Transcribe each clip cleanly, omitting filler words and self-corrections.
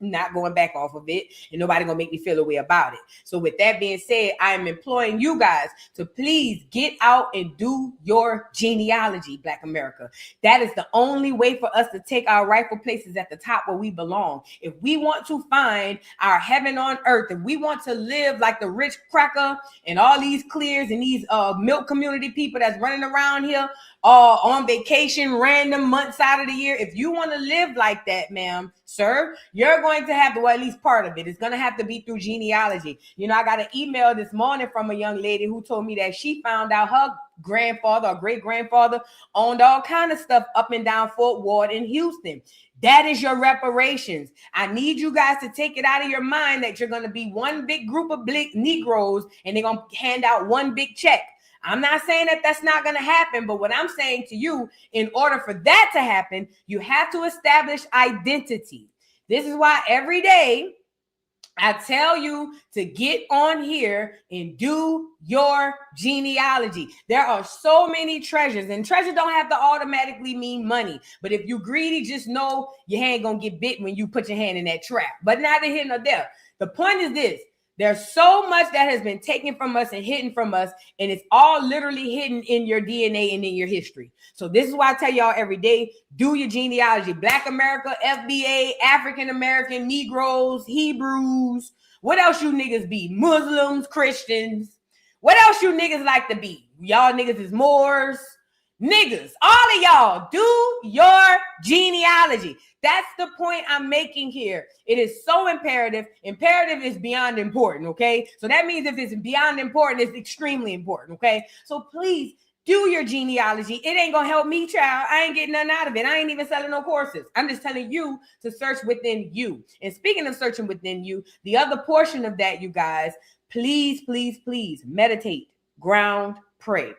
not going back off of it, and nobody gonna make me feel a way about it. So with that being said, I am employing you guys to please get out and do your genealogy, Black America. That is the only way for us to take our rightful places at the top where we belong. If we want to find our heaven on earth, if we want to live like the rich cracker and all these clears and these milk community people that's running around here on vacation random months out of the year, if you want to live like that, ma'am, sir, you're going to have to, well, at least part of it is going to have to be through genealogy. You know, I got an email this morning from a young lady who told me that she found out her grandfather or great grandfather owned all kind of stuff up and down Fort Ward in Houston. That is your reparations. I need you guys to take it out of your mind that you're going to be one big group of Negroes and they're going to hand out one big check. I'm not saying that that's not going to happen, but what I'm saying to you, in order for that to happen, you have to establish identity. This is why every day I tell you to get on here and do your genealogy. There are so many treasures, and treasure don't have to automatically mean money. But if you're greedy, just know your hand gonna get bit when you put your hand in that trap. But neither here nor there. The point is this. There's so much that has been taken from us and hidden from us, and it's all literally hidden in your DNA and in your history. So this is why I tell y'all every day, do your genealogy. Black America, FBA, African American, Negroes, Hebrews. What else you niggas be? Muslims, Christians. What else you niggas like to be? Y'all niggas is Moors. Niggas, all of y'all, do your genealogy. That's the point I'm making here. It is so imperative. Imperative is beyond important, okay? So that means if it's beyond important, it's extremely important, okay? So please do your genealogy. It ain't gonna help me, child. I ain't getting nothing out of it. I ain't even selling no courses. I'm just telling you to search within you. And speaking of searching within you, the other portion of that, you guys, please, please, please meditate, ground, pray.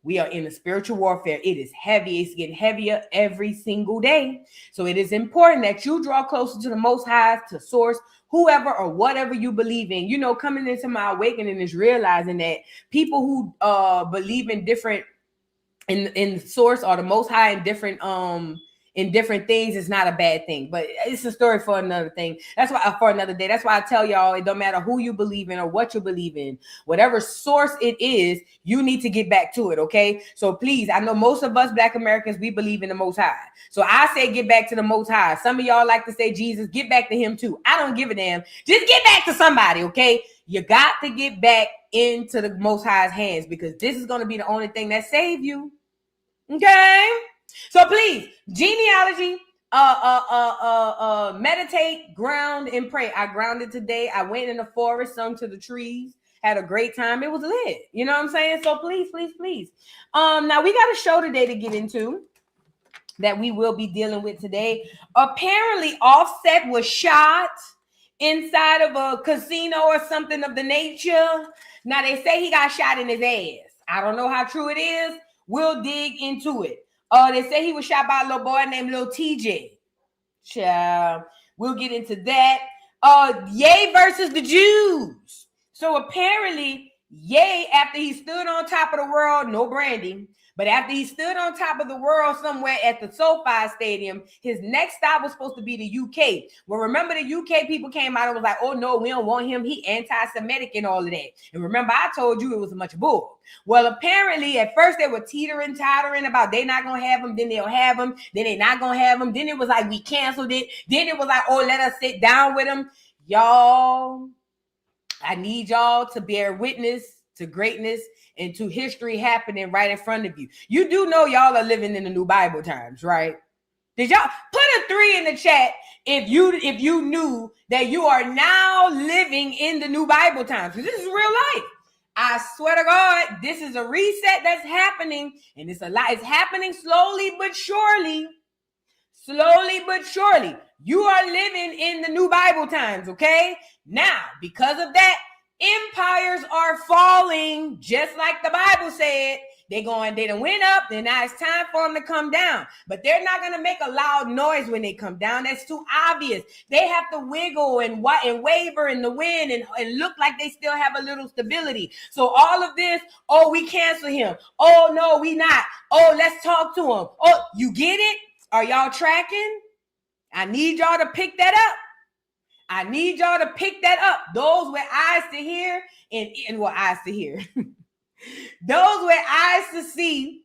We are in a spiritual warfare. It is heavy. It's getting heavier every single day. So it is important that you draw closer to the Most High, to source, whoever or whatever you believe in. You know, coming into my awakening is realizing that people who believe in different, in source or the Most High in different things is not a bad thing, but it's a story for another thing. That's why for another day. That's why I tell y'all, it don't matter who you believe in or what you believe in, whatever source it is, you need to get back to it. Okay. So please, I know most of us Black Americans, we believe in the Most High. So I say, get back to the Most High. Some of y'all like to say Jesus, get back to him too. I don't give a damn. Just get back to somebody. Okay. You got to get back into the Most High's hands, because this is going to be the only thing that save you. Okay. So please, genealogy, meditate, ground, and pray. I grounded today. I went in the forest, sung to the trees, had a great time. It was lit. You know what I'm saying? So please, please, please. Now we got a show today to get into that we will be dealing with today. Apparently, Offset was shot inside of a casino or something of the nature. Now they say he got shot in his ass. I don't know how true it is. We'll dig into it. They say he was shot by a little boy named Lil Tjay. Child, we'll get into that. Ye versus the Jews. So apparently, Ye, after he stood on top of the world, no branding, but after he stood on top of the world somewhere at the SoFi Stadium, his next stop was supposed to be the UK. Well, remember the UK people came out and was like, oh no, we don't want him. He anti-Semitic and all of that. And remember, I told you it was a bunch of bull. Well, apparently at first they were teetering, tottering about they not going to have him. Then they'll have him. Then they not going to have him. Then it was like, we canceled it. Then it was like, oh, let us sit down with him. Y'all, I need y'all to bear witness to greatness and to history happening right in front of you. You do know y'all are living in the new Bible times, right? Did y'all put a 3 in the chat if you knew that you are now living in the new Bible times? Because this is real life. I swear to God, this is a reset that's happening, and it's a lot. It's happening slowly but surely. Slowly but surely. You are living in the new Bible times, okay? Now, because of that, empires are falling, just like the Bible said. They done went up, and now it's time for them to come down. But they're not going to make a loud noise when they come down. That's too obvious. They have to wiggle and waver in the wind and look like they still have a little stability. So all of this, oh, we cancel him. Oh, no, we not. Oh, let's talk to him. Oh, you get it? Are y'all tracking? I need y'all to pick that up. I need y'all to pick that up. Those with eyes to hear and well, eyes to hear. Those with eyes to see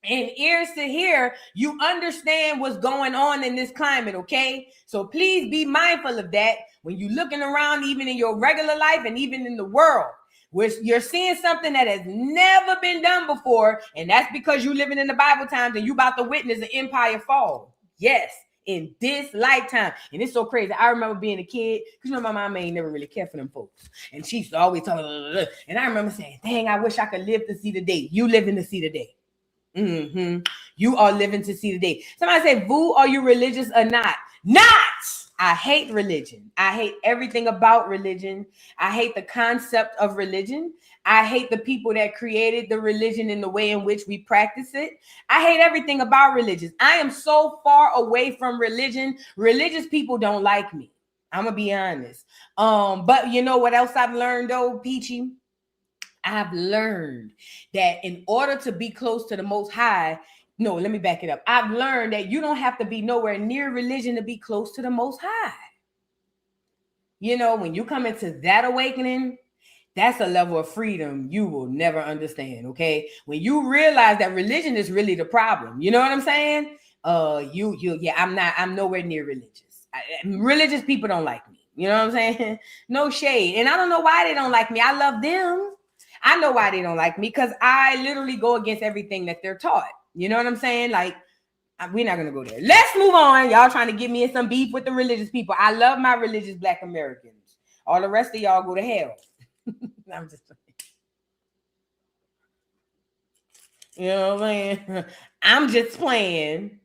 and ears to hear, you understand what's going on in this climate, okay? So please be mindful of that when you're looking around, even in your regular life and even in the world, where you're seeing something that has never been done before, and that's because you're living in the Bible times and you about to witness an empire fall. Yes, in this lifetime. And it's so crazy. I remember being a kid, because you know my mom ain't never really cared for them folks. And she used to always talk, and I remember saying, dang, I wish I could live to see the day. You living to see the day. Mm-hmm. You are living to see the day. Somebody say, Vu, are you religious or not? Not! I hate religion. I hate everything about religion. I hate the concept of religion. I hate the people that created the religion and the way in which we practice it. I hate everything about religion. I am so far away from religion. Religious people don't like me. I'm going to be honest. But you know what else I've learned though, Peachy? I've learned that in order to be close to the Most High, no, let me back it up. I've learned that you don't have to be nowhere near religion to be close to the Most High. You know, when you come into that awakening, that's a level of freedom you will never understand, okay? When you realize that religion is really the problem, you know what I'm saying? I'm nowhere near religious. Religious people don't like me, you know what I'm saying? No shade. And I don't know why they don't like me. I love them. I know why they don't like me, because I literally go against everything that they're taught. You know what I'm saying? Like, we're not going to go there. Let's move on. Y'all trying to get me in some beef with the religious people. I love my religious Black Americans. All the rest of y'all go to hell. I'm just playing. You know what I'm saying? I'm just playing.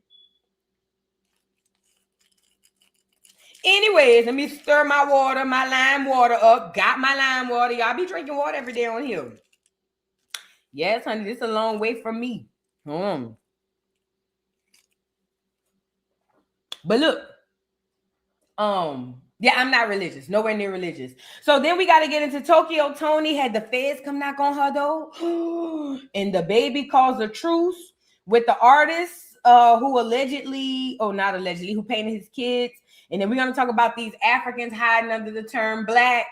Anyways, let me stir my water, my lime water up. Got my lime water. Y'all be drinking water every day on here. Yes, honey, this is a long way from me. But look, yeah, I'm not religious, nowhere near religious. So then we got to get into Tokyo Tony. Had the feds come knock on her door, and Dababy calls a truce with the artist who allegedly, not allegedly, who painted his kids. And then we're going to talk about these Africans hiding under the term Black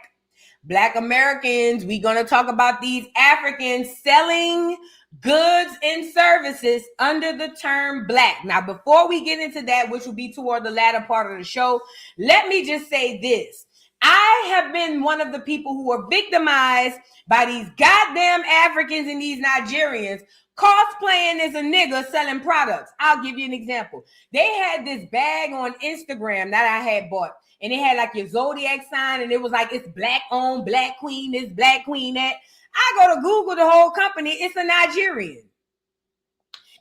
Americans. We're going to talk about these Africans selling goods and services under the term Black. Now, before we get into that, which will be toward the latter part of the show, let me just say this. I have been one of the people who were victimized by these goddamn Africans and these Nigerians cosplaying as a nigga selling products. I'll give you an example. They had this bag on Instagram that I had bought, and it had like your zodiac sign, and it was like, it's Black owned, Black queen, this Black queen that. I go to Google the whole company. It's a Nigerian.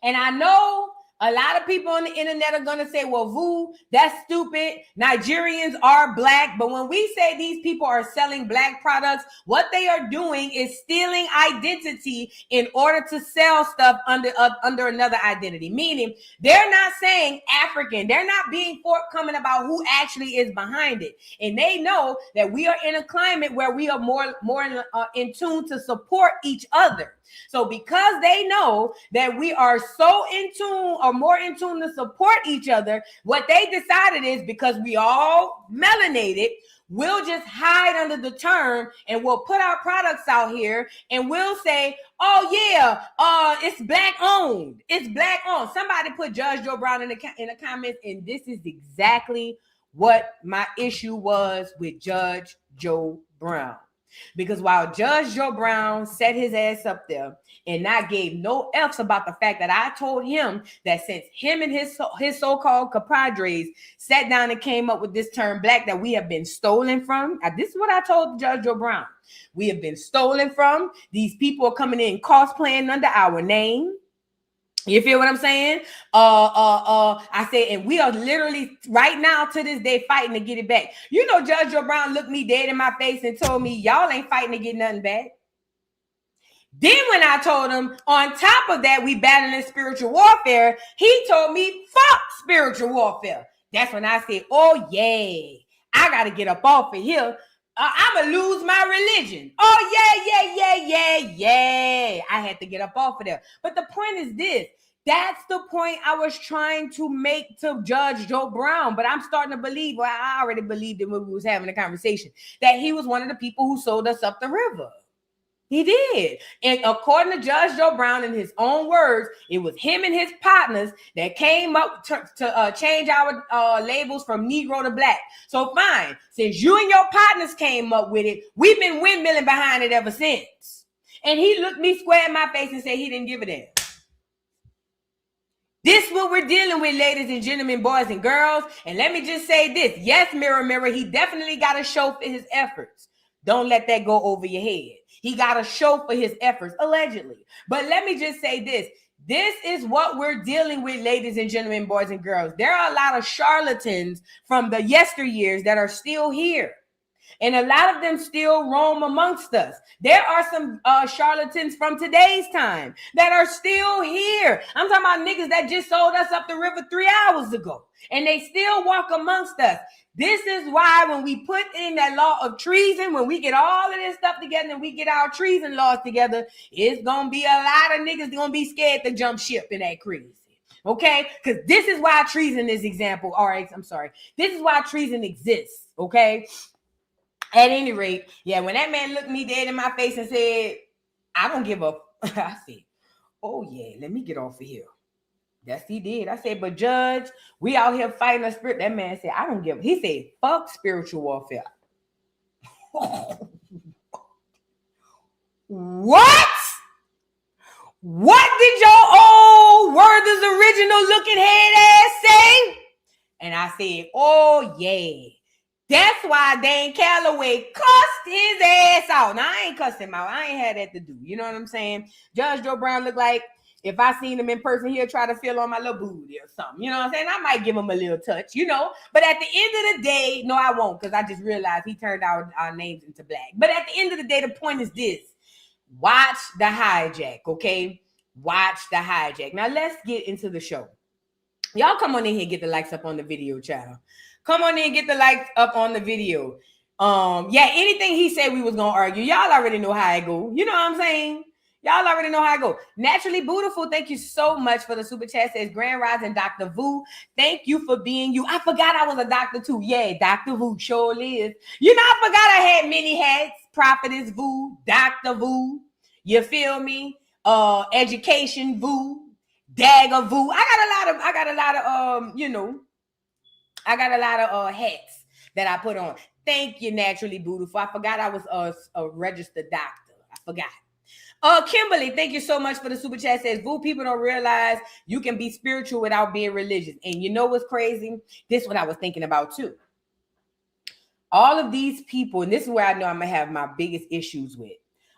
And I know a lot of people on the internet are going to say, well, Vu, that's stupid. Nigerians are Black. But when we say these people are selling Black products, what they are doing is stealing identity in order to sell stuff under another identity. Meaning they're not saying African. They're not being forthcoming about who actually is behind it. And they know that we are in a climate where we are more in tune to support each other. So because they know that we are so in tune or more in tune to support each other, what they decided is, because we all melanated, we'll just hide under the term and we'll put our products out here and we'll say, oh yeah, it's Black owned. It's Black owned. Somebody put Judge Joe Brown in the comments, and this is exactly what my issue was with Judge Joe Brown. Because while Judge Joe Brown set his ass up there and not gave no F's about the fact that I told him that since him and his so-called compadres sat down and came up with this term Black that we have been stolen from. This is what I told Judge Joe Brown. We have been stolen from. These people are coming in cosplaying under our name. You feel what I'm saying? I said, and we are literally right now to this day fighting to get it back. You know, Judge Joe Brown looked me dead in my face and told me, y'all ain't fighting to get nothing back. Then when I told him, on top of that, we battling spiritual warfare, he told me, fuck spiritual warfare. That's when I said, oh yeah, I got to get up off of here. I'm going to lose my religion. Oh, yeah. I had to get up off of there. But the point is this. That's the point I was trying to make to Judge Joe Brown. But I'm starting to believe, well, I already believed it when we was having a conversation, that he was one of the people who sold us up the river. He did. And according to Judge Joe Brown, in his own words, it was him and his partners that came up to change our labels from Negro to Black. So fine, since you and your partners came up with it, we've been windmilling behind it ever since. And he looked me square in my face and said he didn't give a damn. This is what we're dealing with, ladies and gentlemen, boys and girls. And let me just say this. Yes, Mirror, Mirror, he definitely got a show for his efforts. Don't let that go over your head. He got a show for his efforts, allegedly. But let me just say this. This is what we're dealing with, ladies and gentlemen, boys and girls. There are a lot of charlatans from the yesteryears that are still here. And a lot of them still roam amongst us. There are some charlatans from today's time that are still here. I'm talking about niggas that just sold us up the river 3 hours ago. And they still walk amongst us. This is why when we put in that law of treason, when we get all of this stuff together and we get our treason laws together, it's going to be a lot of niggas going to be scared to jump ship in that crazy. Okay? Because this is why treason is example. All right, I'm sorry. This is why treason exists. Okay? At any rate, yeah, when that man looked me dead in my face and said, I don't give up. I said, oh yeah, let me get off of here. Yes, he did. I said, but Judge, we out here fighting a spirit. That man said, I don't give. He said, fuck spiritual warfare. What? What did your old Werther's original looking head ass say? And I said, oh yeah. That's why Dan Calloway cussed his ass out. Now, I ain't cussed him out. I ain't had that to do. You know what I'm saying? Judge Joe Brown looked like if I seen him in person, he'll try to feel on my little booty or something. You know what I'm saying? I might give him a little touch, you know. But at the end of the day, no, I won't, because I just realized he turned our names into black. But at the end of the day, the point is this. Watch the hijack, okay? Watch the hijack. Now, let's get into the show. Y'all come on in here and get the likes up on the video, child. Come on in and get the likes up on the video. Yeah, anything he said we was going to argue. Y'all already know how I go. You know what I'm saying? Y'all already know how I go. Naturally Beautiful, thank you so much for the super chat. Says Grand Rising Dr. Vu. Thank you for being you. I forgot I was a doctor too. Yeah, Dr. Vu sure is. You know, I forgot I had many hats. Prophetess Vu, Dr. Vu. You feel me? Education Vu, Dagger Vu. I got a lot of hats that I put on. Thank you, Naturally Beautiful. I forgot I was a registered doctor. I forgot. Kimberly, thank you so much for the super chat. Says, Vu, people don't realize you can be spiritual without being religious. And you know what's crazy? This is what I was thinking about too. All of these people, and this is where I know I'm going to have my biggest issues with.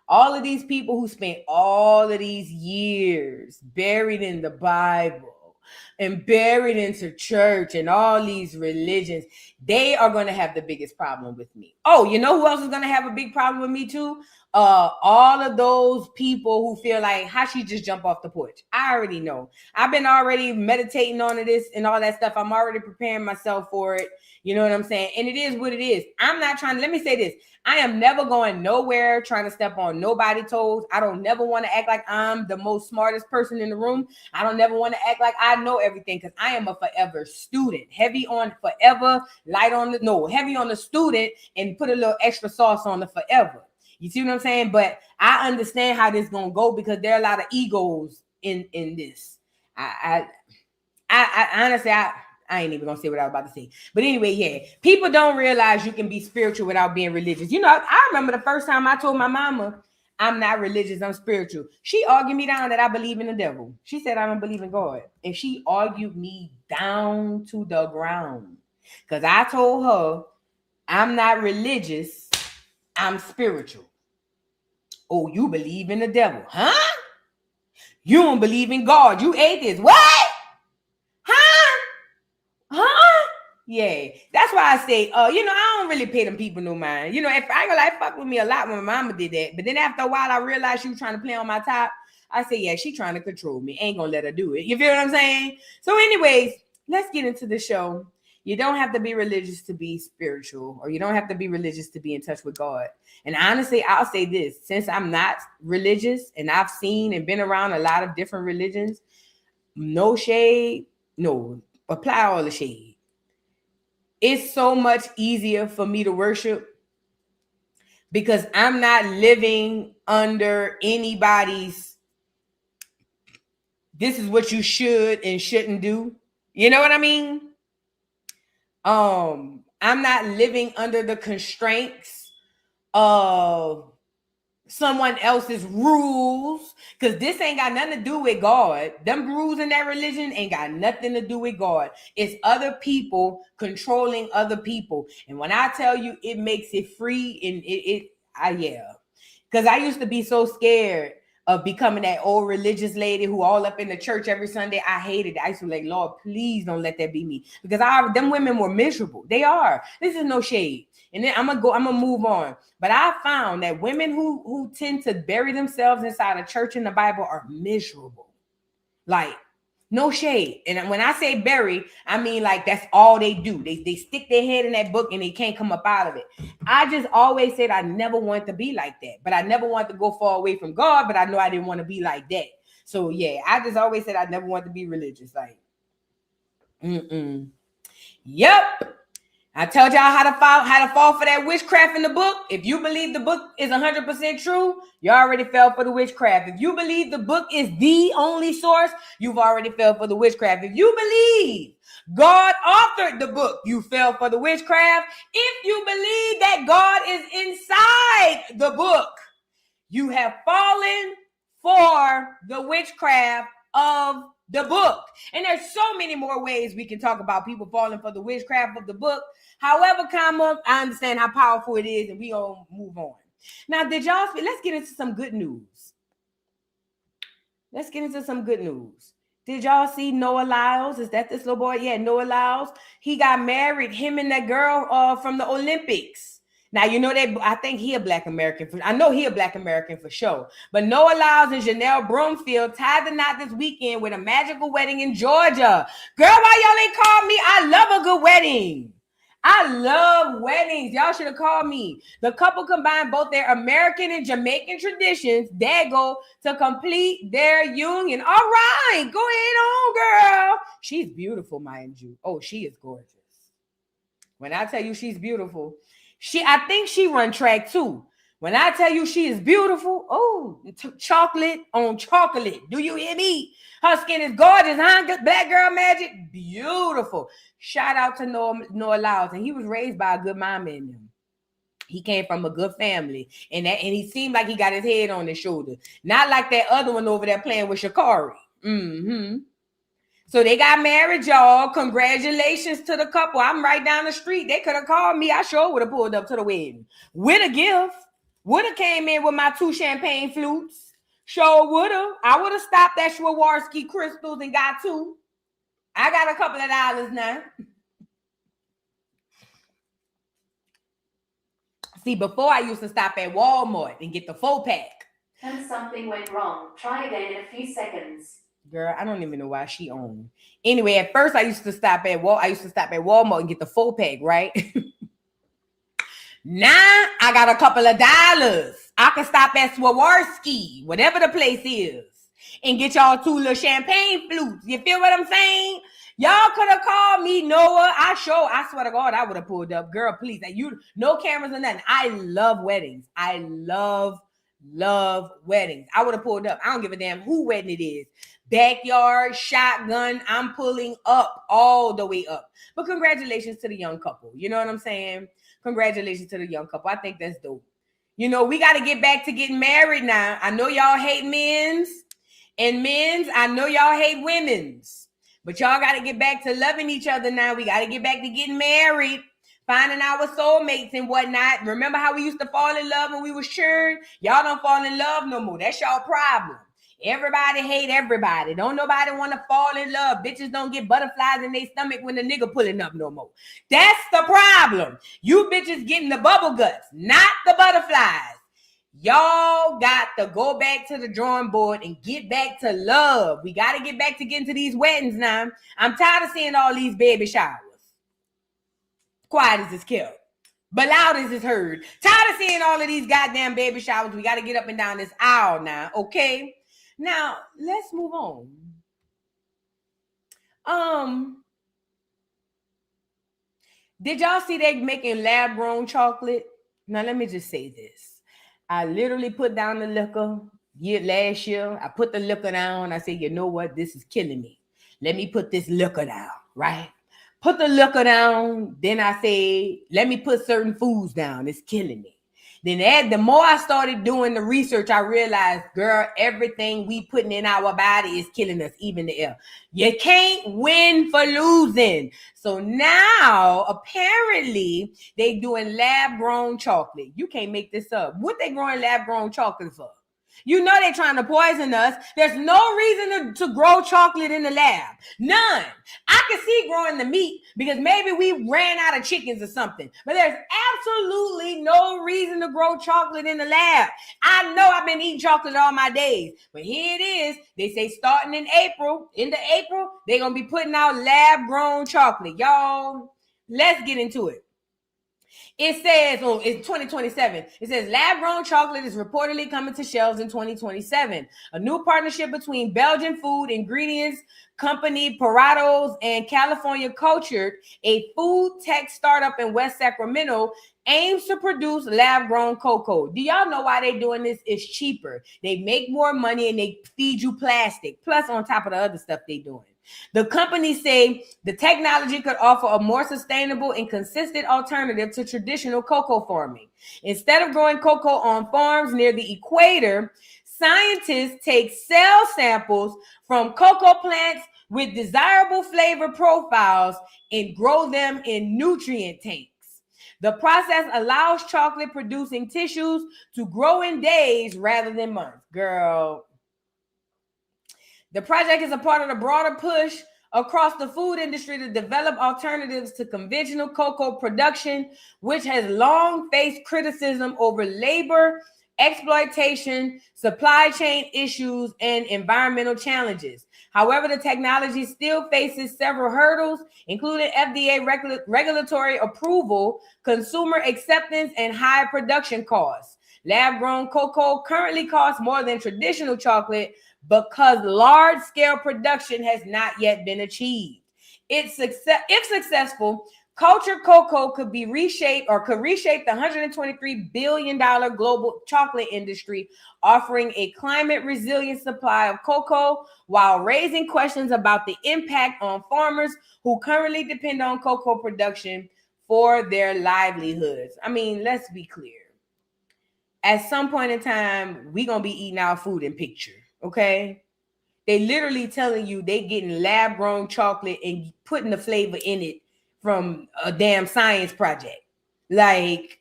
All of these people who spent all of these years buried in the Bible and buried into church and all these religions, they are going to have the biggest problem with me. Oh, you know who else is going to have a big problem with me too? All of those people who feel like, how she just jump off the porch? I already know. I've been already meditating on this and all that stuff. I'm already preparing myself for it. You know what I'm saying? And it is what it is. I'm not trying to, let me say this. I am never going nowhere trying to step on nobody's toes. I don't never want to act like I'm the most smartest person in the room. I don't never want to act like I know everything, because I am a forever student. Heavy on forever, heavy on the student, and put a little extra sauce on the forever. You see what I'm saying? But I understand how this gonna go, because there are a lot of egos in this. I honestly, I ain't even gonna say what I was about to say. But anyway, yeah, people don't realize you can be spiritual without being religious. You know, I remember the first time I told my mama, I'm not religious, I'm spiritual. She argued me down that I believe in the devil. She said I don't believe in God. And she argued me down to the ground. Because I told her, I'm not religious, I'm spiritual. Oh, you believe in the devil, huh? You don't believe in God. You atheist. What? Huh? Yeah. That's why I say, I don't really pay them people no mind. You know, if I ain't gonna fuck with me a lot when my mama did that. But then after a while, I realized she was trying to play on my top. I say, yeah, she trying to control me. Ain't gonna let her do it. You feel what I'm saying? So anyways, let's get into the show. You don't have to be religious to be spiritual, or you don't have to be religious to be in touch with God. And honestly, I'll say this, since I'm not religious and I've seen and been around a lot of different religions, no shade, no, apply all the shade. It's so much easier for me to worship because I'm not living under anybody's, this is what you should and shouldn't do. You know what I mean? I'm not living under the constraints of someone else's rules, because this ain't got nothing to do with God. Them rules in that religion ain't got nothing to do with God. It's other people controlling other people. And when I tell you it makes it free, and yeah. Because I used to be so scared of becoming that old religious lady who all up in the church every Sunday. I hated it. I used to be like, Lord, please don't let that be me. Because them women were miserable. They are. This is no shade. And then I'm gonna move on. But I found that women who tend to bury themselves inside a church in the Bible are miserable. Like, no shade. And when I say bury, I mean like that's all they do. They stick their head in that book and they can't come up out of it. I just always said I never wanted to be like that. But I never wanted to go far away from God, but I know I didn't want to be like that. So yeah, I just always said I never wanted to be religious. Like, Yep. I told y'all how to fall for that witchcraft in the book. If you believe the book is 100% true, you already fell for the witchcraft. If you believe the book is the only source, you've already fell for the witchcraft. If you believe God authored the book, you fell for the witchcraft. If you believe that God is inside the book, you have fallen for the witchcraft of the book. And there's so many more ways we can talk about people falling for the witchcraft of the book. However, I understand how powerful it is, and we gonna move on. Now, let's get into some good news. Did y'all see Noah Lyles? Is that this little boy? Yeah, Noah Lyles. He got married, him and that girl from the Olympics. Now, you know that I think he a Black American. I know he a Black American for sure. But Noah Lyles and Janelle Broomfield tied the knot this weekend with a magical wedding in Georgia. Girl, why y'all ain't called me? I love a good wedding. I love weddings. Y'all should have called me. The couple combined both their American and Jamaican traditions. There go to complete their union. All right, go ahead on, girl. She's beautiful, mind you. Oh, she is gorgeous. When I tell you she's beautiful, I think she run track too. When I tell you she is beautiful, oh, chocolate on chocolate. Do you hear me? Her skin is gorgeous, huh? Black girl magic, beautiful. Shout out to Noah Lyles, and he was raised by a good mama in him. He came from a good family, and he seemed like he got his head on his shoulder, not like that other one over there playing with Shakari. So they got married, y'all. Congratulations to the couple. I'm right down the street. They could have called me. I sure would have pulled up to the wedding with a gift. Would have came in with my 2 champagne flutes. Sure would have. I would have stopped at Swarovski crystals and got 2. I got a couple of dollars now. See, before I used to stop at Walmart and get the 4-pack. And something went wrong. Try again in a few seconds. Girl, I don't even know why she owned. Anyway, at first I used to stop at Walmart and get the 4-pack, right? Now I got a couple of dollars. I can stop at Swarovski, whatever the place is, and get y'all 2 little champagne flutes. You feel what I'm saying? Y'all could have called me, Noah. I swear to God, I would have pulled up. Girl, please. No cameras or nothing. I love weddings. I love weddings. I would have pulled up. I don't give a damn who wedding it is. Backyard, shotgun, I'm pulling up all the way up. But congratulations to the young couple. You know what I'm saying? Congratulations to the young couple. I think that's dope. You know, we got to get back to getting married now. I know y'all hate men's. I know y'all hate women's. But y'all got to get back to loving each other now. We got to get back to getting married, finding our soulmates and whatnot. Remember how we used to fall in love when we was children? Y'all don't fall in love no more. That's y'all problem. Everybody hate everybody. Don't nobody want to fall in love. Bitches don't get butterflies in their stomach when the nigga pulling up no more. That's the problem. You bitches getting the bubble guts, not the butterflies. Y'all got to go back to the drawing board and get back to love. We got to get back to getting to these weddings now. I'm tired of seeing all these baby showers. Quiet as it's kept, but loud as it's heard. Tired of seeing all of these goddamn baby showers. We got to get up and down this aisle now, okay? Now, let's move on. Did y'all see they making lab grown chocolate? Now let me just say this. I literally put down the liquor last year. I put the liquor down. I said, you know what? This is killing me. Let me put this liquor down, right? Put the liquor down. Then I say, let me put certain foods down. It's killing me. Then the more I started doing the research, I realized, girl, everything we putting in our body is killing us, even the air. You can't win for losing. So now, apparently, they doing lab-grown chocolate. You can't make this up. What they growing lab-grown chocolate for? You know they're trying to poison us. There's no reason to grow chocolate in the lab. None. I can see growing the meat because maybe we ran out of chickens or something. But there's absolutely no reason to grow chocolate in the lab. I know I've been eating chocolate all my days. But here it is. They say starting in April, they're going to be putting out lab-grown chocolate. Y'all, let's get into it. It says, it's 2027. It says lab-grown chocolate is reportedly coming to shelves in 2027. A new partnership between Belgian food ingredients company Parados and California Cultured, a food tech startup in West Sacramento, aims to produce lab-grown cocoa. Do y'all know why they're doing this? It's cheaper. They make more money and they feed you plastic, plus on top of the other stuff they're doing. The company say the technology could offer a more sustainable and consistent alternative to traditional cocoa farming. Instead of growing cocoa on farms near the equator, scientists take cell samples from cocoa plants with desirable flavor profiles and grow them in nutrient tanks. The process allows chocolate producing tissues to grow in days rather than months. Girl, the project is a part of the broader push across the food industry to develop alternatives to conventional cocoa production, which has long faced criticism over labor, exploitation, supply chain issues, and environmental challenges. However, the technology still faces several hurdles, including FDA regulatory approval, consumer acceptance, and high production costs. Lab-grown cocoa currently costs more than traditional chocolate, because large-scale production has not yet been achieved. If successful, cultured cocoa could reshape the $123 billion global chocolate industry, offering a climate-resilient supply of cocoa while raising questions about the impact on farmers who currently depend on cocoa production for their livelihoods. I mean, let's be clear. At some point in time, we're going to be eating our food in picture. Okay, they literally telling you they getting lab-grown chocolate and putting the flavor in it from a damn science project. Like,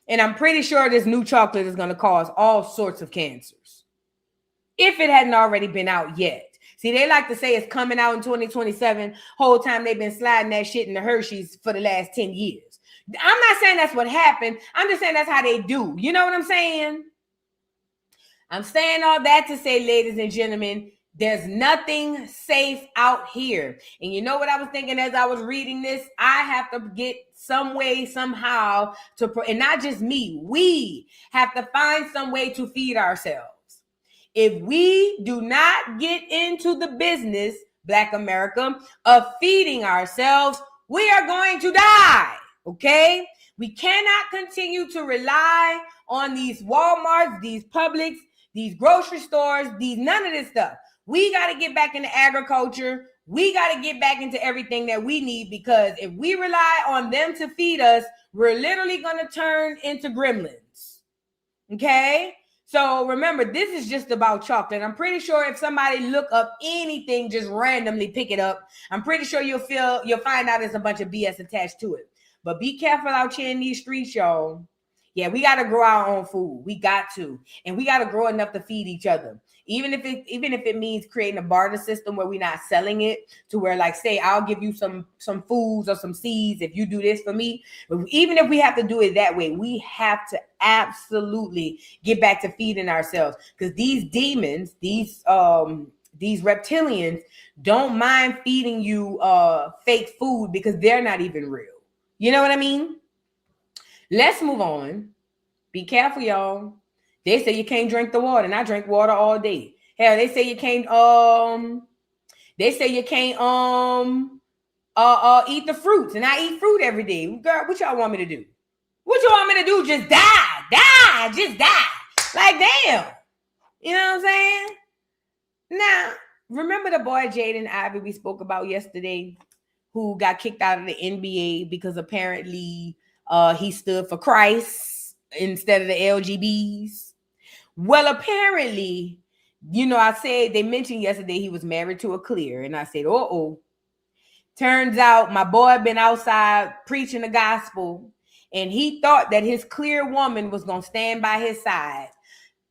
and I'm pretty sure this new chocolate is going to cause all sorts of cancers if it hadn't already been out yet. See, they like to say it's coming out in 2027. Whole time they've been sliding that shit in the Hershey's for the last 10 years. I'm not saying that's what happened. I'm just saying that's how they do. You know what I'm saying? I'm saying all that to say, ladies and gentlemen, there's nothing safe out here. And you know what I was thinking as I was reading this? I have to get some way, somehow, and not just me, we have to find some way to feed ourselves. If we do not get into the business, Black America, of feeding ourselves, we are going to die, okay? We cannot continue to rely on these Walmarts, these Publix, these grocery stores, none of this stuff. We got to get back into agriculture. We got to get back into everything that we need, because if we rely on them to feed us, we're literally going to turn into gremlins. Okay? So remember, this is just about chocolate. I'm pretty sure if somebody look up anything, just randomly pick it up, I'm pretty sure you'll find out there's a bunch of BS attached to it. But be careful out here in these streets, y'all. Yeah, we got to grow our own food. We got to. And we got to grow enough to feed each other. Even if it means creating a barter system where we're not selling it, to where, like, say, I'll give you some foods or some seeds if you do this for me. But even if we have to do it that way, we have to absolutely get back to feeding ourselves. Because these demons, these reptilians don't mind feeding you fake food because they're not even real. You know what I mean? Let's move on. Be careful, y'all. They say you can't drink the water, and I drink water all day. Hell, they say you can't They say you can't eat the fruits, and I eat fruit every day. Girl, what y'all want me to do? What you want me to do? Just die, just die. Like, damn. You know what I'm saying? Now, remember the boy Jaden Ivey we spoke about yesterday, who got kicked out of the NBA because apparently he stood for Christ instead of the LGBs? Well, apparently, you know, I said they mentioned yesterday he was married to a clear, and I said, turns out my boy been outside preaching the gospel, and he thought that his clear woman was gonna stand by his side.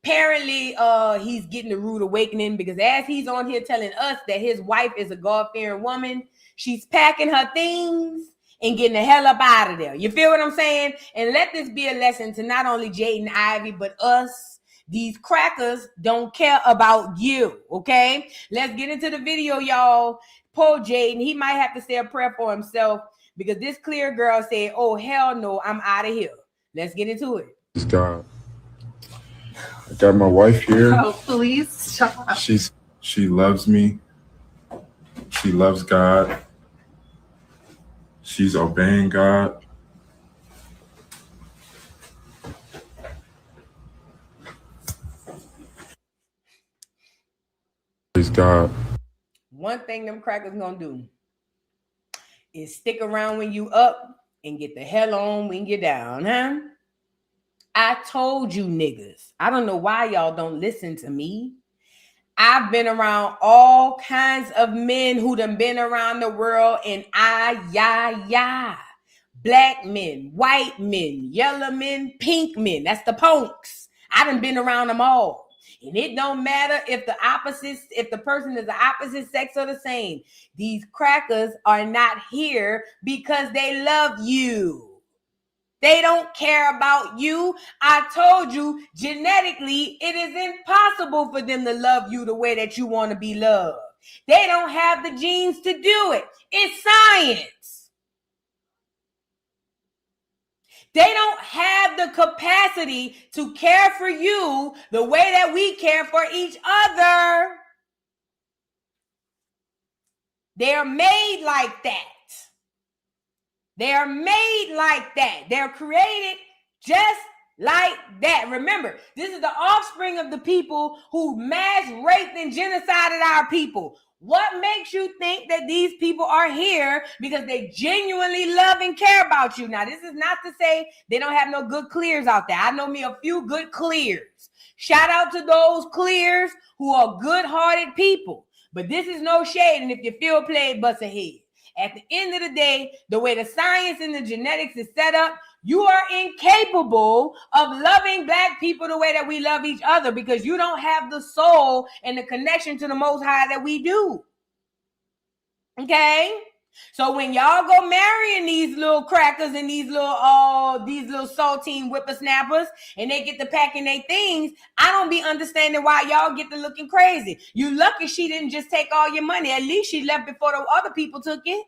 Apparently, he's getting a rude awakening, because as he's on here telling us that his wife is a God-fearing woman, she's packing her things and getting the hell up out of there. You feel what I'm saying? And let this be a lesson to not only Jaden Ivey, but us. These crackers don't care about you, okay? Let's get into the video, y'all. Poor Jaden, he might have to say a prayer for himself, because this clear girl said, oh, hell no, I'm out of here. Let's get into it. This God. I got my wife here. Oh, please shut up. She loves me. She loves God. She's obeying God. Praise God. One thing them crackers gonna do is stick around when you up and get the hell on when you're down, huh? I told you niggas. I don't know why y'all don't listen to me. I've been around all kinds of men who done been around the world, and black men, white men, yellow men, pink men. That's the punks. I done been around them all. And it don't matter if the person is the opposite sex or the same. These crackers are not here because they love you. They don't care about you. I told you, genetically, it is impossible for them to love you the way that you want to be loved. They don't have the genes to do it. It's science. They don't have the capacity to care for you the way that we care for each other. They're made like that. They're made like that. They're created just like that. Remember, this is the offspring of the people who mass raped and genocided our people. What makes you think that these people are here because they genuinely love and care about you? Now, this is not to say they don't have no good clears out there. I know me a few good clears. Shout out to those clears who are good-hearted people. But this is no shade, and if you feel played, bust a head. At the end of the day, the way the science and the genetics is set up, you are incapable of loving black people the way that we love each other, because you don't have the soul and the connection to the Most High that we do. Okay? So when y'all go marrying these little crackers and these little saltine whippersnappers, and they get to packing their things, I don't be understanding why y'all get to looking crazy. You lucky she didn't just take all your money. At least she left before the other people took it.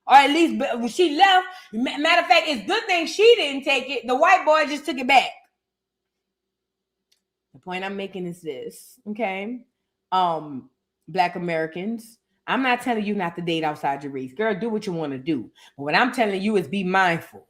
Or at least when she left, matter of fact, it's good thing she didn't take it. The white boy just took it back. The point I'm making is this, okay? Black Americans, I'm not telling you not to date outside your race. Girl, do what you want to do. But what I'm telling you is be mindful.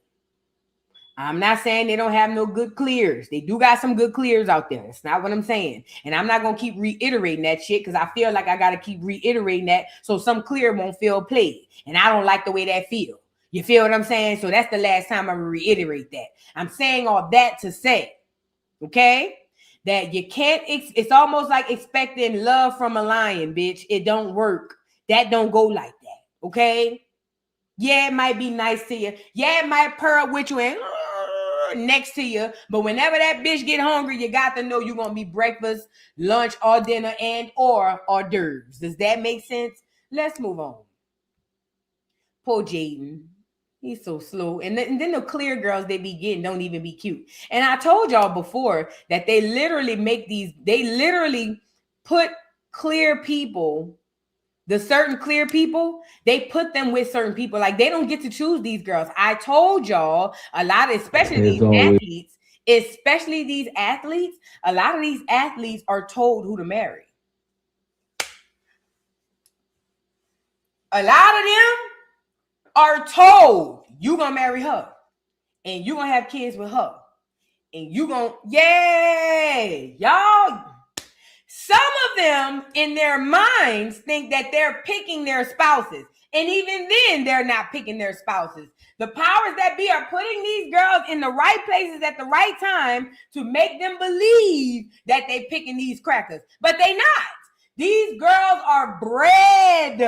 I'm not saying they don't have no good clears. They do got some good clears out there. That's not what I'm saying. And I'm not going to keep reiterating that shit, because I feel like I got to keep reiterating that so some clear won't feel played. And I don't like the way that feel. You feel what I'm saying? So that's the last time I reiterate that. I'm saying all that to say, okay, that you can't, it's almost like expecting love from a lion, bitch. It don't work. That don't go like that, okay? Yeah, it might be nice to you. Yeah, it might purr with you and next to you. But whenever that bitch get hungry, you got to know you're going to be breakfast, lunch, or dinner, and or hors d'oeuvres. Does that make sense? Let's move on. Poor Jaden. He's so slow. And then the clear girls they be getting don't even be cute. And I told y'all before that they literally put clear people, the certain clear people, they put them with certain people. Like, they don't get to choose these girls. I told y'all a lot, especially these athletes, a lot of these athletes are told who to marry. A lot of them are told you gonna marry her and you gonna have kids with her and you gonna, y'all. Some of them in their minds think that they're picking their spouses. And even then, they're not picking their spouses. The powers that be are putting these girls in the right places at the right time to make them believe that they're picking these crackers. But they not. These girls are bred.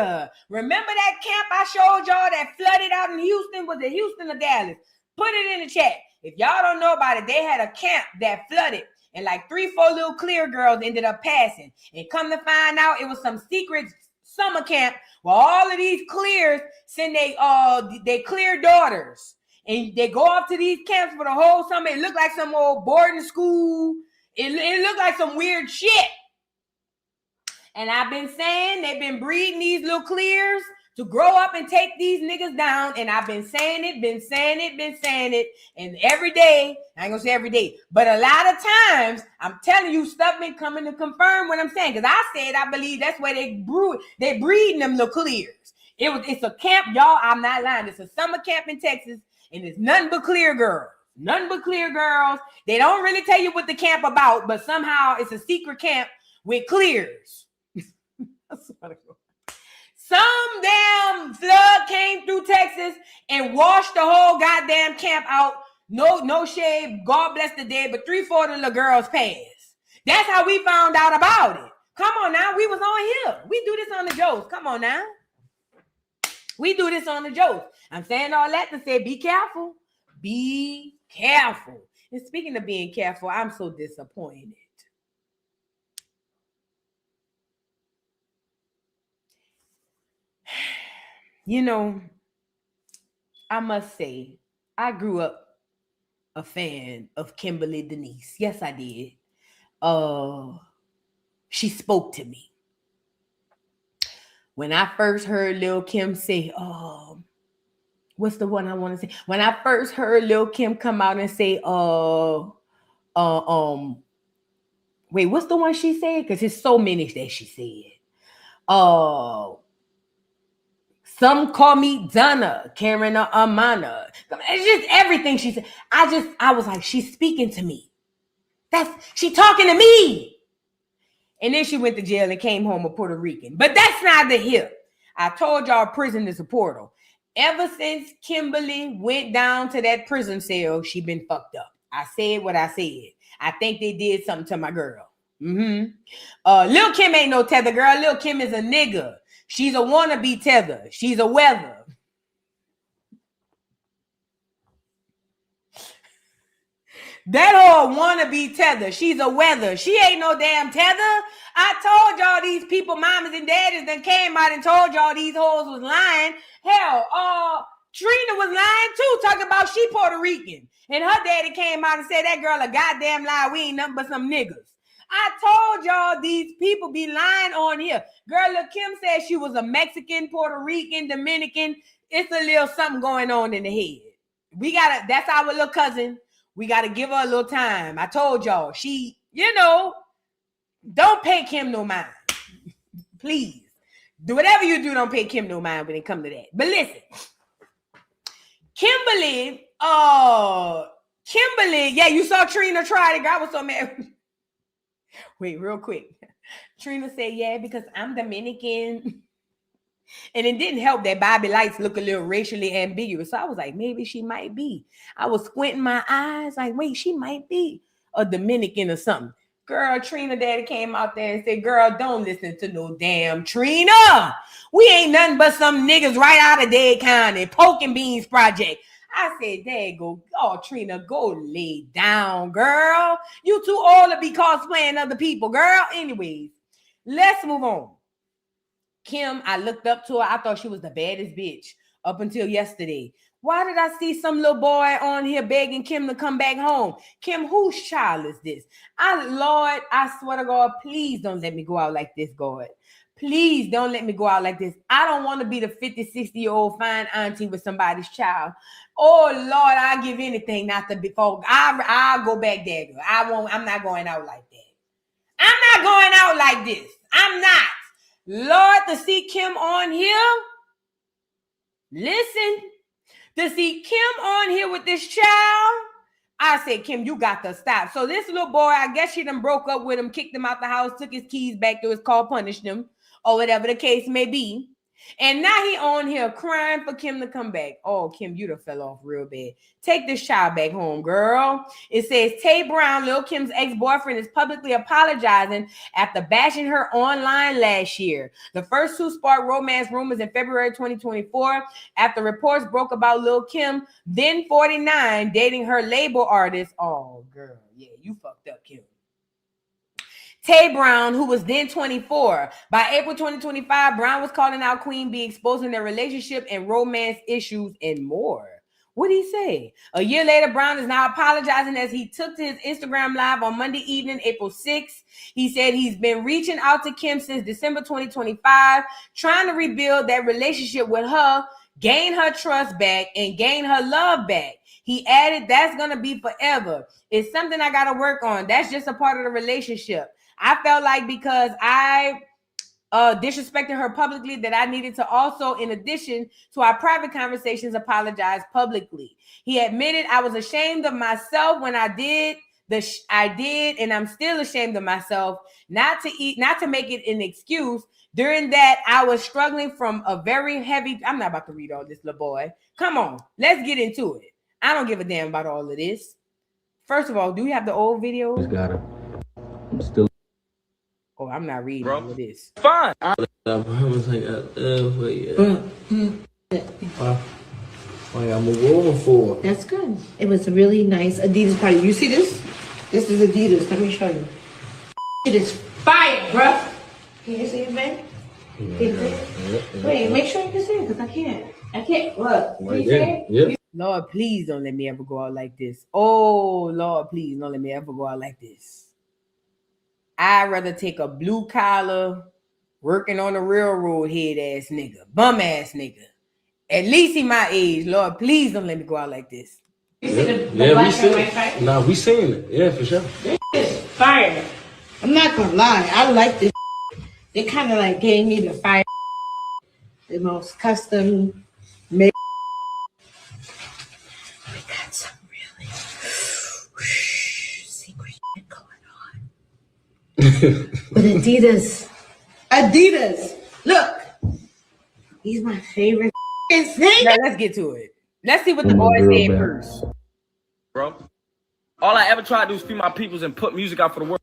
Remember that camp I showed y'all that flooded out in Houston? Was it Houston or Dallas? Put it in the chat. If y'all don't know about it, they had a camp that flooded. And like 3-4 little clear girls ended up passing. And come to find out, it was some secret summer camp where all of these clears send they clear daughters. And they go off to these camps for the whole summer. It looked like some old boarding school. It looked like some weird shit. And I've been saying they've been breeding these little clears to grow up and take these niggas down. And I've been saying it. And every day, I ain't gonna say every day, but a lot of times, I'm telling you, stuff been coming to confirm what I'm saying. Because I said, I believe that's where they breeding them little clears. It's a camp, y'all, I'm not lying. It's a summer camp in Texas, and it's nothing but clear girls. Nothing but clear girls. They don't really tell you what the camp about, but somehow it's a secret camp with clears. Some damn flood came through Texas and washed the whole goddamn camp out. No shade. God bless the dead, but 3/4 of the girls passed. That's how we found out about it. Come on now. We was on here. We do this on the Joce. Come on now. We do this on the Joce. I'm saying all that to say be careful. Be careful. And speaking of being careful, I'm so disappointed. You know, I must say, I grew up a fan of Kimberly Denise. Yes, I did. She spoke to me. When I first heard Lil Kim say, what's the one I want to say? When I first heard Lil Kim come out and say, wait, what's the one she said? Because there's so many that she said. Some call me Donna, Karen or Amana. It's just everything she said. I was like, she's speaking to me. She talking to me. And then she went to jail and came home a Puerto Rican. But that's not the hip. I told y'all prison is a portal. Ever since Kimberly went down to that prison cell, she been fucked up. I said what I said. I think they did something to my girl. Lil Kim ain't no tether girl. Lil Kim is a nigga. She's a wannabe tether. She's a weather. That whole wannabe tether. She's a weather. She ain't no damn tether. I told y'all these people, mamas and daddies, that came out and told y'all these hoes was lying. Hell, Trina was lying too, talking about she Puerto Rican. And her daddy came out and said that girl a goddamn lie. We ain't nothing but some niggas. I told y'all these people be lying on here. Girl, Lil Kim said she was a Mexican, Puerto Rican, Dominican. It's a little something going on in the head. That's our little cousin. We got to give her a little time. I told y'all, she, don't pay Kim no mind. Please. Do whatever you do, don't pay Kim no mind when it comes to that. But listen, Kimberly, yeah, you saw Trina try it. God was so mad. Wait, real quick. Trina said, yeah, because I'm Dominican. And it didn't help that Bobby Lights look a little racially ambiguous. So I was like, maybe she might be. I was squinting my eyes like, wait, she might be a Dominican or something. Girl, Trina daddy came out there and said, girl, don't listen to no damn Trina. We ain't nothing but some niggas right out of Dade County, Poking Beans Project. I said, there you go. Oh, Trina, go lay down, girl. You too old to be cosplaying other people, girl. Anyways, let's move on. Kim, I looked up to her. I thought she was the baddest bitch up until yesterday. Why did I see some little boy on here begging Kim to come back home? Kim, whose child is this? Lord, I swear to God, please don't let me go out like this, God. Please don't let me go out like this. I don't want to be the 50, 60-year-old fine auntie with somebody's child. Oh, Lord, I'll give anything not to be. I'll go back there. I'm not going out like that. I'm not going out like this. I'm not. Lord, to see Kim on here, Listen, to see Kim on here with this child, I said, Kim, you got to stop. So this little boy, I guess she done broke up with him, kicked him out the house, took his keys back to his car, punished him, or whatever the case may be. And now he on here crying for Kim to come back. Oh, Kim, you done fell off real bad. Take this child back home, girl. It says Tjay Brown, Lil Kim's ex-boyfriend, is publicly apologizing after bashing her online last year. The first two sparked romance rumors in February 2024 after reports broke about Lil Kim, then 49, dating her label artist. Oh, girl, yeah, you fucked up, Kim. Tjay Brown, who was then 24. By April 2025, Brown was calling out Queen Bee, exposing their relationship and romance issues and more. What did he say? A year later, Brown is now apologizing as he took to his Instagram live on Monday evening, April 6th. He said he's been reaching out to Kim since December 2025, trying to rebuild that relationship with her, gain her trust back, and gain her love back. He added, that's going to be forever. It's something I got to work on. That's just a part of the relationship. I felt like because I disrespected her publicly that I needed to also, in addition to our private conversations, apologize publicly. He admitted I was ashamed of myself when I did, and I'm still ashamed of myself, not to make it an excuse. During that, I was struggling from a very heavy, I'm not about to read all this, little boy. Come on, let's get into it. I don't give a damn about all of this. First of all, do we have the old video? I'm still. Oh, I'm not reading all of this. Fine. I was like, I'm a woman for. That's good. It was a really nice Adidas party. You see this? This is Adidas. Let me show you. It is fire, bro. Can you see it, man? Wait, make sure you can see it, because I can't. Look. Can you see it? Yep. Lord, please don't let me ever go out like this. Oh, Lord, please don't let me ever go out like this. I'd rather take a blue collar, working on the railroad head ass nigga, bum ass nigga. At least he my age. Lord, please don't let me go out like this. You see the black and white fight? Nah, we seen it. Yeah, for sure. This is fire. I'm not gonna lie. I like this. They kind of like gave me the fire, the most custom made. We got some really secret shit going on. But Adidas. Look, he's my favorite. Now, let's get to it. Let's see what the boys said first. Bro, all I ever tried to do is feed my peoples and put music out for the world.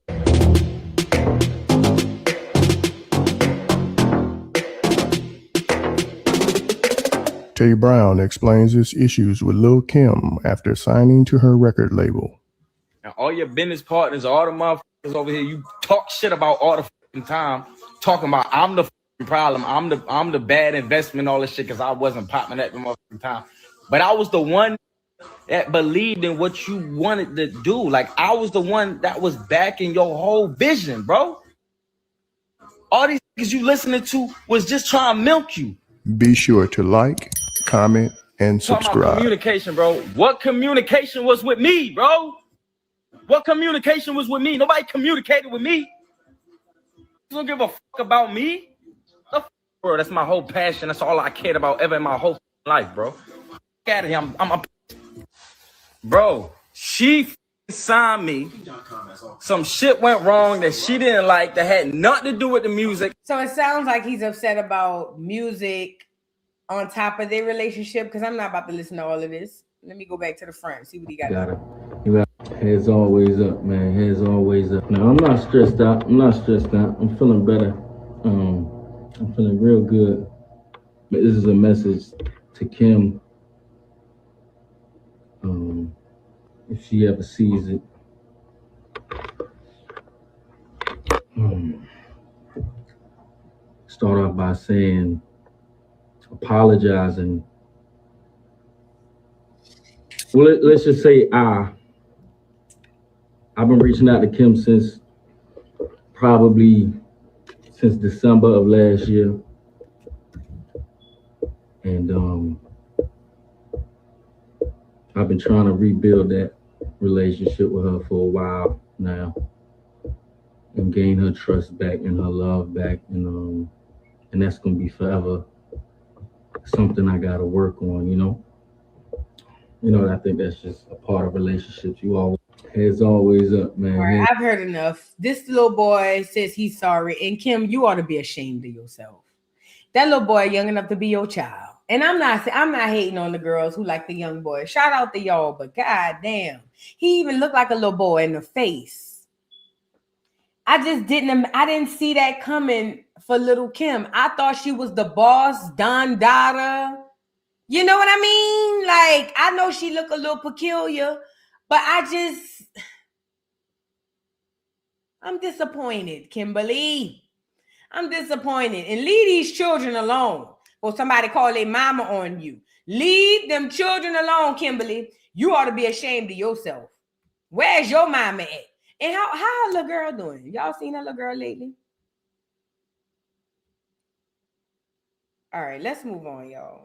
Tjay Brown explains his issues with Lil Kim after signing to her record label. Now, all your business partners, all the motherfuckers over here, you talk shit about all the fucking time, talking about I'm the fucking problem, I'm the bad investment, all this shit, because I wasn't popping at the motherfucking time. But I was the one that believed in what you wanted to do. Like, I was the one that was backing your whole vision, bro. All these niggas you listening to was just trying to milk you. Be sure to like, comment, and Talking about subscribe. communication, bro. What communication was with me, bro? What communication was with me? Nobody communicated with me. You don't give a fuck about me? Bro, that's my whole passion. That's all I cared about ever in my whole life, bro. Get out of here. I'm bro, she signed me. Some shit went wrong that she didn't like that had nothing to do with the music. So it sounds like he's upset about music on top of their relationship, because I'm not about to listen to all of this. Let me go back to the front, see what he got. Heads always up, man. Heads always up. Now, I'm not stressed out. I'm feeling better. I'm feeling real good. But this is a message to Kim. If she ever sees it. Start off by saying, apologizing. Well, let's just say I've been reaching out to Kim since December of last year. And I've been trying to rebuild that relationship with her for a while now and gain her trust back and her love back. And that's gonna be forever. something I gotta work on, you know. I think that's just a part of relationships. You always, heads always up, man. All right, I've heard enough. This little boy says he's sorry. And Kim, you ought to be ashamed of yourself. That little boy young enough to be your child. And I'm not hating on the girls who like the young boy. Shout out to y'all, but god damn. He even looked like a little boy in the face. I didn't see that coming for little Kim. I thought she was the boss, Don Dada. You know what I mean? Like, I know she look a little peculiar, but I'm disappointed, Kimberly. I'm disappointed. And leave these children alone. Or somebody call their mama on you. Leave them children alone, Kimberly. You ought to be ashamed of yourself. Where's your mama at? And how a little girl doing? Y'all seen that little girl lately? All right, let's move on, y'all.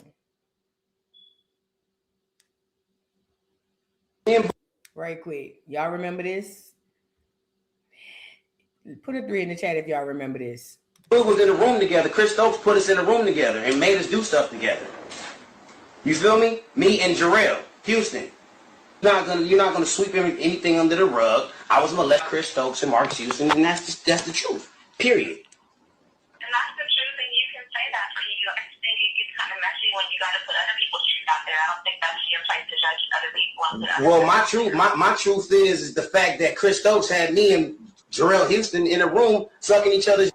Right quick. Y'all remember this? Put a 3 in the chat if y'all remember this. We was in a room together. Chris Stokes put us in a room together and made us do stuff together. You feel me? Me and Jarrell Houston. You're not gonna sweep anything under the rug. I was gonna let Chris Stokes and Mark Houston, and that's the truth. Period. And that's the truth, and you can say that. But I think it gets kind of messy when you got to put other people's truth out there. I don't think that's your place to judge other people. Well, my truth is the fact that Chris Stokes had me and Jarrell Houston in a room sucking each other's.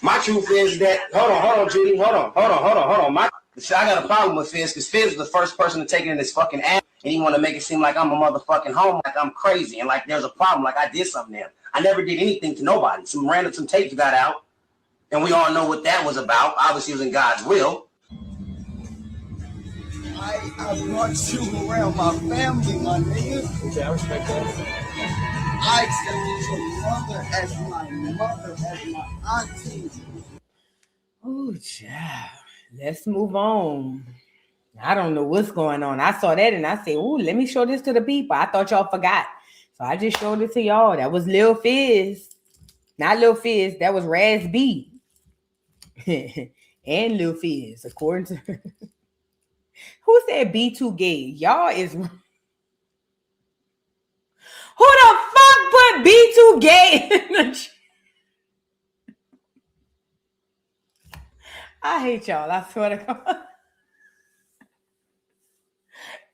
My truth is that hold on, Judy, hold on. I got a problem with Fizz because Fizz was the first person to take it in his fucking ass, and he want to make it seem like I'm a motherfucking homo, like I'm crazy, and like there's a problem, like I did something there. I never did anything to nobody. Some tapes got out, and we all know what that was about. Obviously, it was in God's will. I brought you around my family, my nigga. Okay, I respect that. I accepted your mother as my mother, as my auntie. Oh, child. Let's move on. I don't know what's going on. I saw that and I said, "Ooh, let me show this to the people." I thought y'all forgot. So I just showed it to y'all. That was Lil Fizz. Not Lil Fizz. That was Raz B. And Lil Fizz, according to... Who said B2 gay? Y'all is... Who the fuck put B2 gay in the... I hate y'all. I swear to God.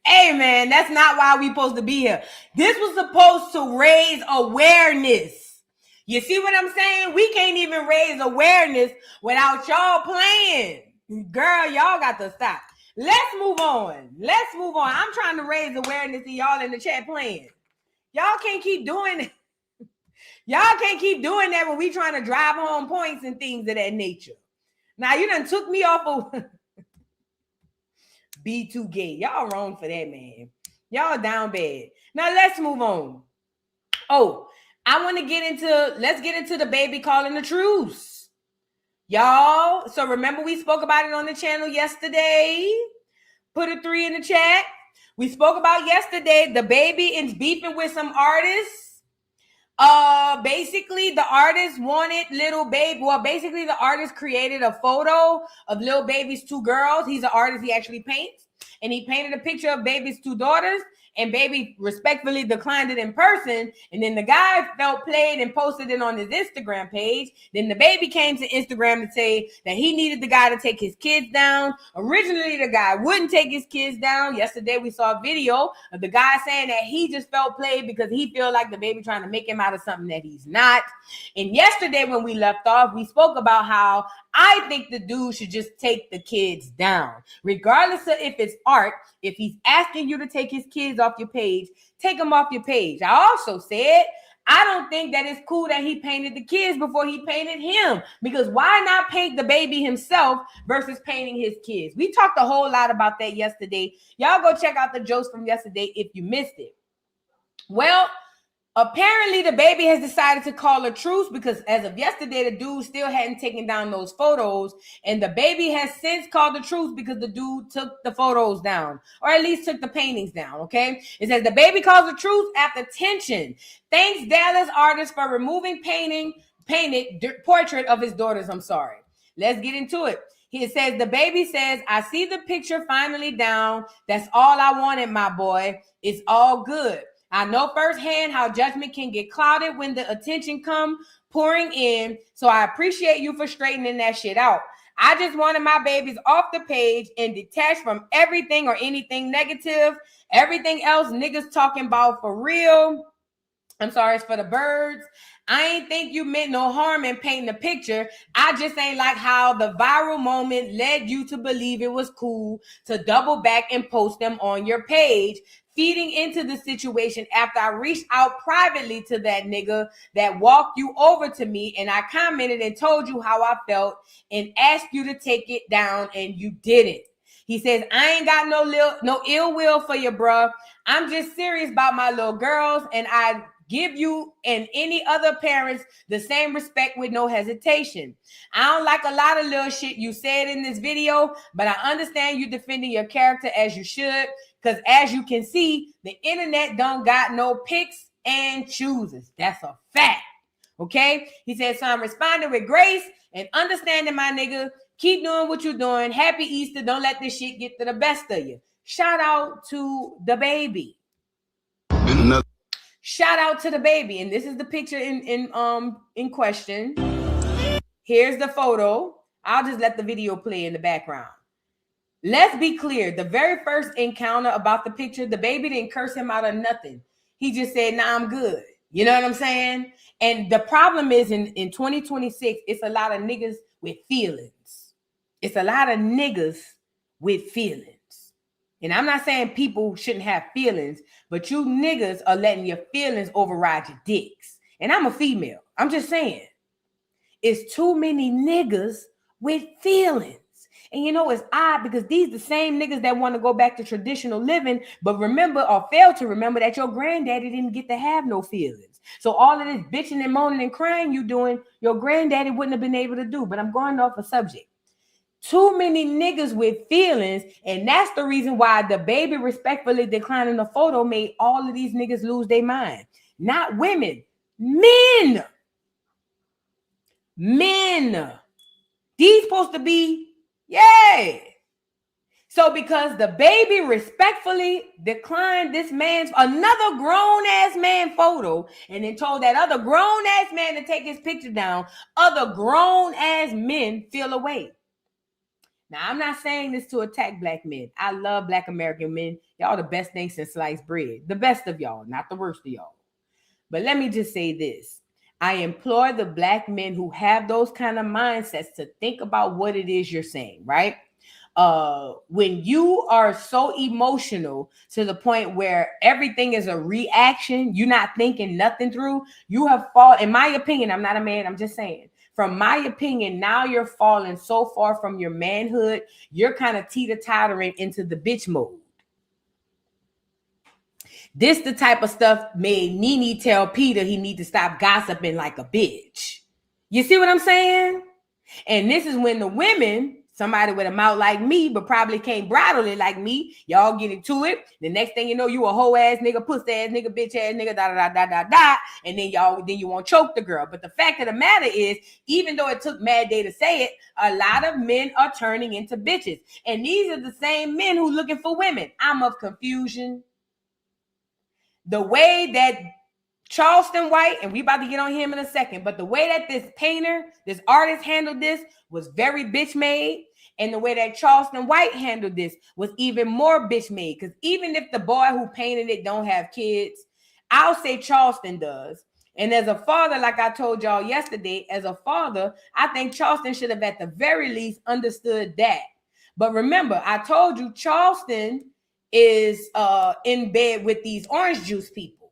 Hey, man, that's not why we supposed to be here. This was supposed to raise awareness. You see what I'm saying? We can't even raise awareness without y'all playing. Girl, y'all got to stop. Let's move on. I'm trying to raise awareness and y'all in the chat playing. Y'all can't keep doing it. Y'all can't keep doing that when we trying to drive home points and things of that nature. Now, you done took me off of B2 gay. Y'all wrong for that, man. Y'all down bad. Now, let's move on. Oh, let's get into the baby calling the truce. Y'all, so remember we spoke about it on the channel yesterday. Put a 3 in the chat. We spoke about yesterday, the baby is beefing with some artists. Basically the artist wanted Lil Baby. Well, basically the artist created a photo of Lil Baby's 2 girls. He's an artist, he actually paints. And he painted a picture of Baby's 2 daughters. And Baby respectfully declined it in person. And then the guy felt played and posted it on his Instagram page. Then the Baby came to Instagram to say that he needed the guy to take his kids down. Originally, the guy wouldn't take his kids down. Yesterday, we saw a video of the guy saying that he just felt played because he feel like the Baby trying to make him out of something that he's not. And yesterday, when we left off, we spoke about how I think the dude should just take the kids down. Regardless of if it's art, if he's asking you to take his kids off your page, take them off your page. I also said, I don't think that it's cool that he painted the kids before he painted him. Because why not paint the baby himself versus painting his kids? We talked a whole lot about that yesterday. Y'all go check out the Joce from yesterday if you missed it. Well, apparently the baby has decided to call a truce because as of yesterday, the dude still hadn't taken down those photos. And the baby has since called the truce because the dude took the photos down, or at least took the paintings down, okay? It says the baby calls the truce after tension. Thanks Dallas artist for removing painted portrait of his daughters. I'm sorry. Let's get into it. He says, the baby says, I see the picture finally down. That's all I wanted, my boy. It's all good. I know firsthand how judgment can get clouded when the attention come pouring in. So I appreciate you for straightening that shit out. I just wanted my babies off the page and detached from everything or anything negative. Everything else niggas talking about for real. I'm sorry, it's for the birds. I ain't think you meant no harm in painting the picture. I just ain't like how the viral moment led you to believe it was cool to double back and post them on your page, feeding into the situation after I reached out privately to that nigga that walked you over to me, and I commented and told you how I felt and asked you to take it down, and you didn't. He says, I ain't got no ill will for you, bruh. I'm just serious about my little girls, and I give you and any other parents the same respect with no hesitation. I don't like a lot of little shit you said in this video, but I understand you defending your character as you should, because as you can see, the internet don't got no picks and chooses. That's a fact. Okay? He said, so I'm responding with grace and understanding, my nigga. Keep doing what you're doing. Happy Easter. Don't let this shit get to the best of you. Shout out to Dababy. Shout out to Dababy. And this is the picture in question. Here's the photo. I'll just let the video play in the background. Let's be clear. The very first encounter about the picture, Dababy didn't curse him out of nothing. He just said, nah, I'm good. You know what I'm saying? And the problem is in 2026, it's a lot of niggas with feelings. It's a lot of niggas with feelings. And I'm not saying people shouldn't have feelings, but you niggas are letting your feelings override your dicks. And I'm a female. I'm just saying. It's too many niggas with feelings. And you know, it's odd because these the same niggas that want to go back to traditional living, but remember or fail to remember that your granddaddy didn't get to have no feelings. So all of this bitching and moaning and crying you doing, your granddaddy wouldn't have been able to do. But I'm going off a subject. Too many niggas with feelings, and that's the reason why Dababy respectfully declining the photo made all of these niggas lose their mind. Not women, men. Men. These supposed to be, yeah. So because Dababy respectfully declined this man's, another grown-ass man photo, and then told that other grown-ass man to take his picture down, other grown-ass men feel away. Now, I'm not saying this to attack black men. I love black American men. Y'all the best thing since sliced bread. The best of y'all, not the worst of y'all. But let me just say this. I implore the black men who have those kind of mindsets to think about what it is you're saying, right? When you are so emotional to the point where everything is a reaction, you're not thinking nothing through, you have fallen, in my opinion, I'm not a man, I'm just saying, from my opinion, now you're falling so far from your manhood, you're kind of teeter-tottering into the bitch mode. This the type of stuff made Nene tell Peter he need to stop gossiping like a bitch. You see what I'm saying? And this is when the women, somebody with a mouth like me, but probably can't bridle it like me, y'all get into it. The next thing you know, you a hoe ass nigga, pussy ass nigga, bitch ass nigga, da. And then you won't choke the girl. But the fact of the matter is, even though it took Mad Day to say it, a lot of men are turning into bitches. And these are the same men who looking for women. I'm of confusion. The way that Charleston White, and we about to get on him in a second, but the way that this painter, this artist handled this was very bitch made. And the way that Charleston White handled this was even more bitch made. Because even if the boy who painted it don't have kids, I'll say Charleston does. And as a father, like I told y'all yesterday, as a father, I think Charleston should have at the very least understood that. But remember, I told you Charleston is in bed with these orange juice people.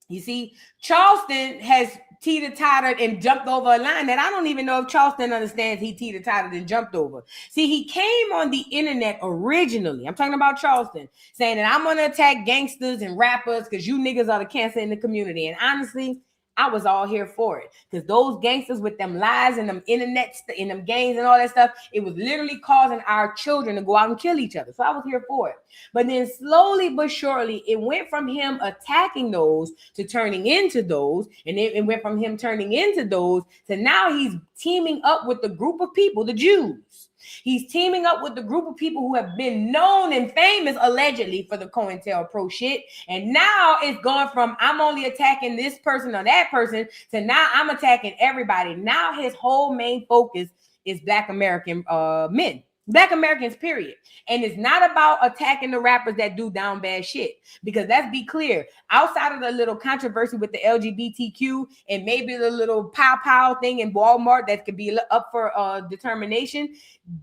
You see, Charleston has teeter-tottered and jumped over a line that I don't even know if Charleston understands he teeter-tottered and jumped over. See, he came on the internet originally. I'm talking about Charleston, saying that I'm going to attack gangsters and rappers because you niggas are the cancer in the community. And honestly, I was all here for it because those gangsters with them lies and them internet and them gangs and all that stuff, it was literally causing our children to go out and kill each other. So I was here for it. But then slowly but surely, it went from him attacking those to turning into those. And it went from him turning into those to now he's teaming up with the group of people, the Jews. He's teaming up with the group of people who have been known and famous allegedly for the COINTELPRO shit. And now it's gone from I'm only attacking this person or that person to now I'm attacking everybody. Now his whole main focus is Black American men. Black Americans, period. And it's not about attacking the rappers that do down bad shit. Because let's be clear, outside of the little controversy with the LGBTQ and maybe the little pow thing in Walmart that could be up for determination,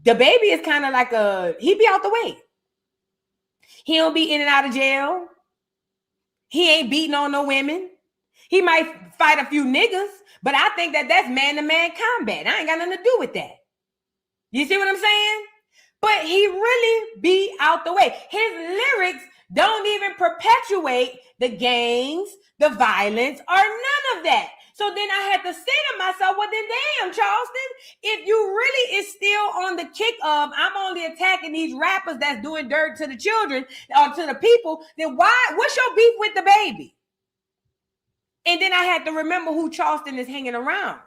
Dababy is kind of like he be out the way. He don't be in and out of jail. He ain't beating on no women. He might fight a few niggas, but I think that's man-to-man combat. I ain't got nothing to do with that. You see what I'm saying? But he really be out the way. His lyrics don't even perpetuate the gangs, the violence, or none of that. So then I had to say to myself, well, then damn, Charleston, if you really is still on the kick of I'm only attacking these rappers that's doing dirt to the children or to the people, then what's your beef with Dababy? And then I had to remember who Charleston is hanging around.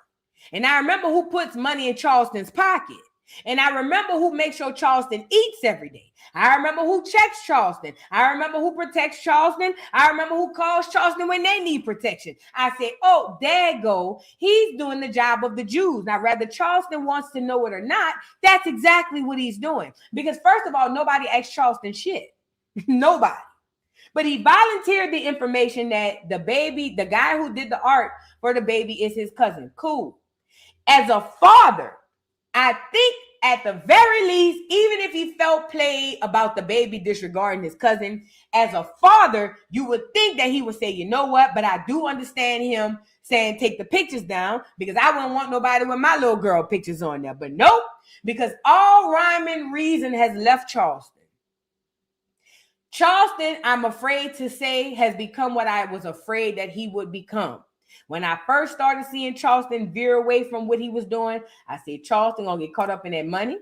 And I remember who puts money in Charleston's pocket. And I remember who makes sure Charleston eats every day. I remember who checks Charleston. I remember who protects Charleston. I remember who calls Charleston when they need protection. I said, oh, there go. He's doing the job of the Jews. Now, whether Charleston wants to know it or not, that's exactly what he's doing. Because first of all, nobody asked Charleston shit. Nobody. But he volunteered the information that Dababy, the guy who did the art for Dababy, is his cousin. Cool. As a father, I think at the very least, even if he felt played about Dababy disregarding his cousin, as a father, you would think that he would say, you know what, but I do understand him saying take the pictures down because I wouldn't want nobody with my little girl pictures on there. But nope, because all rhyme and reason has left Charleston. Charleston, I'm afraid to say, has become what I was afraid that he would become. When I first started seeing Charleston veer away from what he was doing, I said, Charleston gonna get caught up in that money.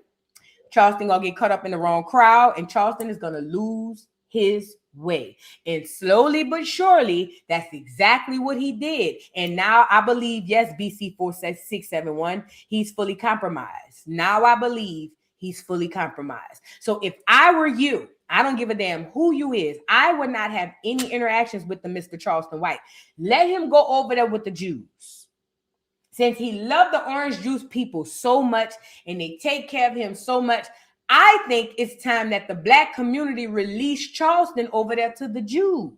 Charleston gonna get caught up in the wrong crowd, and Charleston is gonna lose his way. And slowly but surely, that's exactly what he did. And now I believe, yes, BC 46671, he's fully compromised. Now I believe he's fully compromised. So if I were you, I don't give a damn who you is. I would not have any interactions with the Mr. Charleston White. Let him go over there with the Jews. Since he loved the orange juice people so much and they take care of him so much, I think it's time that the Black community release Charleston over there to the Jews.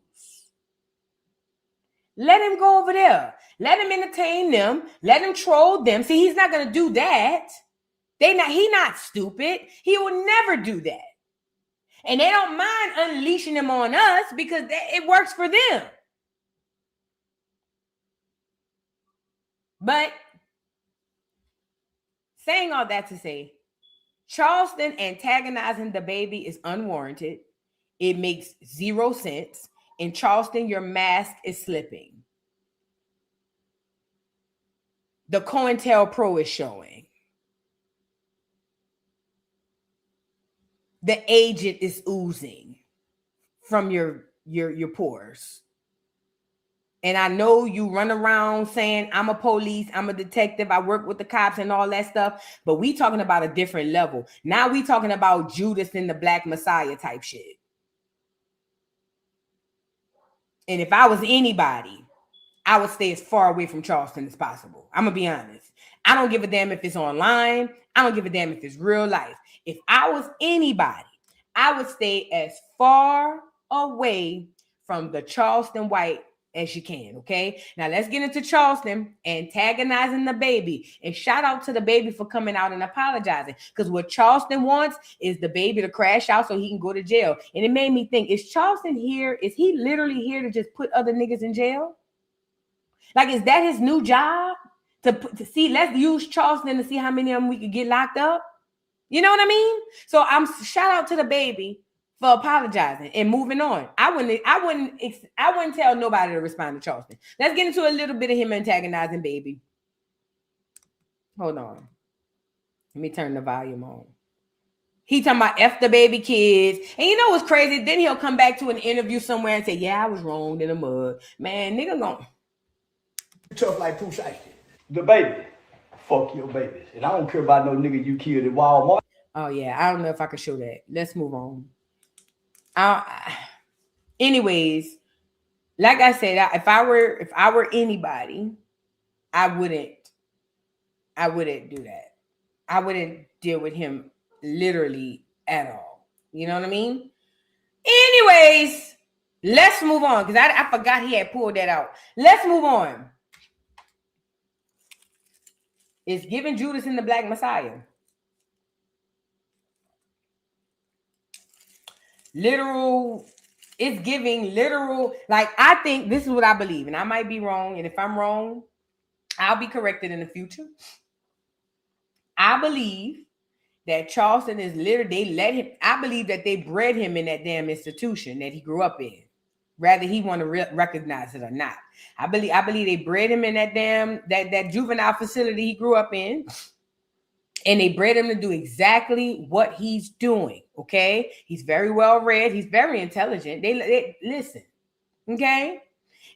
Let him go over there. Let him entertain them. Let him troll them. See, he's not going to do that. He not stupid. He will never do that. And they don't mind unleashing them on us because it works for them. But saying all that to say, Charleston antagonizing Dababy is unwarranted. It makes zero sense. And Charleston, your mask is slipping. The COINTELPRO is showing. The agent is oozing from your pores. And I know you run around saying, I'm a police, I'm a detective, I work with the cops and all that stuff. But we talking about a different level. Now we talking about Judas and the Black Messiah type shit. And if I was anybody, I would stay as far away from Charleston as possible. I'm going to be honest. I don't give a damn if it's online. I don't give a damn if it's real life. If I was anybody, I would stay as far away from the Charleston White as you can, okay? Now let's get into Charleston antagonizing Dababy. And shout out to Dababy for coming out and apologizing. Because what Charleston wants is Dababy to crash out so he can go to jail. And it made me think, is Charleston here? Is he literally here to just put other niggas in jail? Like, is that his new job? To see, let's use Charleston to see how many of them we could get locked up. You know what I mean? So I'm shout out to Dababy for apologizing and moving on. I wouldn't tell nobody to respond to Charleston. Let's get into a little bit of him antagonizing Baby. Hold on. Let me turn the volume on. He talking about F the baby kids. And you know what's crazy? Then he'll come back to an interview somewhere and say, yeah, I was wronged in the mud. Man, nigga gon' tough like Truce. The baby. Fuck your babies. And I don't care about no nigga you killed at Walmart. Oh yeah, I don't know if I can show that. Let's move on. Anyways, like I said, if I were anybody, I wouldn't do that. I wouldn't deal with him literally at all. You know what I mean? Anyways, let's move on because I forgot he had pulled that out. Let's move on. It's giving Judas and the Black Messiah. Literal, it's giving literal, like I think this is what I believe, and I might be wrong, and if I'm wrong, I'll be corrected in the future. I believe that Charleston is literally, I believe that they bred him in that damn institution that he grew up in, whether he want to recognize it or not. I believe they bred him in that damn, that juvenile facility he grew up in. And they bred him to do exactly what he's doing, okay? He's very well read. He's very intelligent. They listen, okay?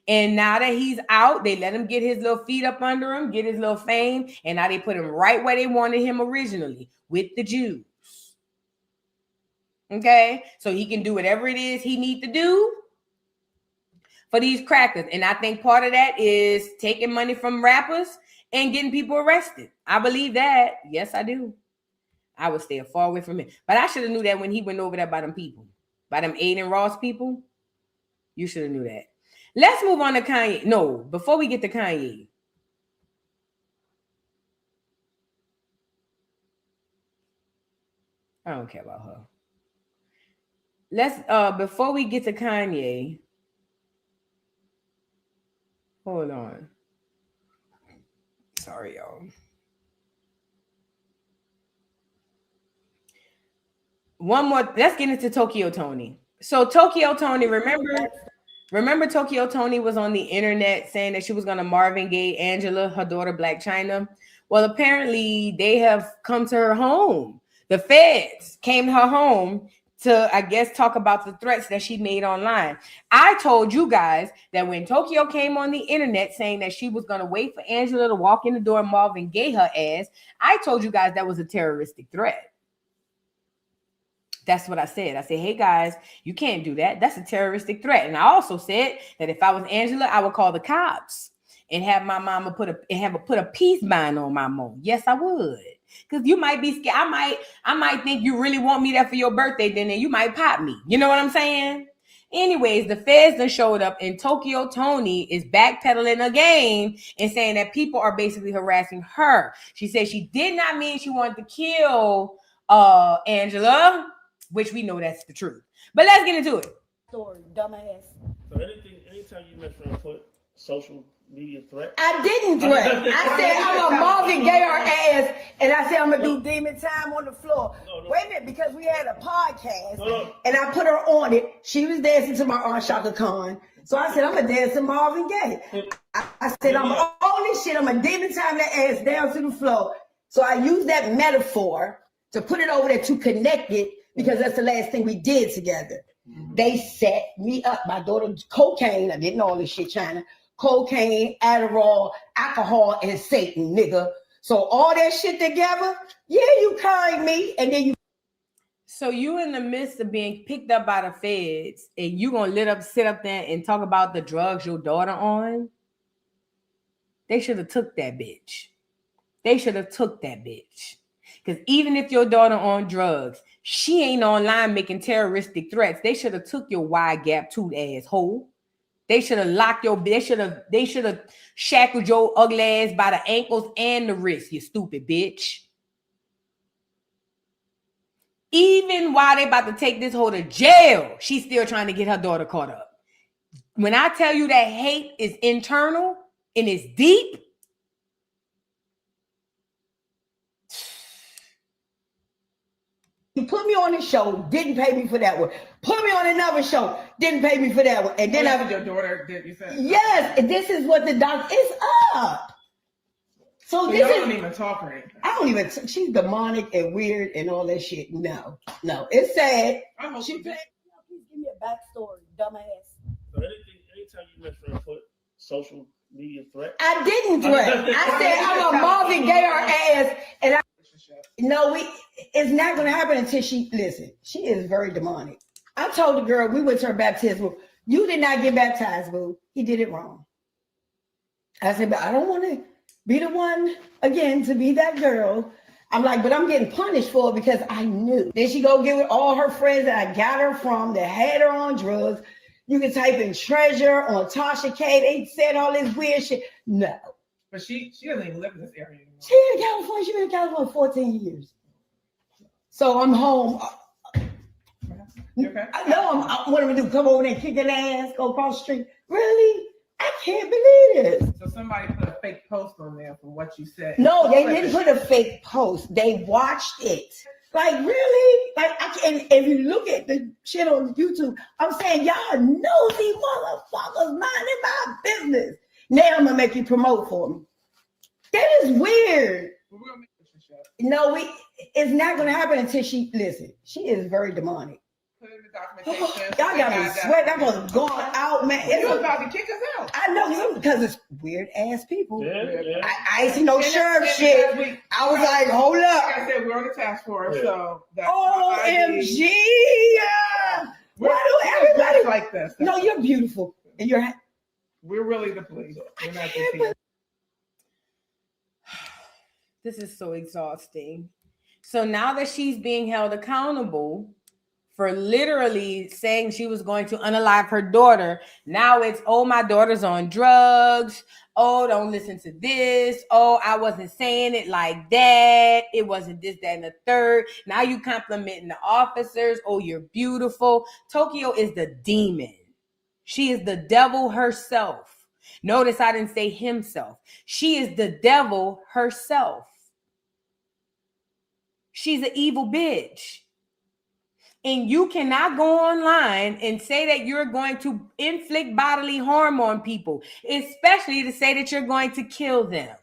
And now that he's out, they let him get his little feet up under him, get his little fame, and now they put him right where they wanted him originally, with the Jews, okay? So he can do whatever it is he needs to do for these crackers. And I think part of that is taking money from rappers and getting people arrested. I believe that. Yes, I do. I would stay far away from him. But I should have knew that when he went over there by them people. By them Aiden Ross people. You should have knew that. Let's move on to Kanye. No, before we get to Kanye. I don't care about her. Let's, before we get to Kanye. Hold on. Sorry, y'all. One more. Let's get into Tokyo Tony. So Tokyo Tony, remember Tokyo Tony was on the internet saying that she was going to Marvin Gaye Angela, her daughter, Black China. Well, apparently they have come to her home. The feds came to her home to, I guess, talk about the threats that she made online. I told you guys that when Tokyo came on the internet saying that she was going to wait for Angela to walk in the door and Marvin Gaye her ass, I told you guys that was a terroristic threat. That's what I said. I said, hey guys, you can't do that. That's a terroristic threat. And I also said that if I was Angela, I would call the cops and have my mama put a peace bond on my mom. Yes, I would. Because you might be scared. I might think you really want me there for your birthday, then you might pop me. You know what I'm saying? Anyways, the feds done showed up and Tokyo Tony is backpedaling again and saying that people are basically harassing her. She said she did not mean she wanted to kill Angela, which we know that's the truth. But let's get into it. Story, dumbass. So anytime you mess around put social media threat. I didn't threat. I said I'm a Marvin Gaye her ass, and I said I'm gonna do demon time on the floor. No. Wait a minute, because we had a podcast, and I put her on it. She was dancing to my Aunt Shaka Khan, so I said I'm gonna dance to Marvin Gaye. I said I'm all this shit. I'm gonna demon time that ass down to the floor. So I used that metaphor to put it over there to connect it, because that's the last thing we did together. They set me up. My daughter, cocaine. I didn't know all this shit, China. Cocaine, Adderall, alcohol, and Satan, nigga. So all that shit together, yeah, you carried me, and then you. So you in the midst of being picked up by the feds, and you gonna sit up there and talk about the drugs your daughter on? They should have took that bitch. Because even if your daughter on drugs, she ain't online making terroristic threats. They should have took your wide gap tooth asshole. They should have locked your. They should have shackled your ugly ass by the ankles and the wrists. You stupid bitch. Even while they about to take this hoe to jail, she's still trying to get her daughter caught up. When I tell you that hate is internal and it's deep. You put me on the show, didn't pay me for that one. Put me on another show, didn't pay me for that one. And then I your daughter did, you said? Yes, this is what the doc is up. So this don't even talk right. I don't even. She's demonic and weird and all that shit. No, it's sad. She played. Please give me a backstory, dumbass. So anytime you mess around put social media threat. I didn't threat. I said I'm a Marvin Gaye her ass, and I. No, it's not going to happen until she is very demonic. I told the girl, we went to her baptismal. You did not get baptized, boo. He did it wrong. I said, but I don't want to be the one again to be that girl. I'm like, but I'm getting punished for it because I knew. Then she go get with all her friends that I got her from that had her on drugs. You can type in treasure on Tasha K. They said all this weird shit. No. But she doesn't even live in this area anymore. She in California. She's been in California 14 years. So I'm home. Okay. I know what I'm going to do. Come over there and kick an ass, go across the street. Really? I can't believe this. So somebody put a fake post on there from what you said. No, they didn't put a fake post. They watched it. Like, really? Like, I can't. If you look at the shit on YouTube, I'm saying, y'all nosy motherfuckers minding my business. Now I'm going to make you promote for me. That is weird. We're gonna make this show. No, it's not going to happen until she is very demonic. Put in the documentation. Y'all got me sweating. I'm going to go out, man. You're about to kick us out. I know, because it's weird ass people. Yeah. I ain't see no sheriff shit. I was like, hold up. Like I said, we're on the task force, so that's OMG. Why do everybody like this? No, you're beautiful. And we're really the police. We're not the team. This is so exhausting. So now that she's being held accountable for literally saying she was going to unalive her daughter, now it's, oh, my daughter's on drugs. Oh, don't listen to this. Oh, I wasn't saying it like that. It wasn't this, that, and the third. Now you complimenting the officers. Oh, you're beautiful. Tokyo is the demon. She is the devil herself. Notice I didn't say himself. She is the devil herself. She's an evil bitch. And you cannot go online and say that you're going to inflict bodily harm on people, especially to say that you're going to kill them.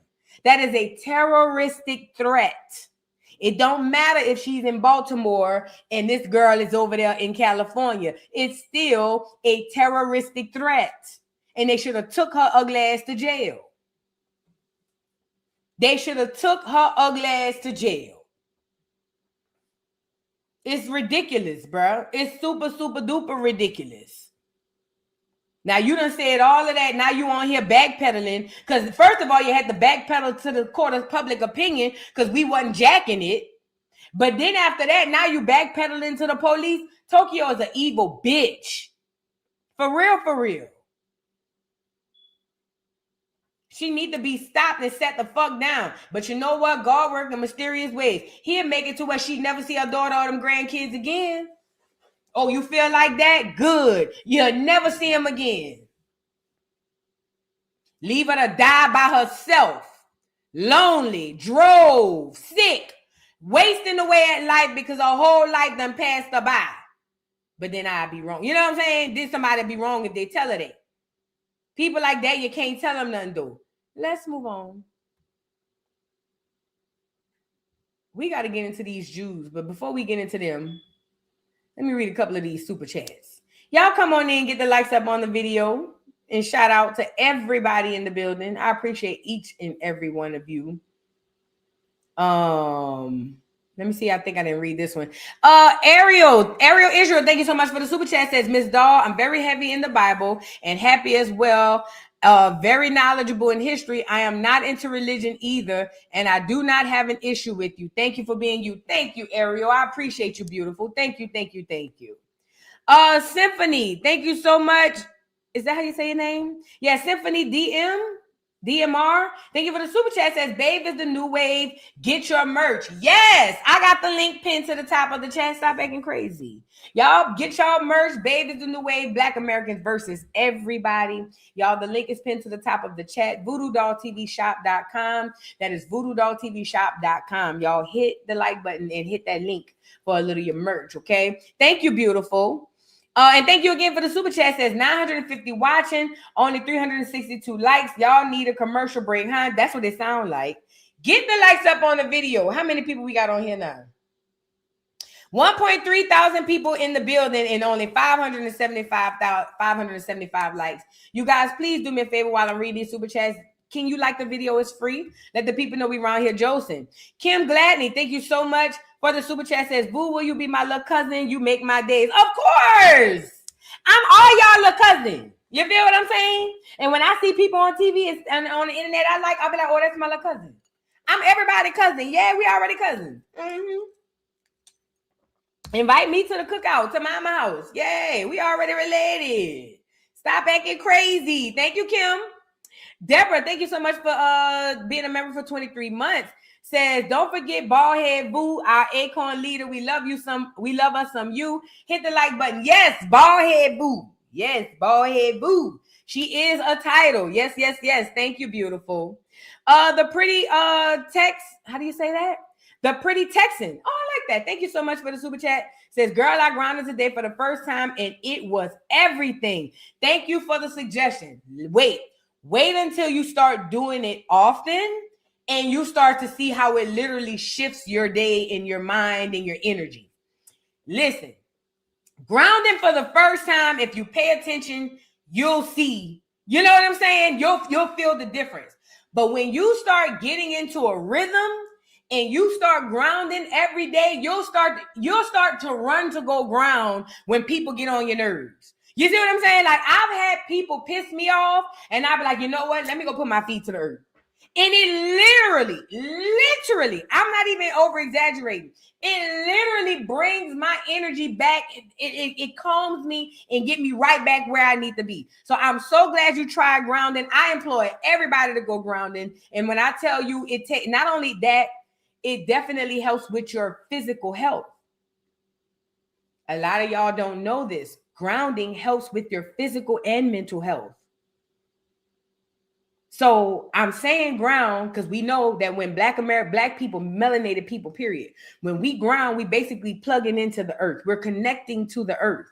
That is a terroristic threat. It don't matter if she's in Baltimore and this girl is over there in California. It's still a terroristic threat. And they should have took her ugly ass to jail. They should have took her ugly ass to jail. It's ridiculous, bro. It's super, super duper ridiculous. Now, you done said all of that. Now you on here backpedaling. Because first of all, you had to backpedal to the court of public opinion because we wasn't jacking it. But then after that, now you backpedaling to the police. Tokyo is an evil bitch. For real, for real. She need to be stopped and set the fuck down. But you know what? God works in mysterious ways. He'll make it to where she never see her daughter or them grandkids again. Oh, you feel like that? Good. You'll never see him again. Leave her to die by herself. Lonely, drove, sick, wasting away at life because her whole life done passed her by. But then I'd be wrong. You know what I'm saying? Did somebody be wrong if they tell her that? People like that, you can't tell them nothing, though. Let's move on. We got to get into these Jews, but before we get into them, let me read a couple of these super chats. Y'all come on in and get the likes up on the video and shout out to everybody in the building. I appreciate each and every one of you. Let me see. I think I didn't read this one. Ariel Israel, thank you so much for the super chat. Says, Miss Dahl, I'm very heavy in the Bible and happy as well. Very knowledgeable in history. I am not into religion either, and I do not have an issue with you. Thank you for being you. Thank you, Ariel. I appreciate you, beautiful. Thank you, thank you, thank you. Symphony, thank you so much. Is that how you say your name? Yeah, Symphony DMR. Thank you for the super chat. Says, babe is the new wave. Get your merch. Yes, I got the link pinned to the top of the chat. Stop acting crazy. Y'all get y'all merch. Babe is the new wave. Black Americans versus everybody. Y'all, the link is pinned to the top of the chat. VoodooDollTVShop.com. That is VoodooDollTVShop.com. Y'all hit the like button and hit that link for a little of your merch, okay? Thank you, beautiful. And thank you again for the super chat. Says 950 watching, only 362 likes. Y'all need a commercial break, huh? That's what it sounds like. Get the likes up on the video. How many people we got on here now? 1.3 thousand people in the building and only 575 likes. You guys, please do me a favor while I'm reading these super chats. Can you like the video? It's free. Let the people know we around here Joce. Kim Gladney, thank you so much for the super chat. Says, boo, will you be my little cousin? You make my days. Of course. I'm all y'all little cousin. You feel what I'm saying? And when I see people on TV and on the internet, I'll be like, oh, that's my little cousin. I'm everybody's cousin. Yeah, we already cousins. Mm-hmm. Invite me to the cookout, to mama house. Yay, we already related. Stop acting crazy. Thank you, Kim. Deborah, thank you so much for being a member for 23 months. Says, don't forget Baldhead Boo, our Acorn leader. We love you some. We love us some you. Hit the like button. Yes, Baldhead Boo. Yes, Baldhead Boo. She is a title. Yes, yes, yes. Thank you, beautiful. The pretty Tex. How do you say that? The pretty Texan. Oh, I like that. Thank you so much for the super chat. Says, girl, I grounded today for the first time and it was everything. Thank you for the suggestion. Wait until you start doing it often and you start to see how it literally shifts your day and your mind and your energy. Listen, grounding for the first time, if you pay attention, you'll see. You know what I'm saying? You'll feel the difference. But when you start getting into a rhythm and you start grounding every day, you'll start to run to go ground when people get on your nerves. You see what I'm saying? Like, I've had people piss me off and I'll be like, you know what? Let me go put my feet to the earth. And it literally, I'm not even over exaggerating. It literally brings my energy back. It calms me and get me right back where I need to be. So I'm so glad you tried grounding. I employ everybody to go grounding. And when I tell you, not only that, it definitely helps with your physical health. A lot of y'all don't know this. Grounding helps with your physical and mental health. So I'm saying ground because we know that when black people, melanated people, period, when we ground, we basically plugging into the earth. We're connecting to the earth.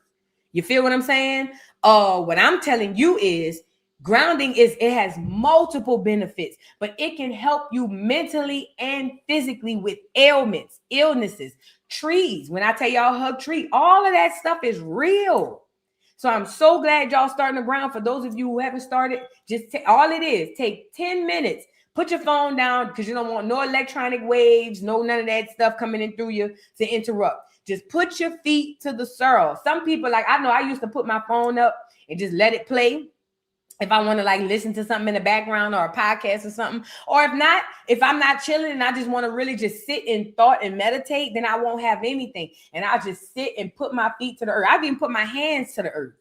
You feel what I'm saying? What I'm telling you is grounding it has multiple benefits, but it can help you mentally and physically with ailments, illnesses, trees. When I tell y'all hug tree, all of that stuff is real. So I'm so glad y'all starting to ground. For those of you who haven't started, just all it is, take 10 minutes, put your phone down because you don't want no electronic waves, none of that stuff coming in through you to interrupt. Just put your feet to the soil. Some people, like I know I used to put my phone up and just let it play. If I want to like listen to something in the background or a podcast or something, or if I'm not chilling and I just want to really just sit in thought and meditate, then I won't have anything. And I'll just sit and put my feet to the earth. I've even put my hands to the earth.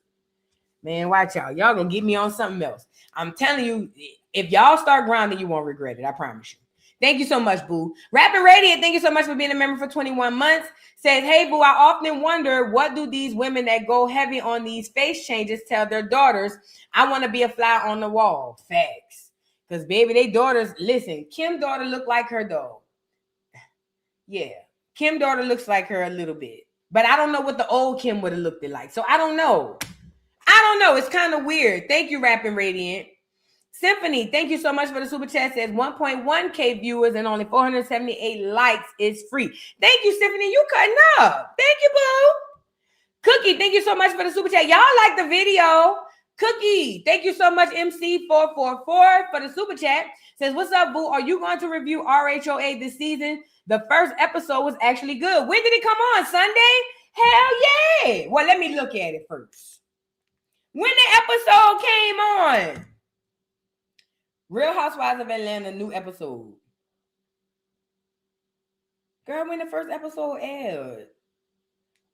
Man, watch y'all. Y'all gonna get me on something else. I'm telling you, if y'all start grounding, you won't regret it. I promise you. Thank you so much, Boo. Rapid Radiant, thank you so much for being a member for 21 months. Says, hey, Boo, I often wonder, what do these women that go heavy on these face changes tell their daughters? I want to be a fly on the wall. Facts. Because, baby, they daughters, listen, Kim's daughter look like her, though. Yeah. Kim's daughter looks like her a little bit. But I don't know what the old Kim would have looked like. So I don't know. It's kind of weird. Thank you, Rapid Radiant. Symphony, thank you so much for the super chat. Says 1.1K viewers and only 478 likes is free. Thank you, Symphony. You cutting up. Thank you, boo. Cookie, thank you so much for the super chat. Y'all like the video. Cookie, thank you so much, MC444 for the super chat. Says, what's up, boo? Are you going to review RHOA this season? The first episode was actually good. When did it come on? Sunday? Hell yeah. Well, let me look at it first. When the episode came on. Real Housewives of Atlanta, new episode. Girl, when the first episode aired.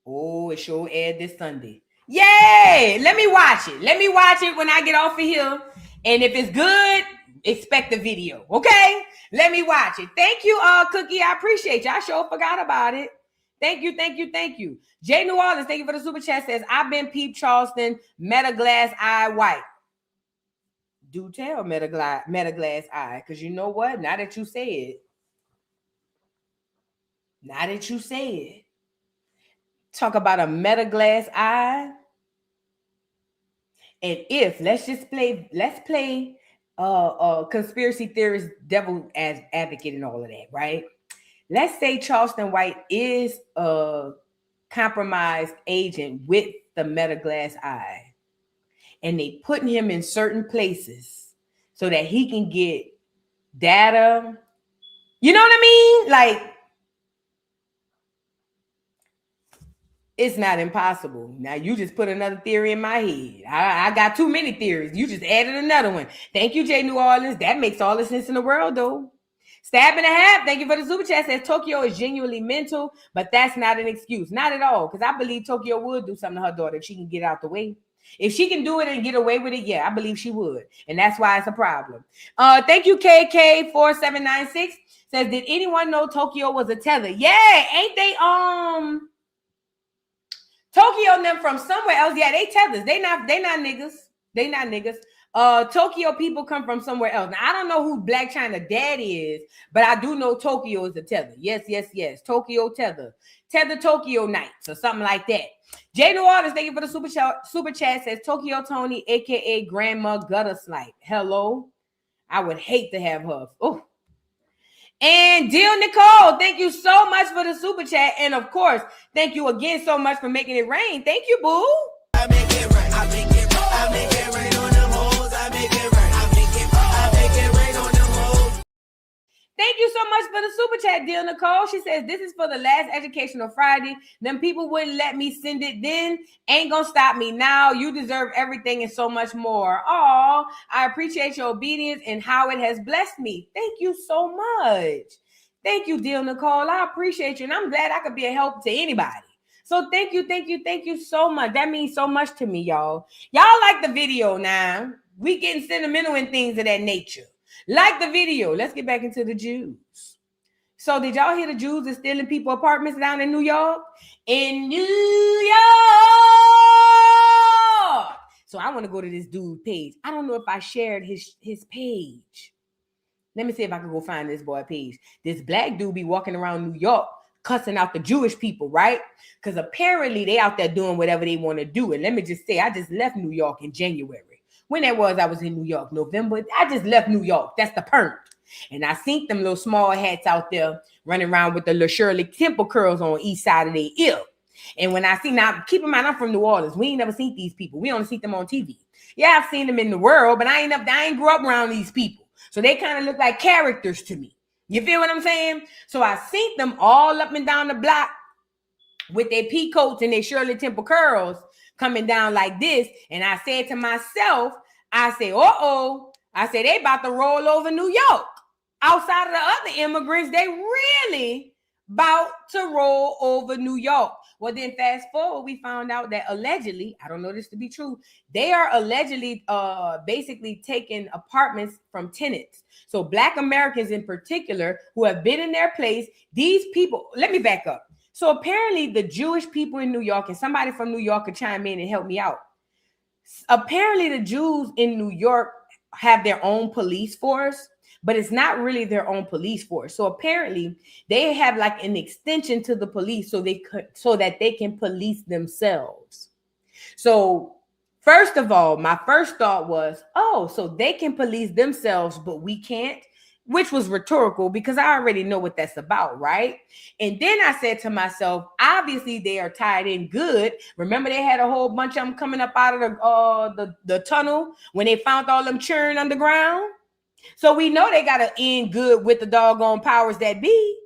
Oh, it sure aired this Sunday. Yay! Let me watch it. Let me watch it when I get off of here. And if it's good, expect the video. Okay? Let me watch it. Thank you, Cookie. I appreciate you. I sure forgot about it. Thank you, thank you, thank you. Jay New Orleans, thank you for the super chat. Says, I've been peep Charleston, meta glass eye white. Do tell meta glass eye, because you know what? Now that you say it, talk about a meta glass eye. And let's play conspiracy theorist, devil as advocate and all of that, right? Let's say Charleston White is a compromised agent with the meta glass eye. And they putting him in certain places so that he can get data. You know what I mean? Like, it's not impossible. Now you just put another theory in my head. I got too many theories. You just added another one. Thank you, Jay New Orleans. That makes all the sense in the world, though. Stab and a half. Thank you for the super chat. Says Tokyo is genuinely mental, but that's not an excuse. Not at all. Because I believe Tokyo would do something to her daughter if she can get out the way. If she can do it and get away with it, yeah, I believe she would. And that's why it's a problem. Thank you, KK4796. Says, did anyone know Tokyo was a tether? Yeah, ain't they Tokyo and them from somewhere else? Yeah, they tethers. They not niggas. They not niggas. Tokyo people come from somewhere else. Now, I don't know who Black China Dad is, but I do know Tokyo is a tether. Yes. Tokyo tether. Tether Tokyo nights or something like that. Jay New Orleans, thank you for the super chat. Says Tokyo Tony, aka Grandma Gutter Snipe. Hello. I would hate to have her. Oh. And Deal Nicole, thank you so much for the super chat. And of course, thank you again so much for making it rain. Thank you, boo. I make it rain. I make it rain. I make it rain on them hoes. I make it rain. I make it rain on them hoes. Thank you so much for the super chat, Deal Nicole. She says, this is for the last educational Friday. Them people wouldn't let me send it then. Ain't gonna stop me now. You deserve everything and so much more. Oh, I appreciate your obedience and how it has blessed me. Thank you so much. Thank you, Deal Nicole. I appreciate you. And I'm glad I could be a help to anybody. So thank you so much. That means so much to me, y'all. Y'all like the video now. We getting sentimental and things of that nature. Like the video. Let's get back into the Jews. So did y'all hear the Jews are stealing people apartments down in New York? In New York! So I want to go to this dude's page. I don't know if I shared his page. Let me see if I can go find this boy page. This black dude be walking around New York cussing out the Jewish people, right? Because apparently they out there doing whatever they want to do. And let me just say, I just left New York in January. When that was, I was in New York, November. I just left New York. That's the perm. And I seen them little small hats out there running around with the little Shirley Temple curls on each side of their ear. And when I see, now keep in mind, I'm from New Orleans. We ain't never seen these people. We only see them on TV. Yeah, I've seen them in the world, but I ain't grew up around these people. So they kind of look like characters to me. You feel what I'm saying? So I seen them all up and down the block with their peacoats and their Shirley Temple curls coming down like this. And I said to myself, I say, I said, they about to roll over New York. Outside of the other immigrants, they really about to roll over New York. Well, then fast forward, we found out that allegedly, I don't know this to be true, they are allegedly basically taking apartments from tenants. So Black Americans in particular who have been in their place, these people, let me back up. So apparently the Jewish people in New York, and somebody from New York could chime in and help me out. Apparently the Jews in New York have their own police force, but it's not really their own police force. So apparently they have like an extension to the police so that they can police themselves. So first of all, my first thought was, so they can police themselves, but we can't, which was rhetorical because I already know what that's about, right? And then I said to myself, obviously they are tied in good. Remember they had a whole bunch of them coming up out of the tunnel when they found all them churn underground. So we know they got to end good with the doggone powers that be.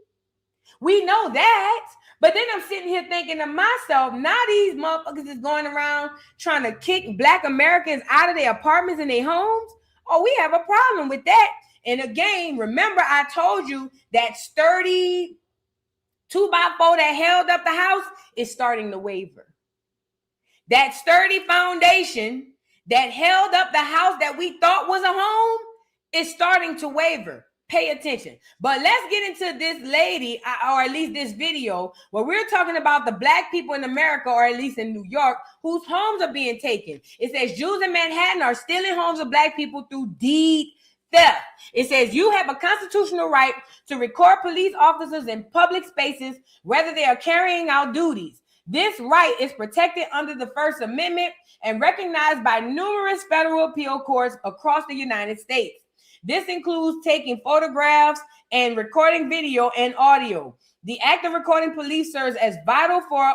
We know that. But then I'm sitting here thinking to myself, now these motherfuckers is going around trying to kick Black Americans out of their apartments and their homes. Oh, we have a problem with that. And again, remember I told you that sturdy 2x4 that held up the house is starting to waver. That sturdy foundation that held up the house that we thought was a home is starting to waver. Pay attention. But let's get into this lady, or at least this video, where we're talking about the Black people in America, or at least in New York, whose homes are being taken. It says Jews in Manhattan are stealing homes of Black people through deed theft. It says you have a constitutional right to record police officers in public spaces, whether they are carrying out duties. This right is protected under the First Amendment and recognized by numerous federal appeal courts across the United States. This includes taking photographs and recording video and audio. The act of recording police serves as vital for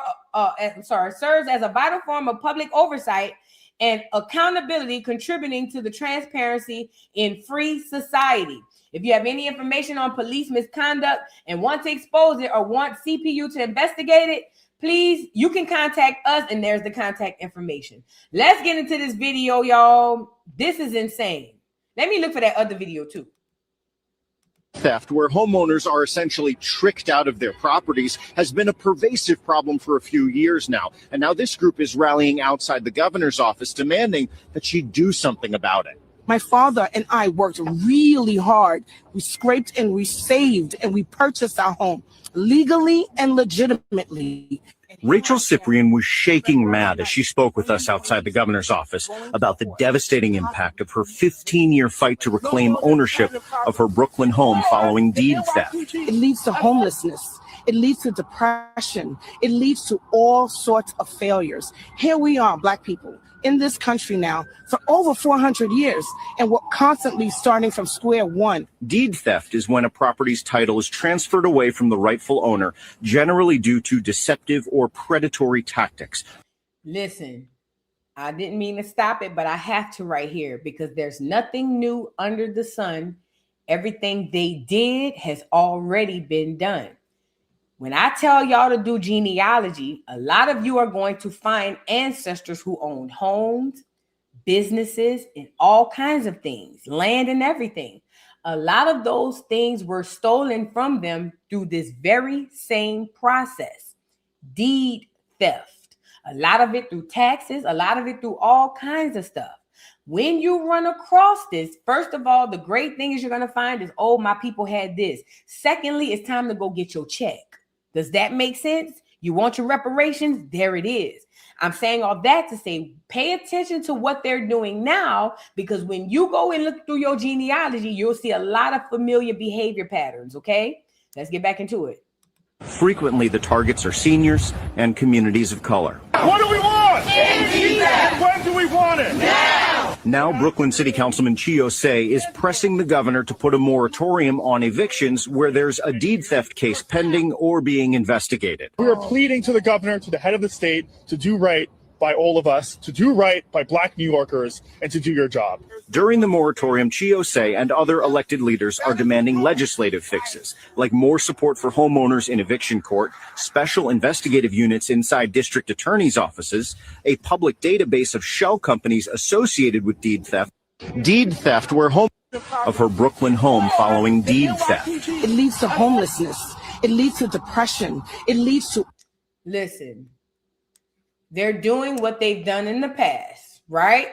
serves as a vital form of public oversight and accountability, contributing to the transparency in free society. If you have any information on police misconduct and want to expose it or want CPU to investigate it, please, you can contact us, and there's the contact information. Let's get into this video, y'all. This is insane. Let me look for that other video too. Theft, where homeowners are essentially tricked out of their properties, has been a pervasive problem for a few years now. And now this group is rallying outside the governor's office, demanding that she do something about it. My father and I worked really hard. We scraped and we saved and we purchased our home legally and legitimately. Rachel Cyprian was shaking mad as she spoke with us outside the governor's office about the devastating impact of her 15-year fight to reclaim ownership of her Brooklyn home following deed theft. It leads to homelessness. It leads to depression. It leads to all sorts of failures. Here we are, Black people, in this country now for over 400 years, and we're constantly starting from square one. Deed theft is when a property's title is transferred away from the rightful owner, generally due to deceptive or predatory tactics. Listen, I didn't mean to stop it, but I have to right here because there's nothing new under the sun. Everything they did has already been done. When I tell y'all to do genealogy, a lot of you are going to find ancestors who owned homes, businesses, and all kinds of things, land and everything. A lot of those things were stolen from them through this very same process, deed theft. A lot of it through taxes, a lot of it through all kinds of stuff. When you run across this, first of all, the great thing is you're going to find is, oh, my people had this. Secondly, it's time to go get your check. Does that make sense? You want your reparations? There it is. I'm saying all that to say, pay attention to what they're doing now, because when you go and look through your genealogy, you'll see a lot of familiar behavior patterns, okay? Let's get back into it. Frequently, the targets are seniors and communities of color. What do we want? And when do we want it? Now, Brooklyn City Councilman Joce is pressing the governor to put a moratorium on evictions where there's a deed theft case pending or being investigated. We are pleading to the governor, to the head of the state, to do right by all of us, to do right by Black New Yorkers, and to do your job. During the moratorium, Joce and other elected leaders are demanding legislative fixes, like more support for homeowners in eviction court, special investigative units inside district attorneys' offices, a public database of shell companies associated with deed theft, where home of her Brooklyn home following deed theft. It leads to homelessness. It leads to depression. It leads to... Listen, they're doing what they've done in the past, right?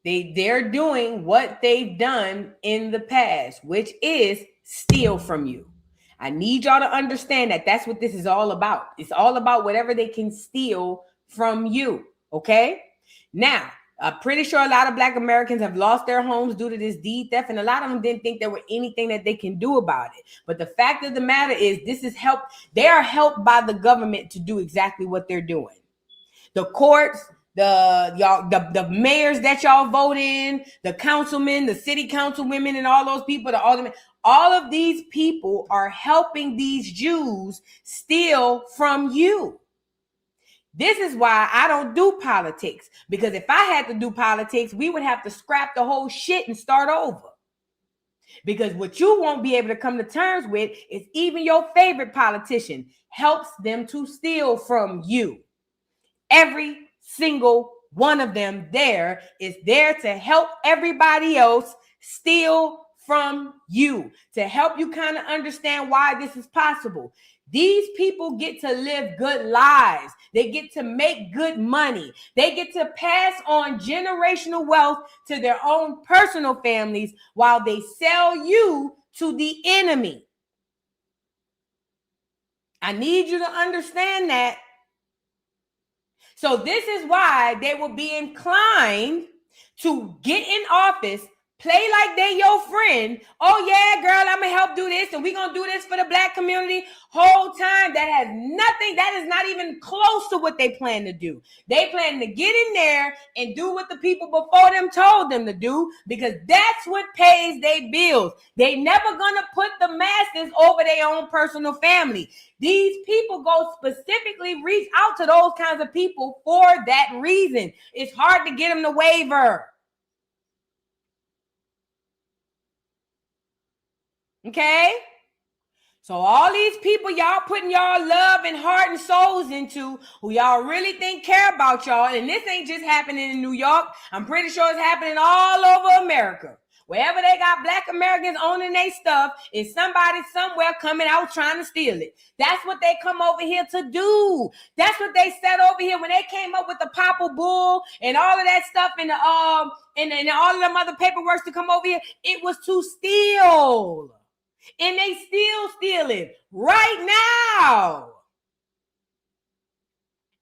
They're doing what they've done in the past, which is steal from you. I need y'all to understand that that's what this is all about. It's all about whatever they can steal from you, okay? Now, I'm pretty sure a lot of Black Americans have lost their homes due to this deed theft, and a lot of them didn't think there were anything that they can do about it. But the fact of the matter is, this is help. They are helped by the government to do exactly what they're doing. The courts, the mayors that y'all vote in, the councilmen, the city council women, and all those people, the aldermen, all of these people are helping these Jews steal from you. This is why I don't do politics, because if I had to do politics, we would have to scrap the whole shit and start over. Because what you won't be able to come to terms with is even your favorite politician helps them to steal from you. Every single one of them there is there to help everybody else steal from you, to help you kind of understand why this is possible. These people get to live good lives. They get to make good money. They get to pass on generational wealth to their own personal families while they sell you to the enemy. I need you to understand that. So this is why they will be inclined to get in office, Play like they your friend. Oh yeah, girl, I'm gonna help do this, and we gonna do this for the black community. Whole time that has nothing. That is not even close to what they plan to do. They plan to get in there and do what the people before them told them to do, because that's what pays their bills. They never gonna put the masses over their own personal family. These people go specifically reach out to those kinds of people for that reason. It's hard to get them to waver. Okay? So all these people y'all putting y'all love and heart and souls into, who y'all really think care about y'all, and this ain't just happening in New York. I'm pretty sure it's happening all over America. Wherever they got black Americans owning their stuff, is somebody somewhere coming out trying to steal it. That's what they come over here to do. That's what they said over here when they came up with the Papa Bull and all of that stuff and all of them other paperwork to come over here. It was to steal. And they still stealing right now.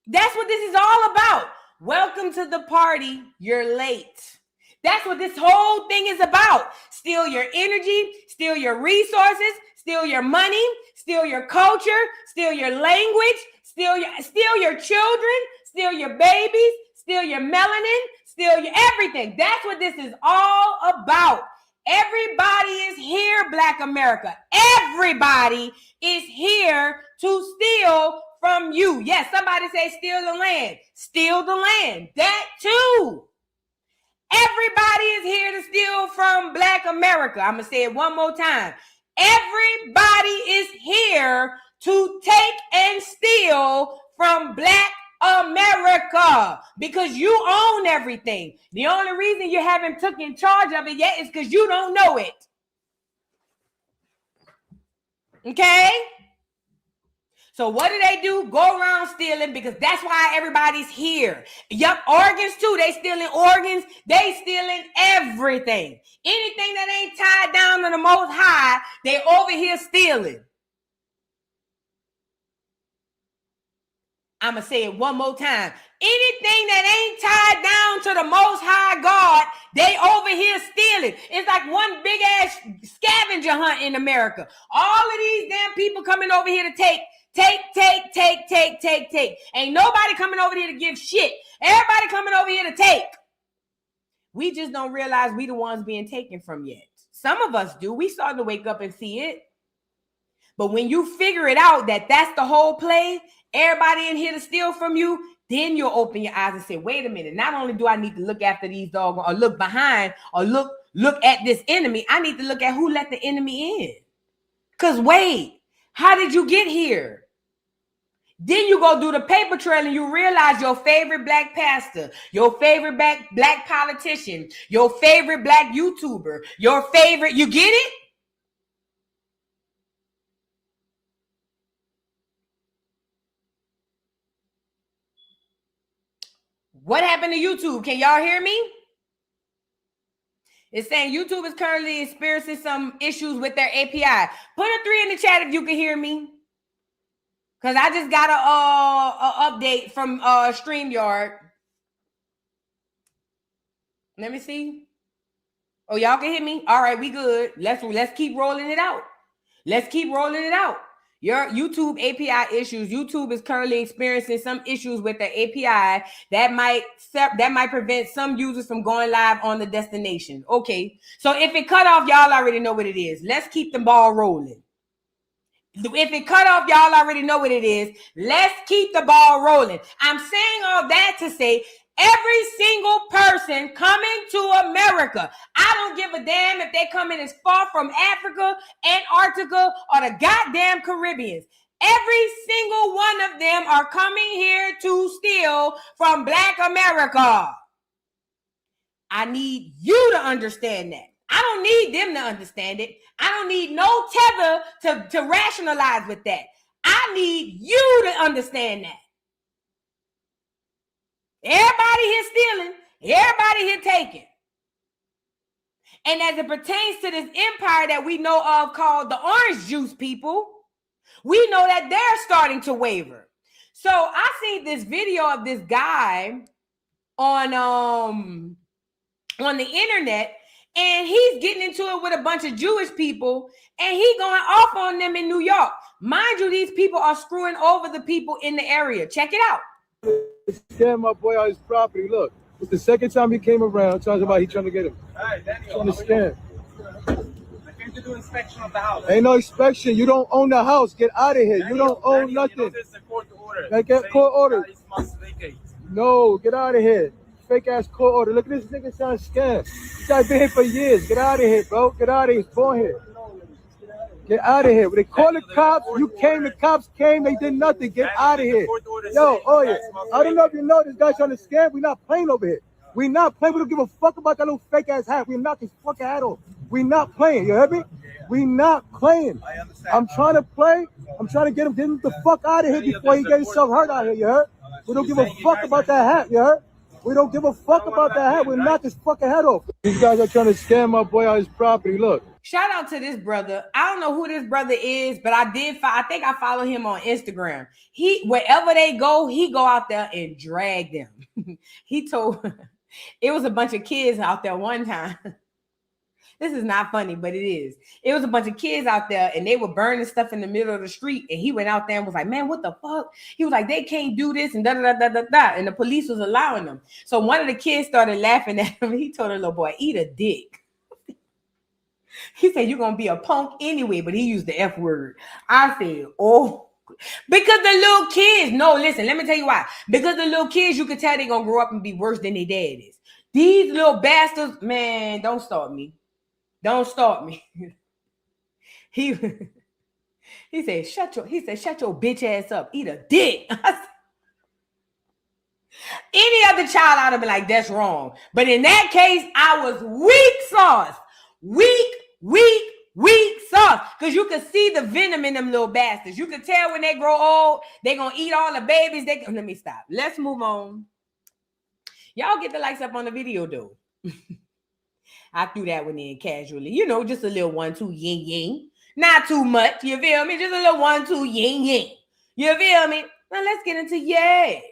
That's what this is all about. Welcome to the party. You're late. That's what this whole thing is about. Steal your energy, steal your resources, steal your money, steal your culture, steal your language, steal your children, steal your babies, steal your melanin, steal your everything. That's what this is all about. Everybody is here, Black America. Everybody is here to steal from you. Yes, somebody say steal the land. Steal the land. That too. Everybody is here to steal from Black America. I'm going to say it one more time. Everybody is here to take and steal from Black America, because you own everything. The only reason you haven't taken charge of it yet is because you don't know it. Okay? So what do? Go around stealing, because that's why everybody's here. Yup, organs too. They stealing organs. They stealing everything. Anything that ain't tied down to the Most High, they over here stealing. I'm going to say it one more time. Anything that ain't tied down to the Most High God, they over here stealing. It's like one big ass scavenger hunt in America. All of these damn people coming over here to take. Ain't nobody coming over here to give shit. Everybody coming over here to take. We just don't realize we the ones being taken from yet. Some of us do. We starting to wake up and see it. But when you figure it out that that's the whole play, everybody in here to steal from you, then you'll open your eyes and say, wait a minute. Not only do I need to look after these dogs or look behind or look at this enemy, I need to look at who let the enemy in. Because wait, how did you get here? Then you go do the paper trail and you realize your favorite black pastor, your favorite black politician, your favorite black YouTuber, your favorite, you get it? What happened to YouTube? Can y'all hear me? It's saying YouTube is currently experiencing some issues with their API. Put a 3 in the chat if you can hear me. Because I just got a update from StreamYard. Let me see. Oh, y'all can hear me? All right, we good. Let's keep rolling it out. Let's keep rolling it out. Your YouTube API issues. YouTube is currently experiencing some issues with the API that might prevent some users from going live on the destination. Okay, so if it cut off, y'all already know what it is. Let's keep the ball rolling. If it cut off, y'all already know what it is. Let's keep the ball rolling. I'm saying all that to say every single person coming to America, I don't give a damn if they come in as far from Africa, Antarctica, or the goddamn Caribbeans. Every single one of them are coming here to steal from Black America. I need you to understand that. I don't need them to understand it. I don't need no tether to rationalize with that. I need you to understand that. Everybody here stealing, everybody here taking. And as it pertains to this empire that we know of called the orange juice people, we know that they're starting to waver. So I seen this video of this guy on the internet, and he's getting into it with a bunch of Jewish people, and he going off on them in New York. Mind you, these people are screwing over the people in the area. Check it out. Scam my boy on his property. Look, it's the second time he came around talking about he trying to get him. Hey, Daniel, Trying to scam. I came to do inspection of the house. Ain't no inspection. You don't own the house. Get out of here. You don't own nothing. You know there's a court order. Like, get court order. Must vacate. No, get out of here. Fake ass court order. Look at this nigga trying to scam. This guy's been here for years. Get out of here, bro. Get out of here. He's born here. Get out of here. When they call the cops, you came, the cops came, they did nothing. Get out of here. Yo, oh yeah. I don't know if you know this guy's trying to scam. We're not playing over here. We're not playing. We don't give a fuck about that little fake ass hat. We knock his fucking hat off. We're not playing. You heard me? We not playing. I'm trying to play. I'm trying to get him the fuck out of here before he gets himself hurt out here. You heard? We don't give a fuck about that hat. You heard? We don't give a fuck about that hat. We'll knock his fucking head off. These guys are trying to scam my boy on his property. Look. Shout out to this brother. I don't know who this brother is, but I think I follow him on Instagram. Wherever they go, he go out there and drag them. He told it was a bunch of kids out there one time. This is not funny, but it is. It was a bunch of kids out there and they were burning stuff in the middle of the street. And he went out there and was like, man, what the fuck? He was like, they can't do this and da-da-da-da-da-da. And the police was allowing them. So one of the kids started laughing at him. He told the little boy, eat a dick. He said, you're going to be a punk anyway, but he used the F word. I said, oh, because the little kids, no, listen, let me tell you why. Because the little kids, you could tell they're going to grow up and be worse than their dad is. These little bastards, man, don't start me. Don't start me. He said, shut your bitch ass up. Eat a dick. Any other child I'd have been like, that's wrong. But in that case, I was weak sauce. Weak sauce. Because you could see the venom in them little bastards. You could tell when they grow old, they're going to eat all the babies. Let me stop. Let's move on. Y'all get the likes up on the video, though. I threw that one in casually. You know, just a little 1-2 yin. Not too much. You feel me? Just a little 1-2 yin. You feel me? Now let's get into Yay.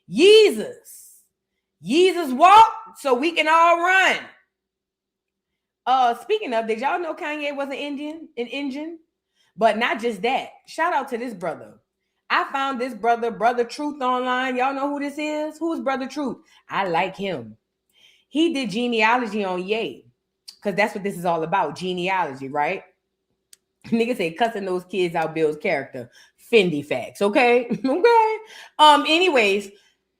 Jesus walk so we can all run. Speaking of, did y'all know Kanye was an Indian? But not just that. Shout out to this brother. I found this brother Truce online. Y'all know who this is? Who's Brother Truce? I like him. He did genealogy on Ye. Because that's what this is all about. Genealogy, right? Niggas say cussing those kids out builds character. Fendi facts, okay? Okay. Anyways,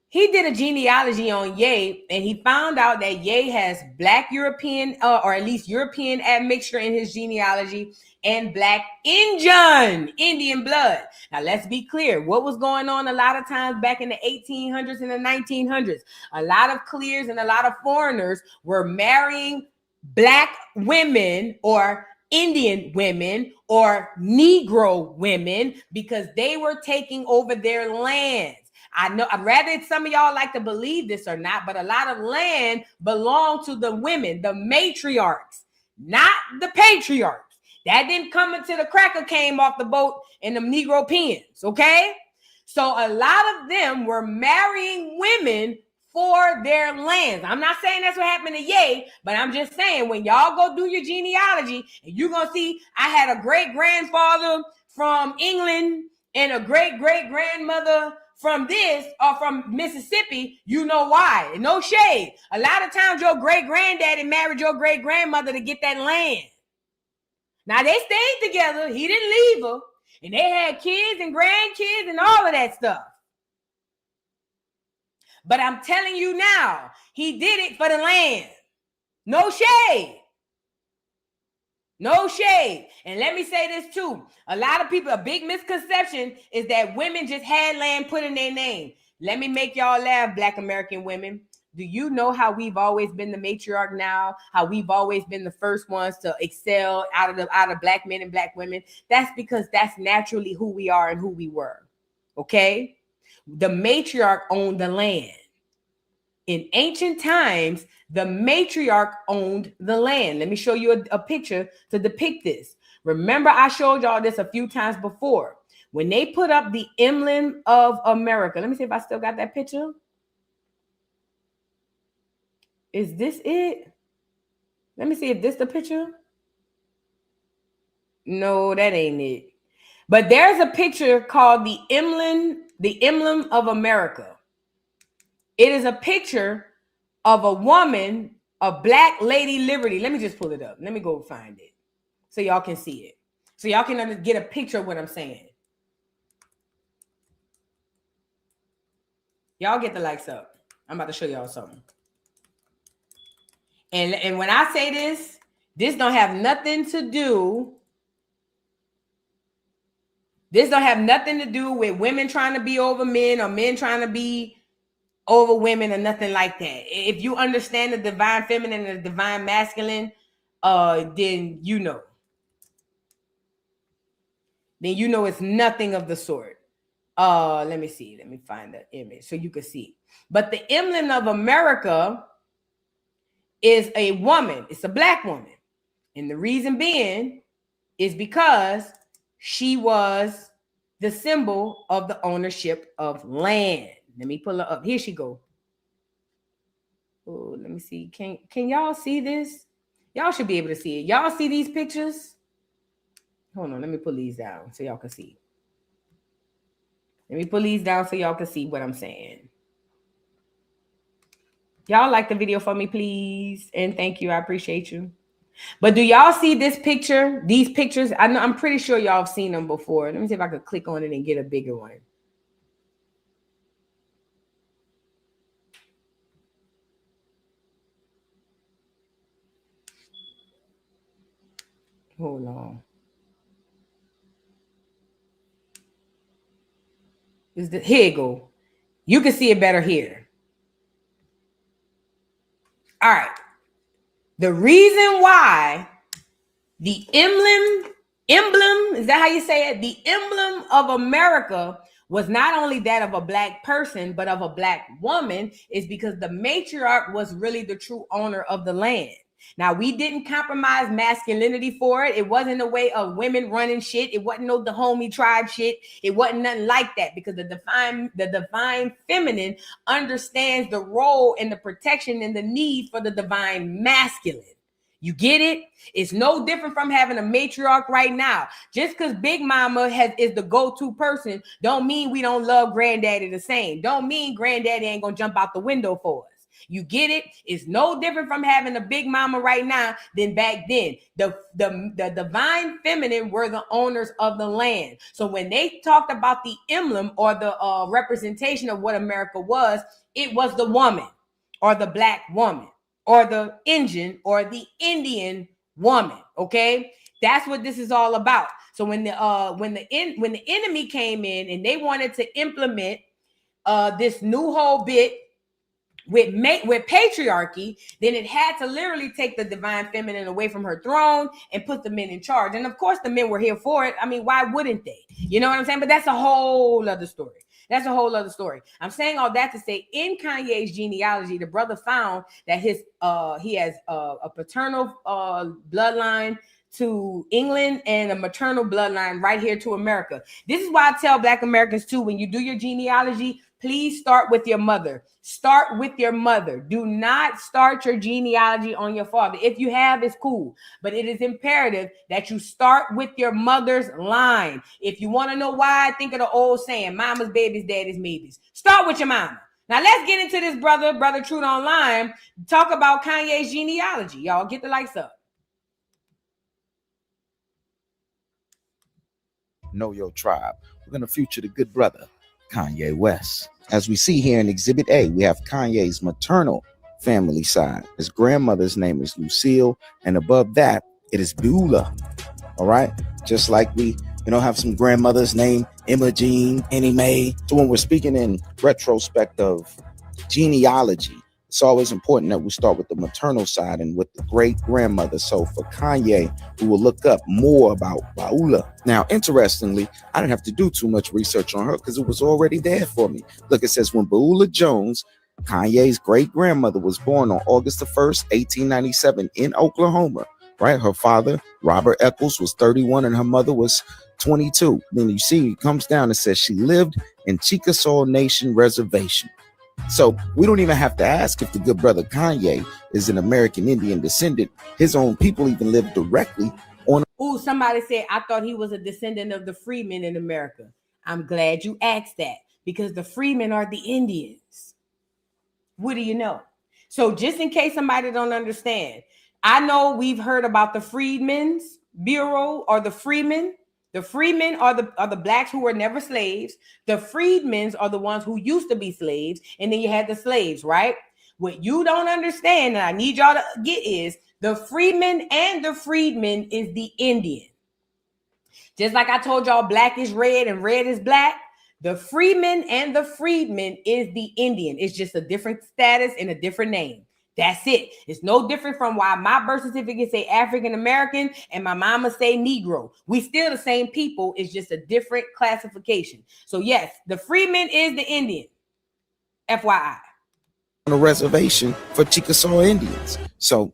he did a genealogy on Ye, and he found out that Ye has Black European, or at least European admixture in his genealogy, and Black Indian blood. Now, let's be clear. What was going on a lot of times back in the 1800s and the 1900s? A lot of clears and a lot of foreigners were marrying Black women or Indian women or Negro women because they were taking over their lands. I know, I'd rather some of y'all like to believe this or not, but a lot of land belonged to the women, the matriarchs, not the patriarchs. That didn't come until the cracker came off the boat in them Negro pens, okay? So a lot of them were marrying women for their lands. I'm not saying that's what happened to Ye, but I'm just saying when y'all go do your genealogy and you're going to see I had a great-grandfather from England and a great-great-grandmother from this or from Mississippi, you know why. No shade. A lot of times your great-granddaddy married your great-grandmother to get that land. Now, they stayed together. He didn't leave her. And they had kids and grandkids and all of that stuff. But I'm telling you now, he did it for the land. No shade. No shade. And let me say this too. A lot of people, a big misconception is that women just had land put in their name. Let me make y'all laugh, Black American women. Do you know how we've always been the matriarch now? How we've always been the first ones to excel out of Black men and Black women? That's because that's naturally who we are and who we were. Okay? The matriarch owned the land. In ancient times, the matriarch owned the land. Let me show you a picture to depict this. Remember, I showed y'all this a few times before. When they put up the emblem of America, let me see if I still got that picture. Is this it? Let me see if this the picture. No, that ain't it. But there's a picture called the emblem of America. It is a picture of a woman, a black lady liberty. Let me just pull it up. Let me go find it so y'all can see it. So y'all can get a picture of what I'm saying. Y'all get the likes up. I'm about to show y'all something. And when I say this don't have nothing to do. This don't have nothing to do with women trying to be over men or men trying to be over women or nothing like that. If you understand the divine feminine and the divine masculine, then you know. Then you know it's nothing of the sort. Let me see. Let me find the image so you can see. But the emblem of America is a woman. It's a black woman. And the reason being is because she was the symbol of the ownership of land. Let me pull her up. Here she go. Oh, let me see. Can y'all see this? Y'all should be able to see it. Y'all see these pictures? Hold on. Let me pull these down so y'all can see. Let me pull these down so y'all can see what I'm saying. Y'all like the video for me, please. And thank you. I appreciate you. But do y'all see this picture? These pictures? I'm pretty sure y'all have seen them before. Let me see if I could click on it and get a bigger one. Hold on. Here you go. You can see it better here. All right. The reason why the emblem, is that how you say it? The emblem of America was not only that of a black person, but of a black woman is because the matriarch was really the true owner of the land. Now, we didn't compromise masculinity for it. It wasn't a way of women running shit. It wasn't no the homie tribe shit. It wasn't nothing like that because the divine feminine understands the role and the protection and the need for the divine masculine. You get it? It's no different from having a matriarch right now. Just because Big Mama is the go-to person don't mean we don't love Granddaddy the same. Don't mean Granddaddy ain't gonna jump out the window for us. You get it? It's no different from having a Big Mama right now than back then. The divine feminine were the owners of the land. So when they talked about the emblem or the representation of what America was, it was the woman or the black woman or the Indian or the Indian woman. Okay, that's what this is all about. So when the enemy came in and they wanted to implement this new whole bit with patriarchy, then it had to literally take the divine feminine away from her throne and put the men in charge. And of course, the men were here for it. I mean, why wouldn't they? You know what I'm saying? But that's a whole other story. That's a whole other story. I'm saying all that to say, in Kanye's genealogy, the brother found that he has a paternal bloodline to England and a maternal bloodline right here to America. This is why I tell Black Americans too, when you do your genealogy, please start with your mother. Start with your mother. Do not start your genealogy on your father. If you have, it's cool. But it is imperative that you start with your mother's line. If you want to know why, think of the old saying, mama's babies, daddy's maybes. Start with your mama. Now let's get into this brother Truth Online. Talk about Kanye's genealogy. Y'all get the lights up. Know your tribe. We're going to feature the good brother, Kanye West. As we see here in Exhibit A, we have Kanye's maternal family side. His grandmother's name is Lucille, and above that, it is Beulah. All right? Just like we, have some grandmothers named Imogene, Annie Mae. So when we're speaking in retrospect of genealogy, it's always important that we start with the maternal side and with the great grandmother. So for Kanye, we will look up more about Beulah. Now, interestingly, I didn't have to do too much research on her because it was already there for me. Look, it says when Beulah Jones, Kanye's great grandmother, was born on August the 1st, 1897 in Oklahoma, right? Her father, Robert Eccles, was 31 and her mother was 22. Then you see, it comes down and says she lived in Chickasaw Nation Reservation. So we don't even have to ask if the good brother Kanye is an American Indian descendant. His own people even live directly on. Ooh, somebody said, I thought he was a descendant of the freedmen in America. I'm glad you asked that, because the freedmen are the Indians. What do you know? So just in case somebody don't understand, I know we've heard about the Freedmen's Bureau or the freedmen. The freedmen are the blacks who were never slaves. The freedmen are the ones who used to be slaves. And then you had the slaves, right? What you don't understand, and I need y'all to get, is the freedmen and the freedmen is the Indian. Just like I told y'all, black is red and red is black. The freedmen and the freedmen is the Indian. It's just a different status and a different name. That's it. It's no different from why my birth certificate say African American and my mama say Negro. We still the same people. It's just a different classification. So yes, the freedman is the Indian. FYI. On a reservation for Chickasaw Indians. So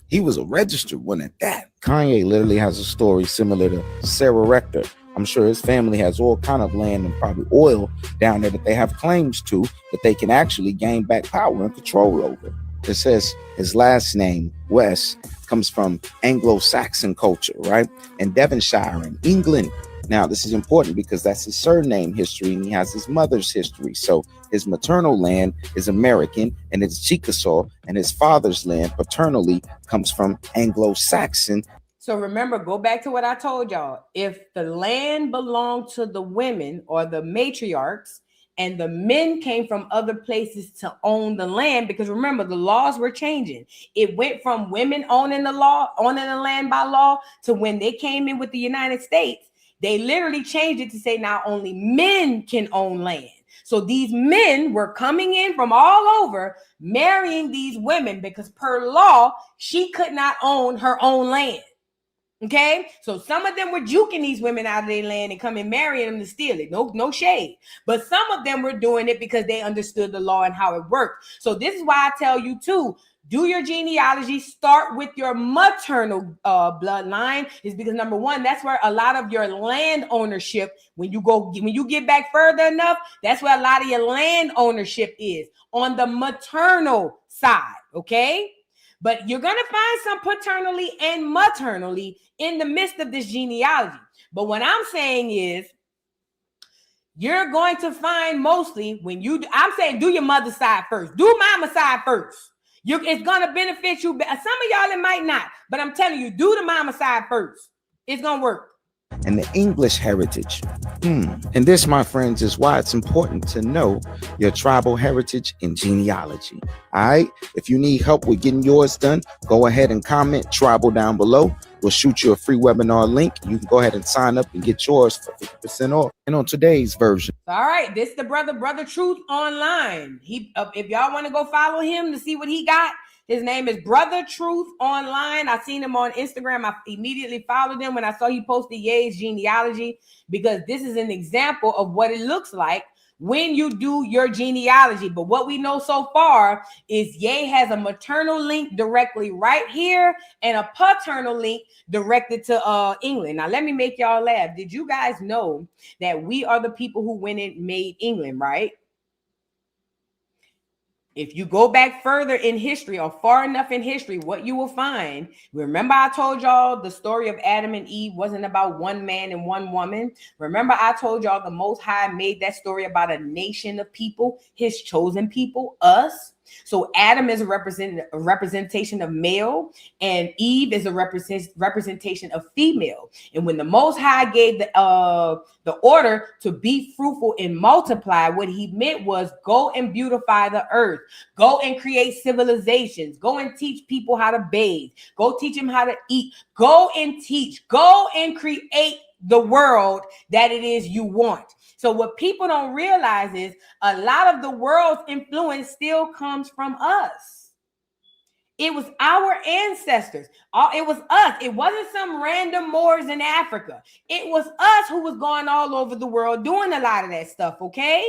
he was a registered one at that. Kanye literally has a story similar to Sarah Rector. I'm sure his family has all kind of land and probably oil down there that they have claims to, that they can actually gain back power and control over. It says his last name, West, comes from Anglo-Saxon culture, right? And Devonshire in England. Now, this is important because that's his surname history and he has his mother's history. So his maternal land is American and it's Chickasaw, and his father's land paternally comes from Anglo-Saxon. So remember, go back to what I told y'all. If the land belonged to the women or the matriarchs, and the men came from other places to own the land, because remember, the laws were changing. It went from women owning the land by law, to when they came in with the United States, they literally changed it to say now only men can own land. So these men were coming in from all over, marrying these women, because per law, she could not own her own land. Okay, so some of them were juking these women out of their land and coming marrying them to steal it. No shade. But some of them were doing it because they understood the law and how it worked. So this is why I tell you to do your genealogy. Start with your maternal bloodline, is because number one, that's where a lot of your land ownership, when you get back further enough, that's where a lot of your land ownership is, on the maternal side. Okay. But you're going to find some paternally and maternally in the midst of this genealogy. But what I'm saying is, you're going to find mostly I'm saying do your mother's side first. Do mama's side first. It's going to benefit you. Some of y'all, it might not. But I'm telling you, do the mama side first. It's going to work. And the English heritage. And this, my friends, is why it's important to know your tribal heritage and genealogy. All right. If you need help with getting yours done, go ahead and comment tribal down below. We'll shoot you a free webinar link. You can go ahead and sign up and get yours for 50% off. And on today's version. All right. This is the brother Truth online. If y'all want to go follow him to see what he got, his name is Brother Truth Online. I seen him on Instagram. I immediately followed him when I saw he posted Ye's genealogy, because this is an example of what it looks like when you do your genealogy. But what we know so far is Ye has a maternal link directly right here and a paternal link directed to England. Now, let me make y'all laugh. Did you guys know that we are the people who went and made England, right? If you go back further in history, or far enough in history, what you will find, remember I told y'all the story of Adam and Eve wasn't about one man and one woman. Remember I told y'all the Most High made that story about a nation of people, his chosen people, us. So Adam is a representation of male, and Eve is a representation of female. And when the Most High gave the order to be fruitful and multiply, what he meant was go and beautify the earth, go and create civilizations, go and teach people how to bathe, go teach them how to eat, go and teach, go and create the world that it is you want. So what people don't realize is a lot of the world's influence still comes from us. It was our ancestors. It was us. It wasn't some random Moors in Africa. It was us who was going all over the world doing a lot of that stuff, okay?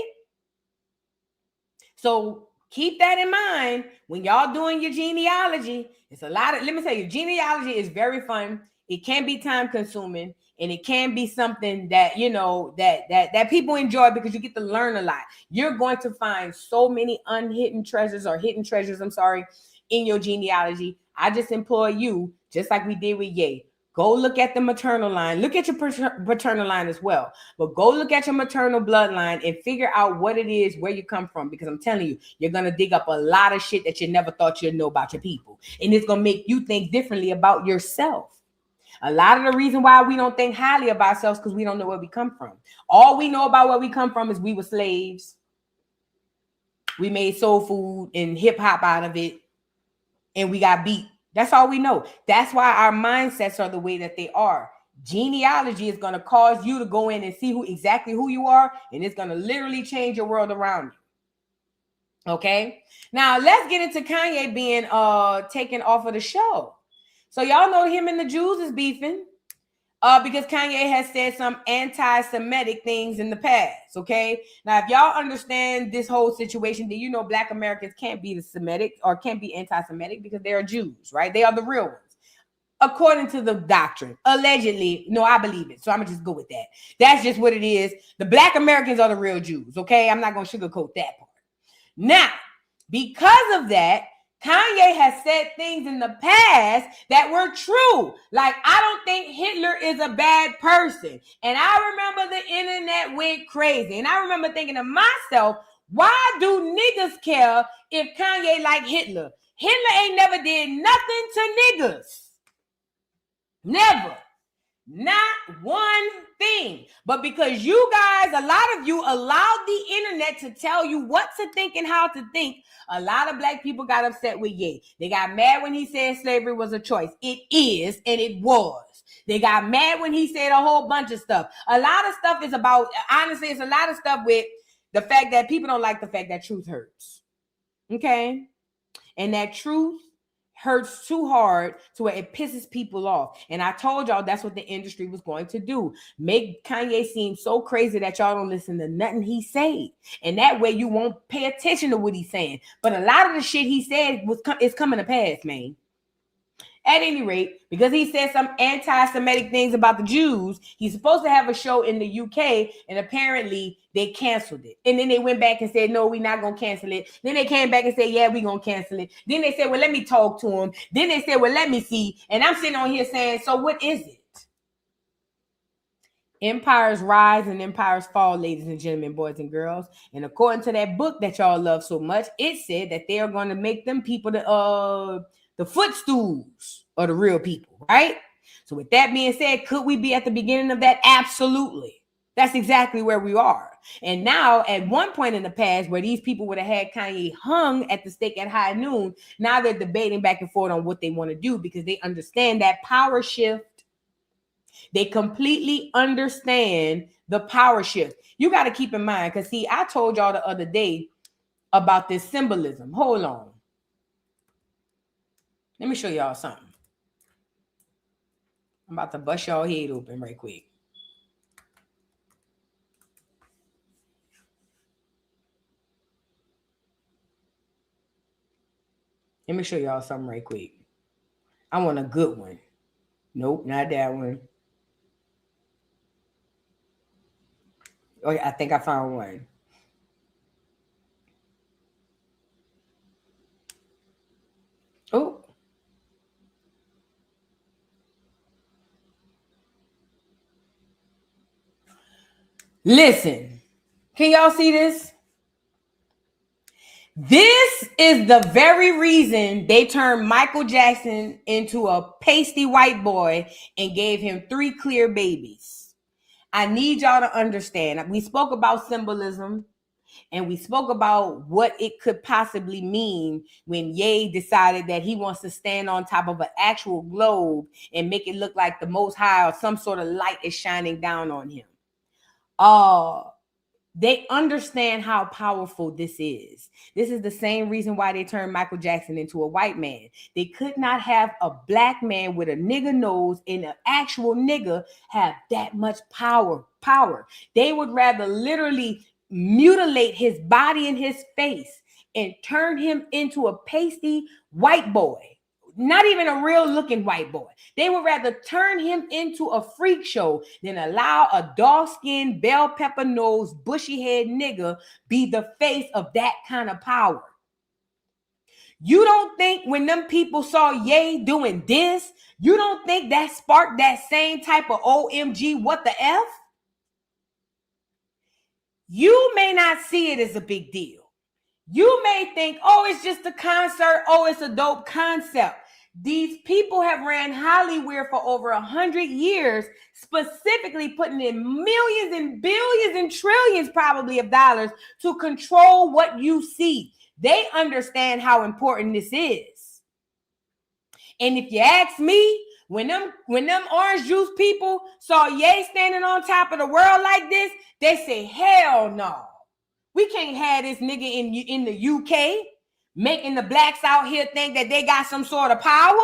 So keep that in mind when y'all doing your genealogy. It's a lot of, let me tell you, genealogy is very fun. It can be time consuming. And it can be something that, you know, that people enjoy because you get to learn a lot. You're going to find so many hidden treasures, I'm sorry, in your genealogy. I just implore you, just like we did with Ye, go look at the maternal line. Look at your paternal line as well. But go look at your maternal bloodline and figure out what it is, where you come from. Because I'm telling you, you're going to dig up a lot of shit that you never thought you'd know about your people. And it's going to make you think differently about yourself. A lot of the reason why we don't think highly of ourselves because we don't know where we come from. All we know about where we come from is we were slaves. We made soul food and hip hop out of it. And we got beat. That's all we know. That's why our mindsets are the way that they are. Genealogy is going to cause you to go in and see exactly who you are. And it's going to literally change your world around you. Okay. Now let's get into Kanye being taken off of the show. So y'all know him and the Jews is beefing because Kanye has said some anti-Semitic things in the past, okay? Now, if y'all understand this whole situation, then you know Black Americans can't be the Semitic or can't be anti-Semitic because they are Jews, right? They are the real ones, according to the doctrine. Allegedly, no, I believe it, so I'm going to just go with that. That's just what it is. The Black Americans are the real Jews, okay? I'm not going to sugarcoat that part. Now, because of that, Kanye has said things in the past that were true. Like, I don't think Hitler is a bad person. And I remember the internet went crazy. And I remember thinking to myself, why do niggas care if Kanye like Hitler? Hitler ain't never did nothing to niggas. Never. Not one thing. But because you guys, a lot of you allowed the internet to tell you what to think and how to think, a lot of Black people got upset with Ye. They got mad when he said slavery was a choice. It is, and it was. They got mad when he said a whole bunch of stuff. A lot of stuff is about, honestly, it's a lot of stuff with the fact that people don't like the fact that truth hurts. Okay? And that truth hurts too hard to where it pisses people off. And I told y'all that's what the industry was going to do. Make Kanye seem so crazy that y'all don't listen to nothing he said. And that way you won't pay attention to what he's saying. But a lot of the shit he said is coming to pass, man. At any rate, because he said some anti-Semitic things about the Jews, he's supposed to have a show in the UK, and apparently they canceled it. And then they went back and said, no, we're not going to cancel it. Then they came back and said, yeah, we're going to cancel it. Then they said, well, let me talk to him. Then they said, well, let me see. And I'm sitting on here saying, so what is it? Empires rise and empires fall, ladies and gentlemen, boys and girls. And according to that book that y'all love so much, it said that they are going to make them people the footstools are the real people, right? So with that being said, could we be at the beginning of that? Absolutely. That's exactly where we are. And now at one point in the past where these people would have had Kanye hung at the stake at high noon, now they're debating back and forth on what they want to do because they understand that power shift. They completely understand the power shift. You got to keep in mind, because see, I told y'all the other day about this symbolism. Hold on. Let me show y'all something. I'm about to bust y'all head open right quick. Let me show y'all something right quick. I want a good one. Nope, not that one. Oh, I think I found one. Oh. Listen, can y'all see this? This is the very reason they turned Michael Jackson into a pasty white boy and gave him 3 clear babies. I need y'all to understand. We spoke about symbolism and we spoke about what it could possibly mean when Ye decided that he wants to stand on top of an actual globe and make it look like the Most High or some sort of light is shining down on him. They understand how powerful this is. This is the same reason why they turned Michael Jackson into a white man. They could not have a black man with a nigger nose and an actual nigger have that much power. They would rather literally mutilate his body and his face and turn him into a pasty white boy. not even a real looking white boy. They would rather turn him into a freak show than allow a dark-skinned, bell pepper nose, bushy head nigga be the face of that kind of power. You don't think when them people saw Ye doing this, you don't think that sparked that same type of OMG, what the F? You may not see it as a big deal. You may think, oh, it's just a concert. Oh, it's a dope concept. These people have ran Hollywood for over 100 years, specifically putting in millions and billions and trillions probably of dollars to control what you see. They understand how important this is. And if you ask me, when them orange juice people saw Ye standing on top of the world like this, they say, hell no. We can't have this nigga in the UK making the blacks out here think that they got some sort of power.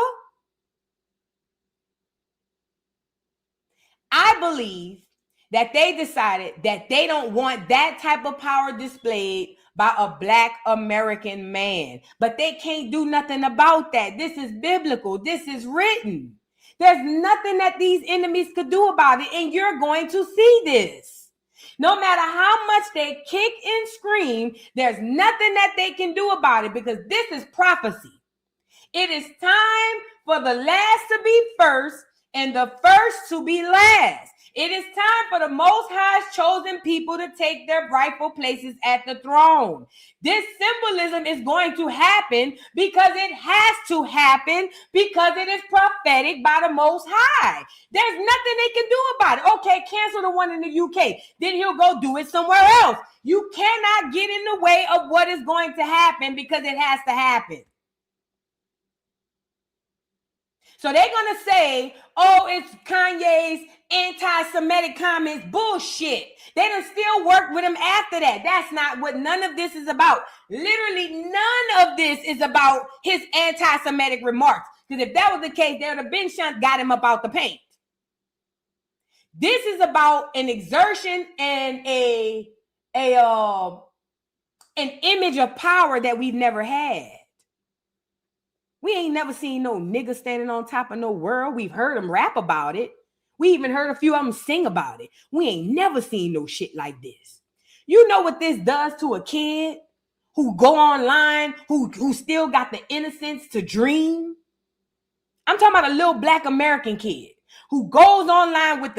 I believe that they decided that they don't want that type of power displayed by a black American man. But they can't do nothing about that. This is biblical. This is written. There's nothing that these enemies could do about it, and you're going to see this. No matter how much they kick and scream, there's nothing that they can do about it because this is prophecy. It is time for the last to be first and the first to be last. It is time for the Most High's chosen people to take their rightful places at the throne. This symbolism is going to happen because it has to happen because it is prophetic by the Most High. There's nothing they can do about it. Okay, cancel the one in the UK. Then he'll go do it somewhere else. You cannot get in the way of what is going to happen because it has to happen. So they're going to say, oh, it's Kanye's anti-Semitic comments. Bullshit. They done still work with him after that. That's not what none of this is about. Literally none of this is about his anti-Semitic remarks. Because if that was the case, they would have been got him up out the paint. This is about an exertion and an image of power that we've never had. We ain't never seen no nigga standing on top of no world. We've heard them rap about it. We even heard a few of them sing about it. We ain't never seen no shit like this. You know what this does to a kid who go online, who still got the innocence to dream? I'm talking about a little black American kid who goes online with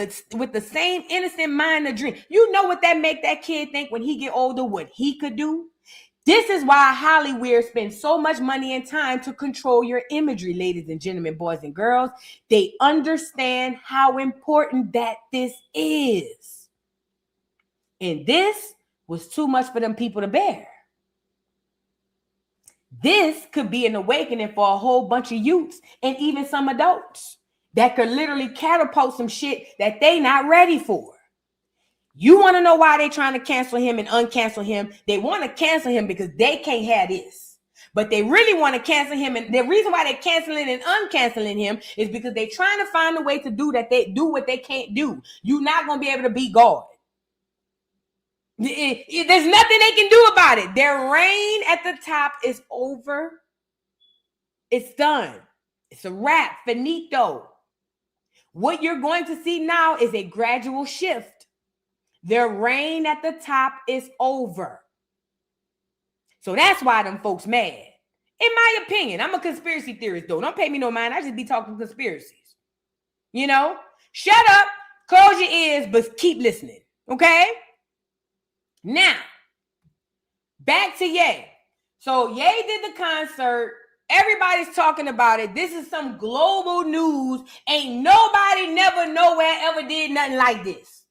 the same innocent mind to dream. You know what that make that kid think when he get older, what he could do? This is why Hollywood spends so much money and time to control your imagery, ladies and gentlemen, boys and girls. They understand how important that this is. And this was too much for them people to bear. This could be an awakening for a whole bunch of youths and even some adults that could literally catapult some shit that they not ready for. You want to know why they trying to cancel him and uncancel him? They want to cancel him because they can't have this. But they really want to cancel him. And the reason why they're canceling and uncanceling him is because they're trying to find a way to do that. They do what they can't do. You're not going to be able to be God. There's nothing they can do about it. Their reign at the top is over. It's done. It's a wrap. Finito. What you're going to see now is a gradual shift. Their reign at the top is over. So that's why them folks mad. In my opinion, I'm a conspiracy theorist, though. Don't pay me no mind. I just be talking conspiracies. You know? Shut up, close your ears, but keep listening. Okay? Now, back to Ye. So Ye did the concert. Everybody's talking about it. This is some global news. Ain't nobody never nowhere ever did nothing like this.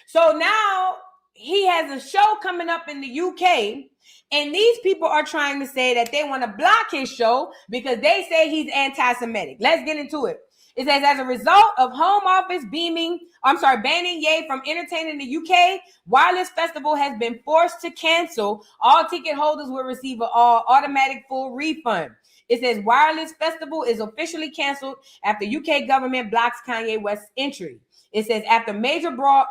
So now he has a show coming up in the UK, and these people are trying to say that they want to block his show because they say he's anti-Semitic. Let's get into it. It says, as a result of Home Office banning Ye from entertaining the UK, Wireless Festival has been forced to cancel. All ticket holders will receive an automatic full refund. It says Wireless Festival is officially canceled after UK government blocks Kanye West's entry. It says after major brands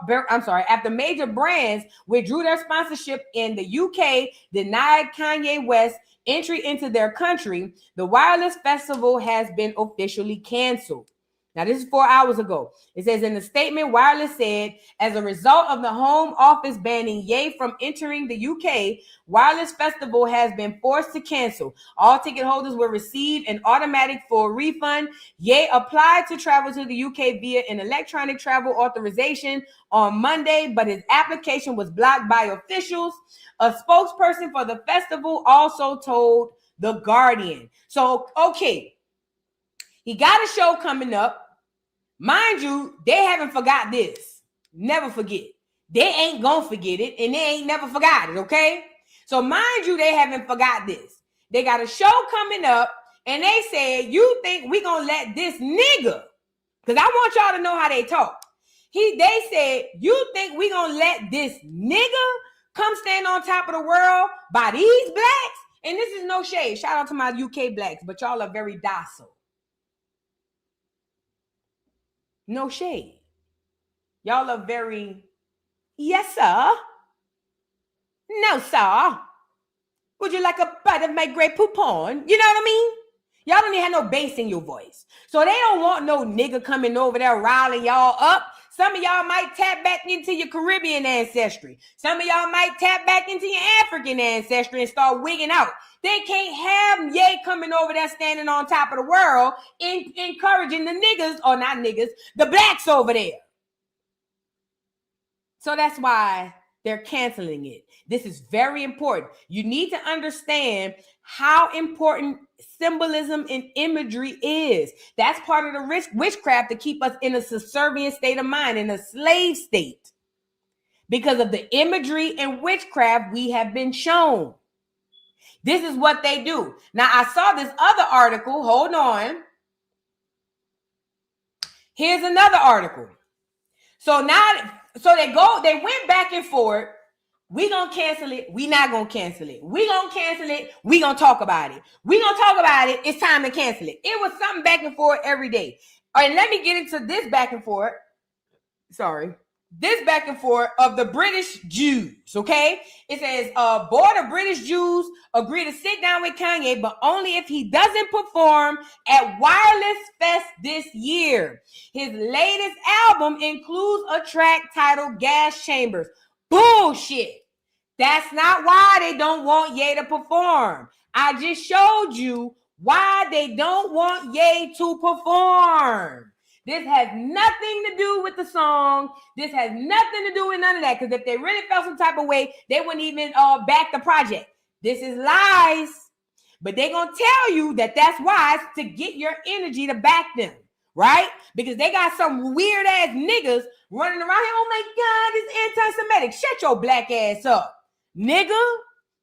withdrew their sponsorship in the UK, denied Kanye West entry into their country, the wireless festival has been officially canceled. Now, this is 4 hours ago. It says in the statement, Wireless said, as a result of the Home Office banning Ye from entering the UK, Wireless Festival has been forced to cancel. All ticket holders will receive an automatic full refund. Ye applied to travel to the UK via an electronic travel authorization on Monday, but his application was blocked by officials. A spokesperson for the festival also told The Guardian. So, okay, he got a show coming up. Mind you, they haven't forgot this. Never forget. They ain't gonna forget it, and they ain't never forgot it, okay? So mind you, they haven't forgot this. They got a show coming up, and they said, you think we gonna let this nigga, because I want y'all to know how they talk. They said, you think we gonna let this nigga come stand on top of the world by these blacks? And this is no shade. Shout out to my UK blacks, but y'all are very docile. No shade. Y'all are very, yes, sir. No, sir. Would you like a bite of my great poupon? You know what I mean? Y'all don't even have no bass in your voice. So they don't want no nigga coming over there riling y'all up. Some of y'all might tap back into your Caribbean ancestry. Some of y'all might tap back into your African ancestry and start wigging out. They can't have Ye coming over there standing on top of the world encouraging the niggas, or not niggas, the blacks over there. So that's why they're canceling it. This is very important. You need to understand how important symbolism and imagery is. That's part of the witchcraft to keep us in a subservient state of mind, in a slave state. Because of the imagery and witchcraft we have been shown. This is what they do. Now, I saw this other article. Hold on. Here's another article. So they went back and forth. We gonna cancel it. We not gonna cancel it. We gonna cancel it. We gonna talk about it. We gonna talk about it. It's time to cancel it. It was something back and forth every day. All right, let me get into this back and forth. Sorry. This back and forth of the British Jews, okay? It says, board of British Jews agree to sit down with Kanye, but only if he doesn't perform at Wireless Fest this year. His latest album includes a track titled Gas Chambers. Bullshit. That's not why they don't want Ye to perform. I just showed you why they don't want Ye to perform. This has nothing to do with the song. This has nothing to do with none of that. Because if they really felt some type of way, they wouldn't even back the project. This is lies. But they're going to tell you that that's why, it's to get your energy to back them. Right? Because they got some weird ass niggas running around here. Oh my God, it's anti-Semitic. Shut your black ass up, nigga.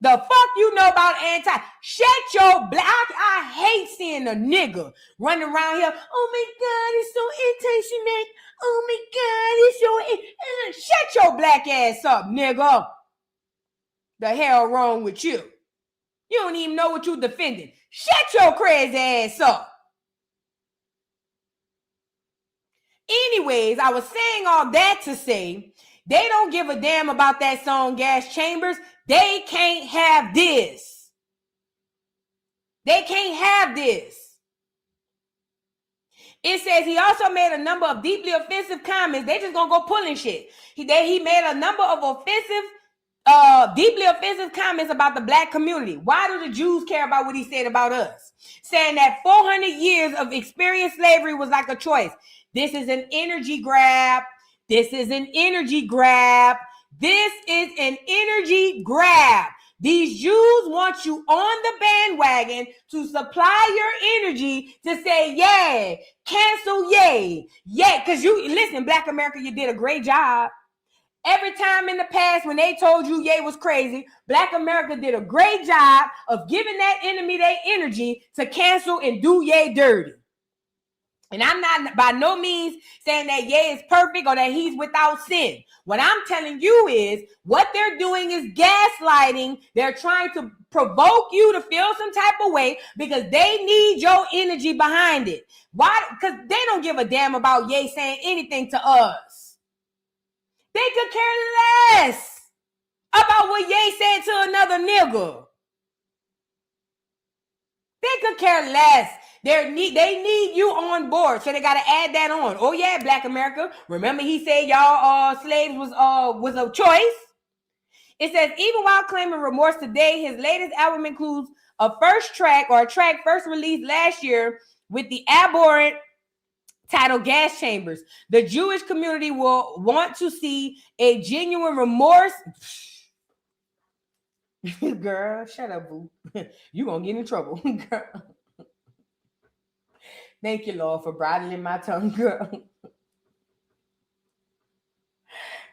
The fuck you know about anti? Shut your black. I hate seeing a nigga running around here. Oh my God, it's so anti-Semitic. Oh my God, it's so. Shut your black ass up, nigga. The hell wrong with you? You don't even know what you defending. Shut your crazy ass up. Anyways, I was saying all that to say they don't give a damn about that song Gas Chambers. They can't have this. They can't have this. It says he also made a number of deeply offensive comments. They just gonna go pulling shit. He made a number of deeply offensive comments about the black community. Why do the Jews care about what he said about us? Saying that 400 years of experienced slavery was like a choice. This is an energy grab. This is an energy grab. This is an energy grab. These Jews want you on the bandwagon to supply your energy to say, yeah, cancel, yay, yeah. Because you, listen, Black America, you did a great job. Every time in the past when they told you Ye was crazy, Black America did a great job of giving that enemy their energy to cancel and do Ye dirty. And I'm not by no means saying that Ye is perfect or that he's without sin. What I'm telling you is what they're doing is gaslighting. They're trying to provoke you to feel some type of way because they need your energy behind it. Why? Because they don't give a damn about Ye saying anything to us. They could care less about what Ye said to another nigga. They could care less. They need you on board, so they got to add that on. Oh yeah, Black America. Remember he said y'all slaves was a choice. It says even while claiming remorse today, his latest album includes a track first released last year with the abhorrent title Gas Chambers. The Jewish community will want to see a genuine remorse. Girl, shut up, boo. You gonna get in trouble, girl. Thank you, Lord, for bridling my tongue, girl.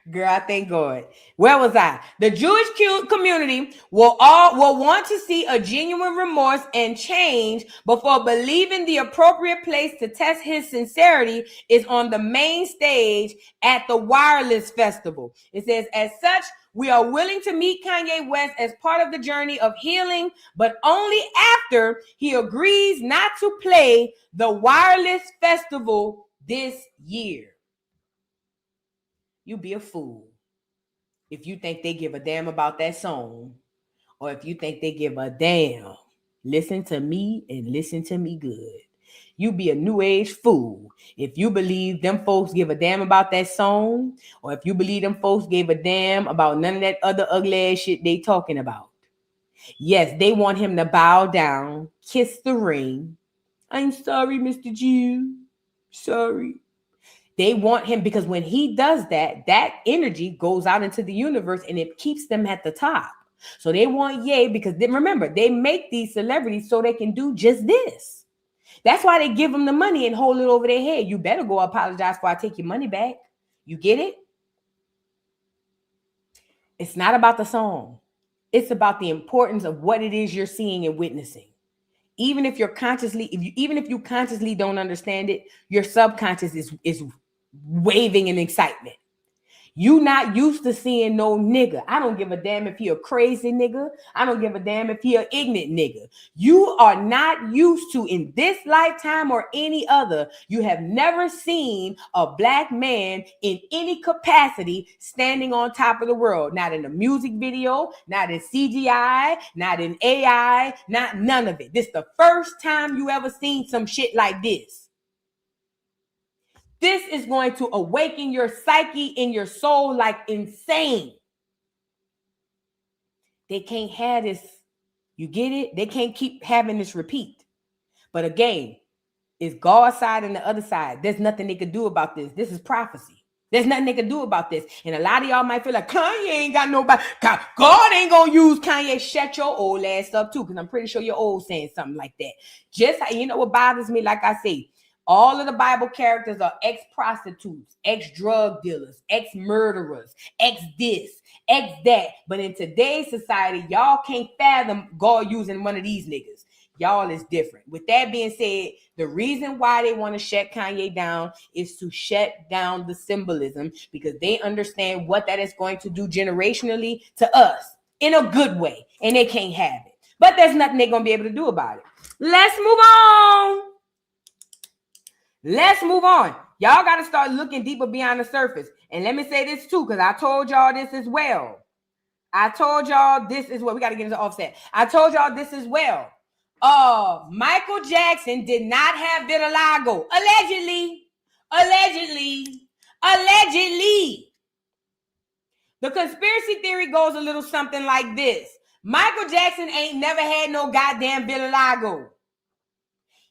Girl, I thank God. Where was I? The Jewish community will want to see a genuine remorse and change before believing the appropriate place to test his sincerity is on the main stage at the Wireless Festival. It says, as such, we are willing to meet Kanye West as part of the journey of healing, but only after he agrees not to play the Wireless Festival this year. You be a fool if you think they give a damn about that song, or if you think they give a damn. Listen to me and listen to me good. You be a new age fool if you believe them folks give a damn about that song, or if you believe them folks gave a damn about none of that other ugly ass shit they talking about. Yes, they want him to bow down, kiss the ring. I'm sorry, Mr. Jew. Sorry. They want him because when he does that, that energy goes out into the universe and it keeps them at the top. So they want Ye because remember, they make these celebrities so they can do just this. That's why they give them the money and hold it over their head. You better go apologize before I take your money back. You get it? It's not about the song. It's about the importance of what it is you're seeing and witnessing. Even if you consciously don't understand it, your subconscious is waving in excitement. You not used to seeing no nigga. I don't give a damn if he a crazy nigga. I don't give a damn if he a ignorant nigga. You are not used to, in this lifetime or any other, you have never seen a black man in any capacity standing on top of the world. Not in a music video, not in CGI, not in AI, not none of it. This is the first time you ever seen some shit like this. This is going to awaken your psyche and your soul like insane. They can't have this. You get it? They can't keep having this repeat. But again, it's God's side and the other side. There's nothing they could do about this. This is prophecy. There's nothing they can do about this. And a lot of y'all might feel like Kanye ain't got nobody. God ain't going to use Kanye. Shut your old ass up too, because I'm pretty sure you're old saying something like that. Just, you know what bothers me? Like I say, all of the Bible characters are ex-prostitutes, ex-drug dealers, ex-murderers, ex-this, ex-that. But in today's society, y'all can't fathom God using one of these niggas. Y'all is different. With that being said, the reason why they want to shut Kanye down is to shut down the symbolism, because they understand what that is going to do generationally to us in a good way, and they can't have it. But there's nothing they're going to be able to do about it. Let's move on. Let's move on. Y'all got to start looking deeper beyond the surface. And let me say this too, because I told y'all this as well. We got to get into Offset. I told y'all this as well. Michael Jackson did not have vitiligo. Allegedly. The conspiracy theory goes a little something like this. Michael Jackson ain't never had no goddamn vitiligo.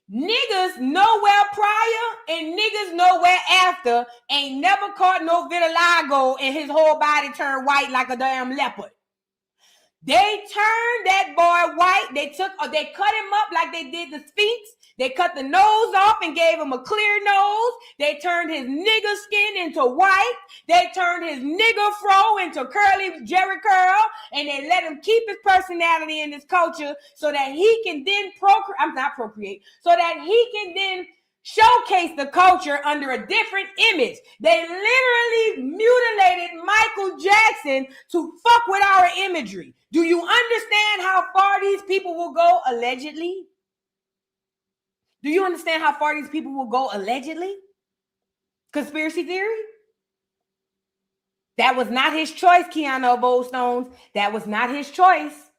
Niggas nowhere prior and niggas nowhere after ain't never caught no vitiligo and his whole body turned white like a damn leopard. They turned that boy white. They cut him up like they did the Sphinx. They cut the nose off and gave him a clear nose. They turned his nigger skin into white. They turned his nigger fro into curly Jerry curl. And they let him keep his personality in his culture so that he can then so that he can then showcase the culture under a different image. They literally mutilated Michael Jackson to fuck with our imagery. Do you understand how far these people will go allegedly? Do you understand how far these people will go allegedly? Conspiracy theory? That was not his choice, Kiana of Old Stones. That was not his choice.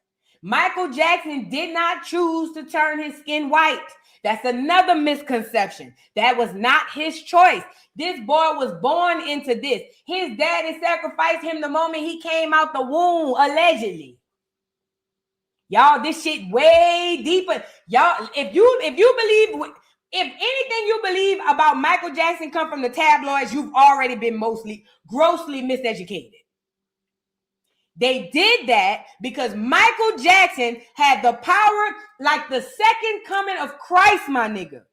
Michael Jackson did not choose to turn his skin white. That's another misconception. That was not his choice. This boy was born into this. His daddy sacrificed him the moment he came out the womb, allegedly. Y'all, this shit way deeper. Y'all, if you believe, if anything you believe about Michael Jackson come from the tabloids, you've already been grossly miseducated. They did that because Michael Jackson had the power like the second coming of Christ, my nigga.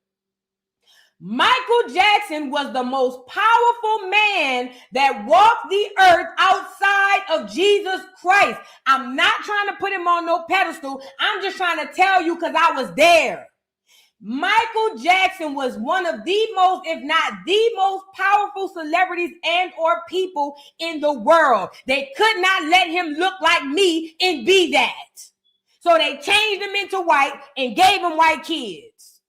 Michael Jackson was the most powerful man that walked the earth outside of Jesus Christ. I'm not trying to put him on no pedestal. I'm just trying to tell you because I was there. Michael Jackson was one of the most, if not the most powerful celebrities and or people in the world. They could not let him look like me and be that. So they changed him into white and gave him white kids.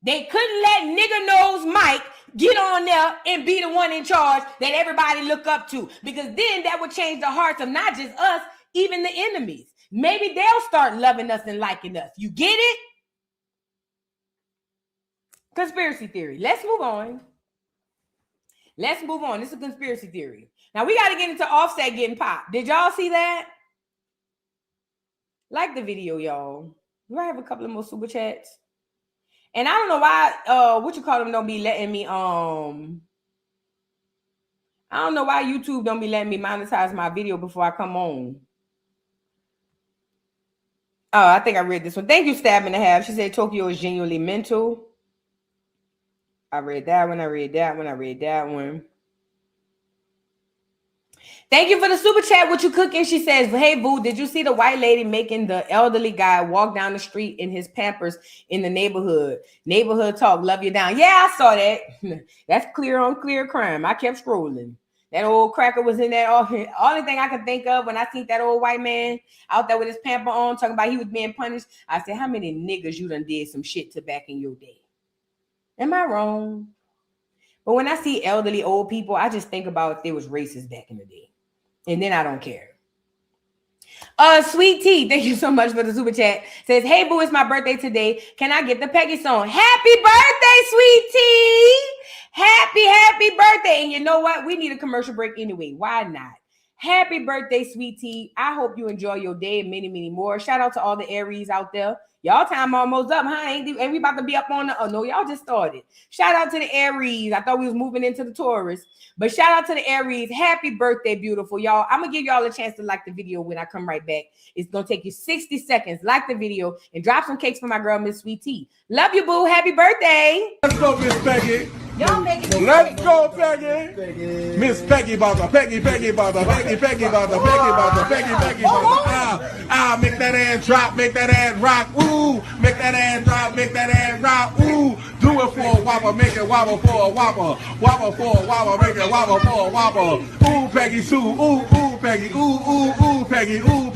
They couldn't let nigga nose Mike get on there and be the one in charge that everybody look up to, because then that would change the hearts of not just us, even the enemies. Maybe they'll start loving us and liking us. You get it? Conspiracy theory. Let's move on. Let's move on. This is a conspiracy theory. Now we got to get into Offset getting popped. Did y'all see that? Like the video, y'all. Do I have a couple of more super chats? And I don't know why what you call them don't be letting me I don't know why YouTube don't be letting me monetize my video before I come on. Oh, I think I read this one. Thank you, Stab and a Half. She said Tokyo is genuinely mental. I read that one. I read that one. Thank you for the super chat. What you cooking? She says, hey, boo, did you see the white lady making the elderly guy walk down the street in his Pampers in the neighborhood? Neighborhood talk, love you down. Yeah, I saw that. That's clear on clear crime. I kept scrolling. That old cracker was in that. Only thing I could think of when I seen that old white man out there with his pamper on, talking about he was being punished. I said, how many niggas you done did some shit to back in your day? Am I wrong? But when I see elderly old people, I just think about if they was racist back in the day. And then I don't care. Sweet Tea, thank you so much for the super chat. Says, hey, boo, it's my birthday today. Can I get the Peggy song? Happy birthday, Sweet Tea. Happy birthday. And you know what? We need a commercial break anyway. Why not? Happy birthday, Sweet Tea. I hope you enjoy your day and many, many more. Shout out to all the Aries out there. Y'all time almost up, huh? Ain't we about to be up on the... Oh, no, y'all just started. Shout out to the Aries. I thought we was moving into the Taurus. But shout out to the Aries. Happy birthday, beautiful. Y'all, I'm going to give y'all a chance to like the video when I come right back. It's going to take you 60 seconds. Like the video and drop some cakes for my girl, Miss Sweet Tea. Love you, boo. Happy birthday. Let's go, Miss Peggy. Y'all make it. Let's go, Peggy. Miss Peggy about the Peggy about the Peggy about the Peggy. Make that ass drop, make that ass rock. Ooh, make that ass drop, make that ass rock. Ooh, do it for a whopper, make it wobble for a whopper. Wobble for a whopper, make it wobble for a whopper. Ooh, Peggy Sue, ooh, Peggy, ooh, Peggy, ooh.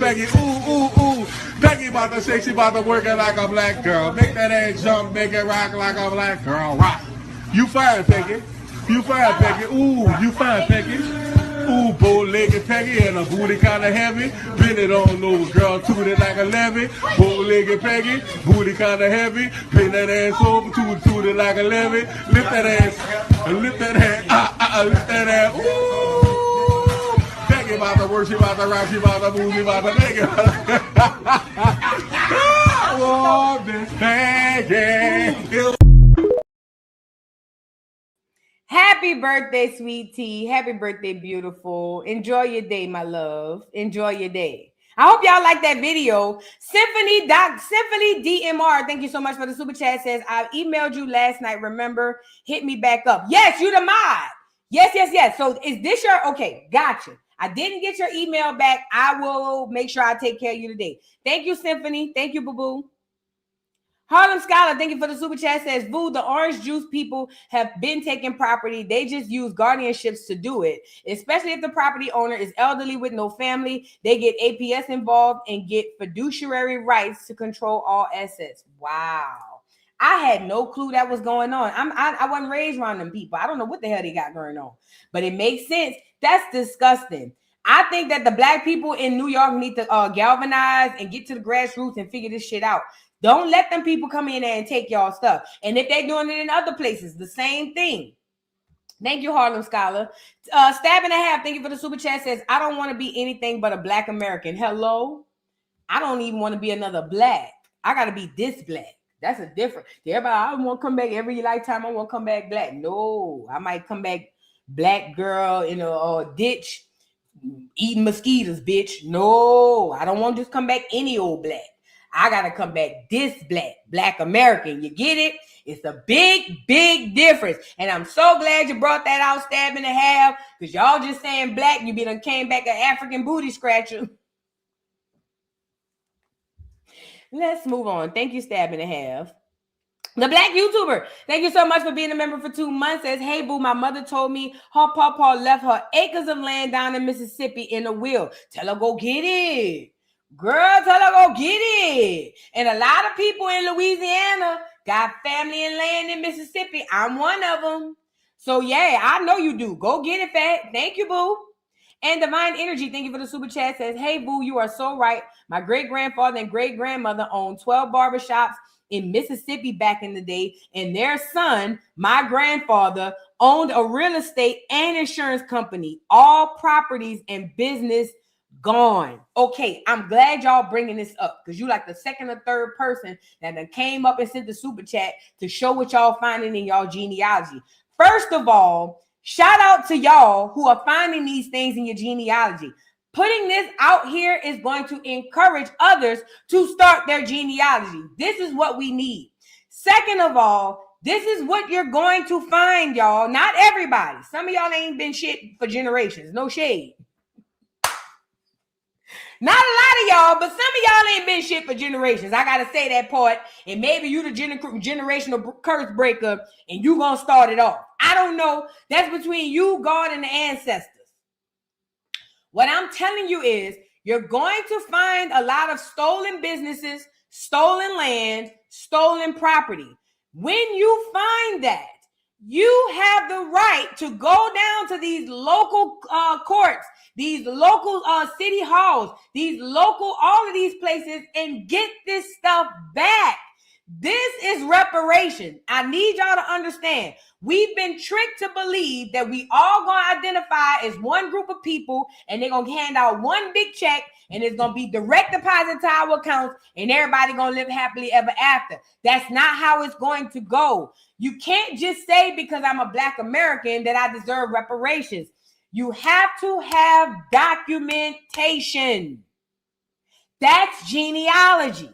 Peggy about to say she about to work it like a black girl. Make that ass jump, make it rock like a black girl. Rock. You fine, Peggy. You fine, Peggy. Ooh, you fine, Peggy. Ooh, bow-legged Peggy and a booty kind of heavy. Bend it on over, girl, toot it like a levy. Bow-legged Peggy, booty kind of heavy. Bend that ass over, toot it like a levy. Lift that ass, lift that ass, lift that ass. Ooh, Peggy about to work, she about to rock, she about to move, she about to make it. Oh, Miss Peggy. Happy birthday, Sweet Tea. Happy birthday, beautiful. Enjoy your day, my love. Enjoy your day. I hope y'all like that video. Symphony DMR, thank you so much for the super chat. Says, I emailed you last night. Remember, hit me back up. Yes, you the mod. Yes. So is this your... Okay, gotcha. I didn't get your email back. I will make sure I take care of you today. Thank you, Symphony. Thank you, boo-boo. Harlem Scholar, thank you for the super chat. Says, boo, the orange juice people have been taking property. They just use guardianships to do it, especially if the property owner is elderly with no family. They get APS involved and get fiduciary rights to control all assets. Wow. I had no clue that was going on. I wasn't raised around them people. I don't know what the hell they got going on, but it makes sense. That's disgusting. I think that the black people in New York need to galvanize and get to the grassroots and figure this shit out. Don't let them people come in there and take y'all stuff. And if they're doing it in other places, the same thing. Thank you, Harlem Scholar. Stab and a half, thank you for the super chat, says, I don't want to be anything but a black American. Hello? I don't even want to be another black. I got to be this black. That's a different. Everybody, I want to come back every lifetime. I want to come back black. No, I might come back black girl in a ditch eating mosquitoes, bitch. No, I don't want to just come back any old black. I got to come back this black American. You get it? It's a big, big difference. And I'm so glad you brought that out, Stab and a half, because y'all just saying black, you done came back an African booty scratcher. Let's move on. Thank you, Stab and a half. The black YouTuber, thank you so much for being a member for 2 months. Says, hey, boo, my mother told me her papa left her acres of land down in Mississippi in a will. Tell her go get it. Girl, tell her go get it. And a lot of people in Louisiana got family and land in Mississippi. I'm one of them. So, yeah, I know you do. Go get it, fat. Thank you, boo. And Divine Energy, thank you for the super chat, says, hey, boo, you are so right. My great-grandfather and great-grandmother owned 12 barbershops in Mississippi back in the day, and their son, my grandfather, owned a real estate and insurance company. All properties and business gone. Okay, I'm glad y'all bringing this up because you like the second or third person that done came up and sent the super chat to show what y'all finding in y'all genealogy. First of all, shout out to y'all who are finding these things in your genealogy. Putting this out here is going to encourage others to start their genealogy. This is what we need. Second of all, this is what you're going to find, y'all. Not everybody. Some of y'all ain't been shit for generations. No shade. Not a lot of y'all, but some of y'all ain't been shit for generations. I got to say that part. And maybe you the generational curse breaker and you going to start it off. I don't know. That's between you, God, and the ancestors. What I'm telling you is you're going to find a lot of stolen businesses, stolen land, stolen property. When you find that, you have the right to go down to these local courts, these local city halls, these local, all of these places and get this stuff back. This is reparation. I need y'all to understand. We've been tricked to believe that we all going to identify as one group of people and they're going to hand out one big check and it's going to be direct deposit to our accounts and everybody going to live happily ever after. That's not how it's going to go. You can't just say because I'm a Black American that I deserve reparations. You have to have documentation. That's genealogy.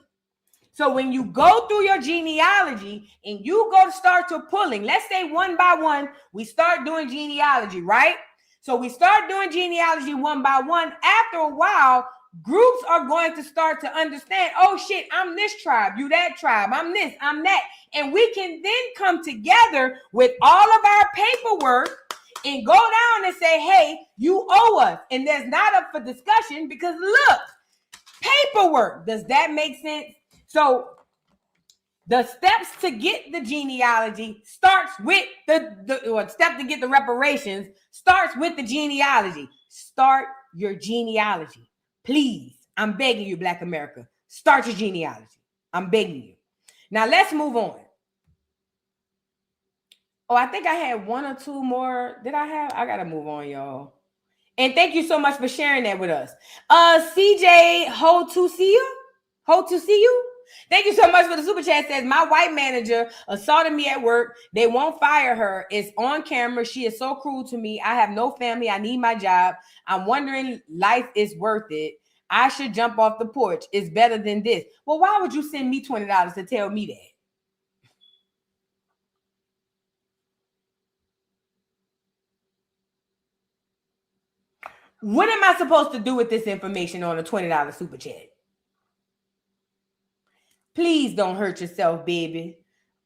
So when you go through your genealogy and you go to start to pulling, let's say one by one, we start doing genealogy, right? So we start doing genealogy one by one. After a while, groups are going to start to understand, oh shit, I'm this tribe, you that tribe, I'm this, I'm that. And we can then come together with all of our paperwork and go down and say, hey, you owe us. And there's not up for discussion because look, paperwork. Does that make sense? So the steps to get the genealogy starts with the step to get the reparations starts with the genealogy. Start your genealogy. Please, I'm begging you, Black America, start your genealogy. I'm begging you. Now let's move on. Oh, I think I had one or two more. Did I have? I got to move on, y'all. And thank you so much for sharing that with us. CJ, hold to see you. Thank you so much for the super chat. Says my white manager assaulted me at work. They won't fire her. It's on camera. She is so cruel to me. I have no family. I need my job. I'm wondering life is worth it. I should jump off the porch. It's better than this. Well, why would you send me $20 to tell me that? What am I supposed to do with this information on a $20 super chat? Please don't hurt yourself, baby.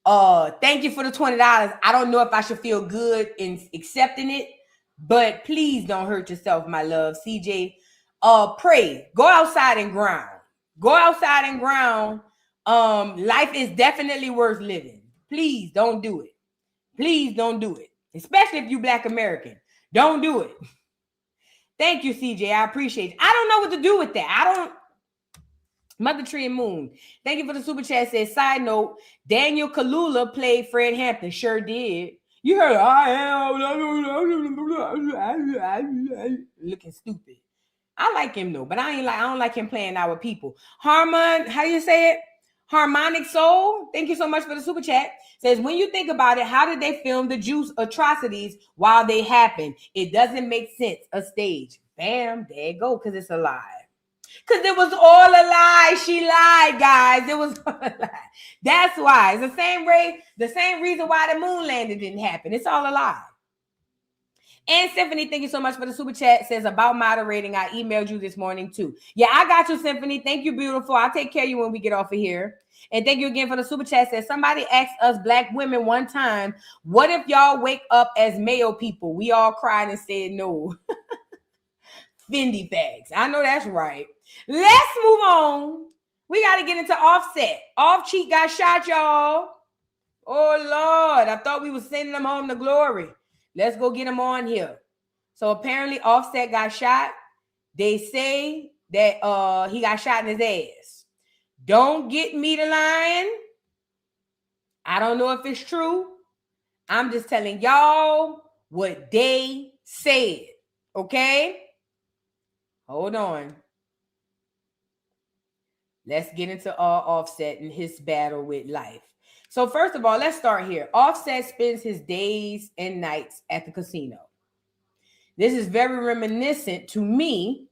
Thank you for the $20. I don't know if I should feel good in accepting it, but please don't hurt yourself, my love. CJ, pray. Go outside and ground. Go outside and ground. Life is definitely worth living. Please don't do it. Please don't do it. Especially if you Black American. Don't do it. Thank you, CJ. I appreciate it. I don't know what to do with that. I don't. Mother Tree and Moon. Thank you for the super chat. Says, side note, Daniel Kaluuya played Fred Hampton. Sure did. You heard I am looking stupid. I like him though, but I don't like him playing our people. How do you say it? Harmonic Soul. Thank you so much for the super chat. Says, when you think about it, how did they film the Juice atrocities while they happen? It doesn't make sense. A stage. Bam, there you go, because it's a lie. Because it was all a lie. She lied, guys. It was all a lie. That's why. It's the same reason why the moon landing didn't happen. It's all a lie. And Symphony, thank you so much for the super chat. Says, about moderating, I emailed you this morning too. Yeah, I got you, Symphony. Thank you, beautiful. I'll take care of you when we get off of here. And thank you again for the super chat. Says, somebody asked us black women one time, what if y'all wake up as male people? We all cried and said no. Fendi bags. I know that's right. Let's move on. We got to get into Offset. Off Cheek got shot, y'all. Oh, Lord. I thought we were sending them home to glory. Let's go get him on here. So apparently Offset got shot. They say that he got shot in his ass. Don't get me to lying. I don't know if it's true. I'm just telling y'all what they said. Okay? Hold on. Let's get into Offset and his battle with life. So first of all, let's start here. Offset spends his days and nights at the casino. This is very reminiscent to me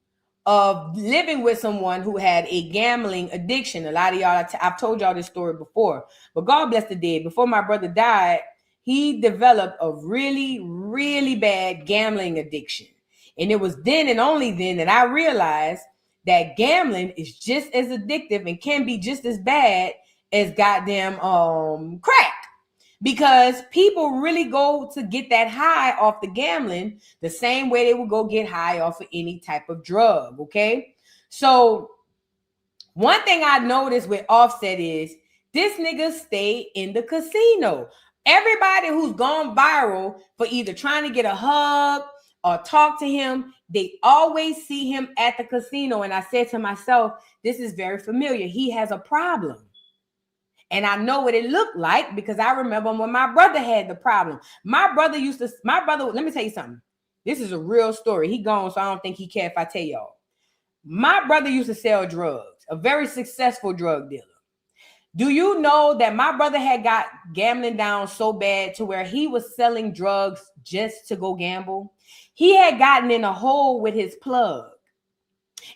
of living with someone who had a gambling addiction. A lot of y'all, I've told y'all this story before, but God bless the dead. Before my brother died, he developed a really, really bad gambling addiction. And it was then and only then that I realized that gambling is just as addictive and can be just as bad as goddamn crack. Because people really go to get that high off the gambling the same way they would go get high off of any type of drug, okay? So one thing I noticed with Offset is this nigga stayed in the casino. Everybody who's gone viral for either trying to get a hug or talk to him, they always see him at the casino. And I said to myself, this is very familiar. He has a problem. And I know what it looked like because I remember when my brother had the problem. My brother, let me tell you something. This is a real story. He gone, so I don't think he care if I tell y'all. My brother used to sell drugs, a very successful drug dealer. Do you know that my brother had got gambling down so bad to where he was selling drugs just to go gamble? He had gotten in a hole with his plug.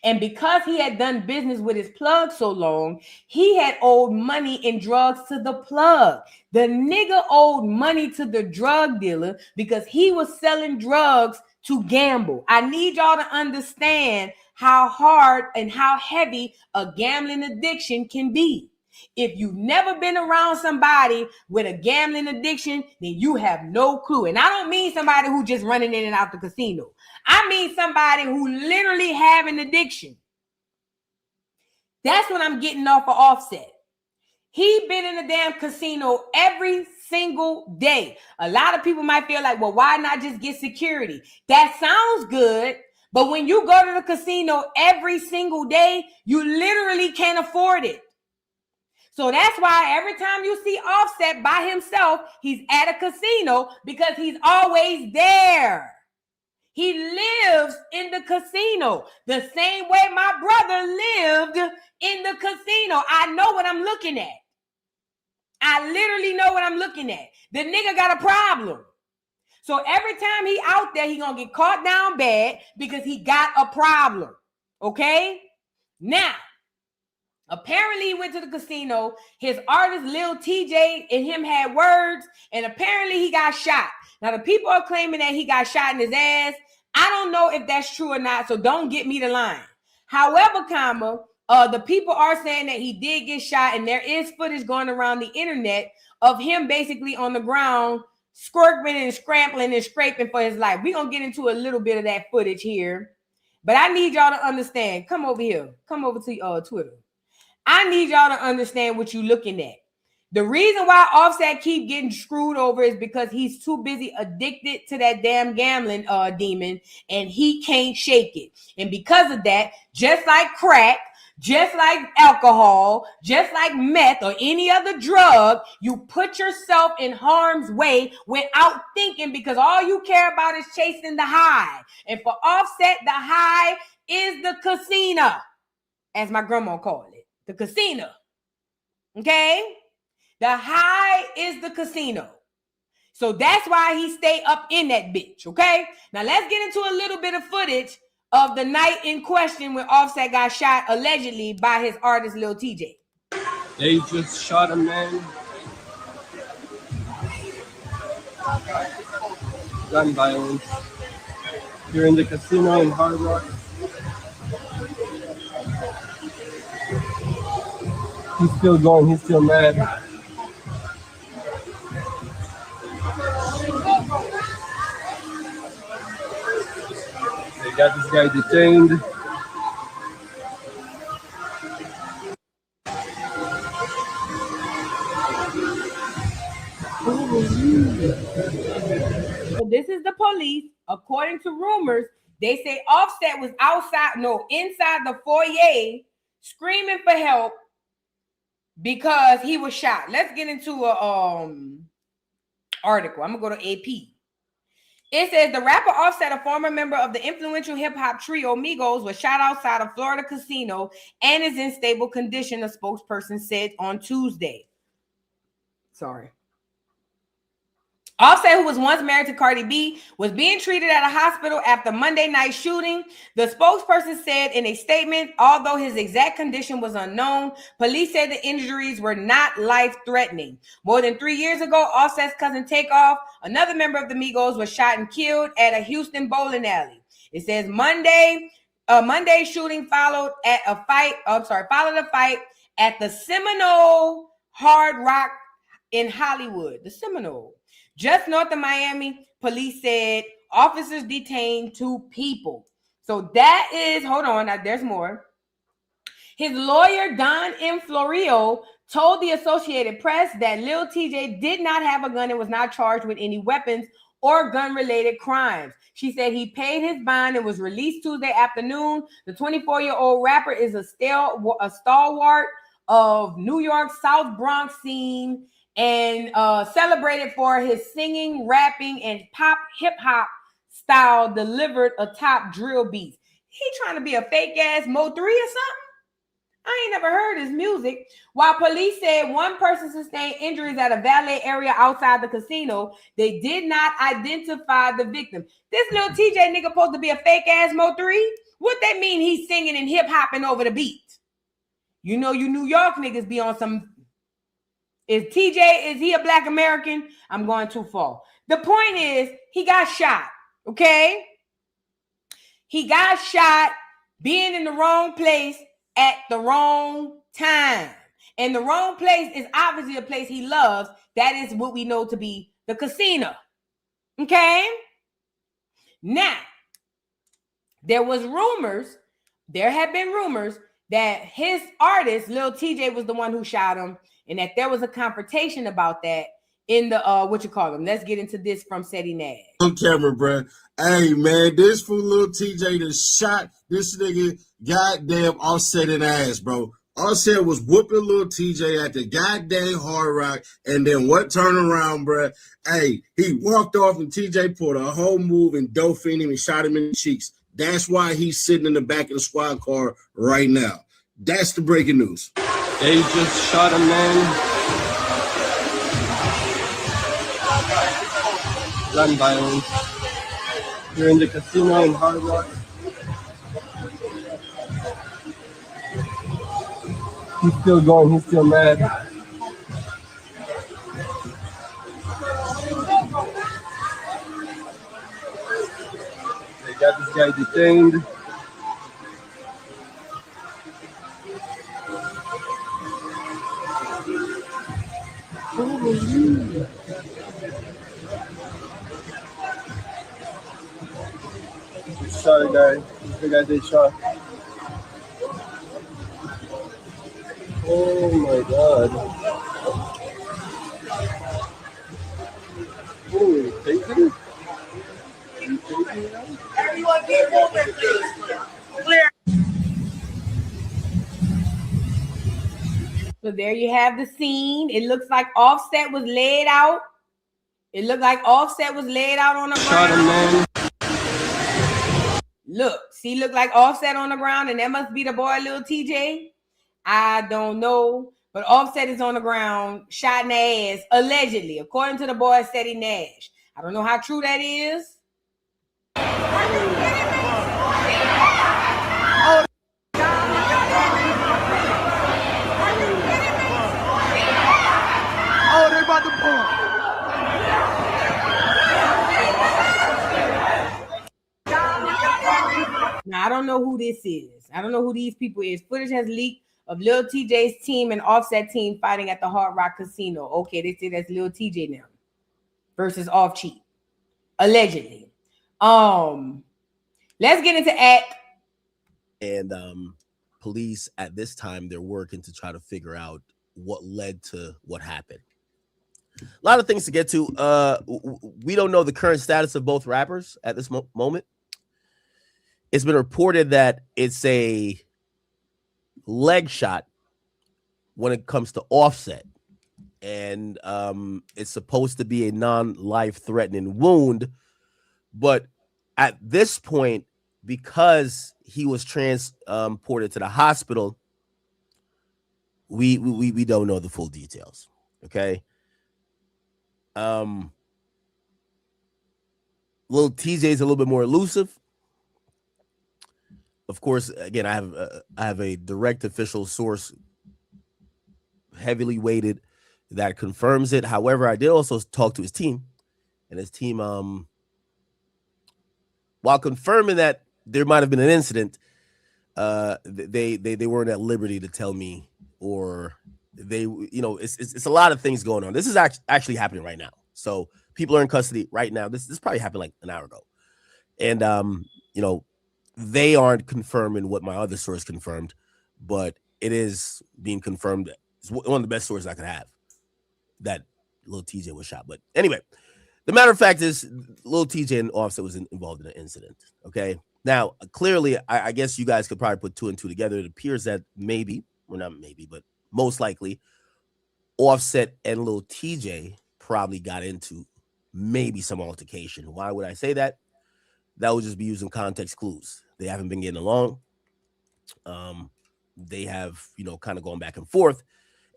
And because he had done business with his plug so long, he had owed money in drugs to the plug. The nigga owed money to the drug dealer because he was selling drugs to gamble. I need y'all to understand how hard and how heavy a gambling addiction can be. If you've never been around somebody with a gambling addiction, then you have no clue. And I don't mean somebody who just running in and out the casino. I mean somebody who literally have an addiction. That's what I'm getting off of Offset. He been in the damn casino every single day. A lot of people might feel like, well, why not just get security? That sounds good. But when you go to the casino every single day, you literally can't afford it. So that's why every time you see Offset by himself, he's at a casino because he's always there. He lives in the casino the same way my brother lived in the casino. I know what I'm looking at. I literally know what I'm looking at. The nigga got a problem. So every time he out there, he gonna get caught down bad because he got a problem. Okay? Now, apparently he went to the casino. His artist Lil Tjay and him had words, and apparently he got shot. Now the people are claiming that he got shot in his ass. I don't know if that's true or not, so don't get me the line. However, the people are saying that he did get shot, and there is footage going around the internet of him basically on the ground squirming and scrambling and scraping for his life. We're gonna get into a little bit of that footage here, but I need y'all to understand. Come over here. Come over to Twitter. I need y'all to understand what you're looking at. The reason why Offset keep getting screwed over is because he's too busy addicted to that damn gambling demon, and he can't shake it. And because of that, just like crack, just like alcohol, just like meth or any other drug, you put yourself in harm's way without thinking, because all you care about is chasing the high. And for Offset, the high is the casino, as my grandma called it, the casino. Okay? The high is the casino. So that's why he stay up in that bitch, okay? Now let's get into a little bit of footage of the night in question when Offset got shot allegedly by his artist Lil Tjay. They just shot a man. Gun violence. Here in the casino in Hard Rock. He's still going, he's still mad. They got this guy detained. So this is the police. According to rumors, they say Offset was inside the foyer screaming for help because he was shot. Let's get into a article. I'm gonna go to AP. It says the rapper Offset, a former member of the influential hip-hop trio Migos, was shot outside a Florida casino and is in stable condition, a spokesperson said on Tuesday. Sorry. Offset, who was once married to Cardi B, was being treated at a hospital after Monday night shooting. The spokesperson said in a statement, although his exact condition was unknown, police said the injuries were not life-threatening. More than 3 years ago, Offset's cousin Takeoff, another member of the Migos, was shot and killed at a Houston bowling alley. It says Monday shooting followed a fight at the Seminole Hard Rock in Hollywood. The Seminole. Just north of Miami, police said officers detained 2 people. So that is, hold on, now there's more. His lawyer, Don M. Florio, told the Associated Press that Lil Tjay did not have a gun and was not charged with any weapons or gun-related crimes. She said he paid his bond and was released Tuesday afternoon. The 24-year-old rapper is a stalwart of New York's South Bronx scene and celebrated for his singing, rapping, and pop hip-hop style delivered atop drill beats. He trying to be a fake-ass Mo3 or something? I ain't never heard his music. While police said one person sustained injuries at a valet area outside the casino, they did not identify the victim. This Lil Tjay nigga supposed to be a fake-ass Mo3? What that mean he's singing and hip-hopping over the beat? You know you New York niggas be on some... Is he a black American? I'm going too far. The point is, he got shot, okay? He got shot being in the wrong place at the wrong time. And the wrong place is obviously a place he loves. That is what we know to be the casino, okay? Now, there have been rumors that his artist, Lil Tjay, was the one who shot him, and that there was a confrontation about that in the let's get into this from Seti Nash. On camera, bro. Hey man, this fool Lil Tjay that shot this nigga goddamn Offset in the ass, bro. Offset was whooping Lil Tjay at the goddamn Hard Rock, and then what turned around, bro? Hey, he walked off and Tjay pulled a whole move and dove in him and shot him in the cheeks. That's why he's sitting in the back of the squad car right now. That's the breaking news. They just shot a man. Gun violence. Here in the casino in Hard Rock. He's still going, he's still mad. They got this guy detained. Shot a guy. The guy they shot. Oh my god. there you have the scene. It looks like Offset was laid out. It looked like Offset was laid out on the ground. Look, see, look like Offset on the ground, and that must be the boy, Lil Tjay. I don't know, but Offset is on the ground, shot in the ass, allegedly, according to the boy, Steady Nash. I don't know how true that is. Oh, they about to pump. Now, I don't know who this is. I don't know who these people is. Footage has leaked of Lil Tjay's team and Offset team fighting at the Hard Rock Casino. Okay, they say that's Lil Tjay now versus Off Cheat. Allegedly. Let's get into act. And police at this time, they're working to try to figure out what led to what happened. A lot of things to get to. We don't know the current status of both rappers at this moment. It's been reported that it's a leg shot when it comes to Offset. And it's supposed to be a non-life-threatening wound. But at this point, because he was transported to the hospital, we don't know the full details. Okay. Lil Tjay is a little bit more elusive. Of course, again, I have a direct official source, heavily weighted, that confirms it. However, I did also talk to his team, and his team, while confirming that there might have been an incident, they weren't at liberty to tell me, or it's a lot of things going on. This is actually happening right now. So people are in custody right now. This probably happened like an hour ago, and they aren't confirming what my other source confirmed, but it is being confirmed. It's one of the best sources I could have that Lil Tjay was shot. But anyway, the matter of fact is Lil Tjay and Offset was involved in an incident. Okay. Now, clearly, I guess you guys could probably put two and two together. It appears that but most likely Offset and Lil Tjay probably got into maybe some altercation. Why would I say that? That would just be using context clues. They haven't been getting along. They have, kind of gone back and forth,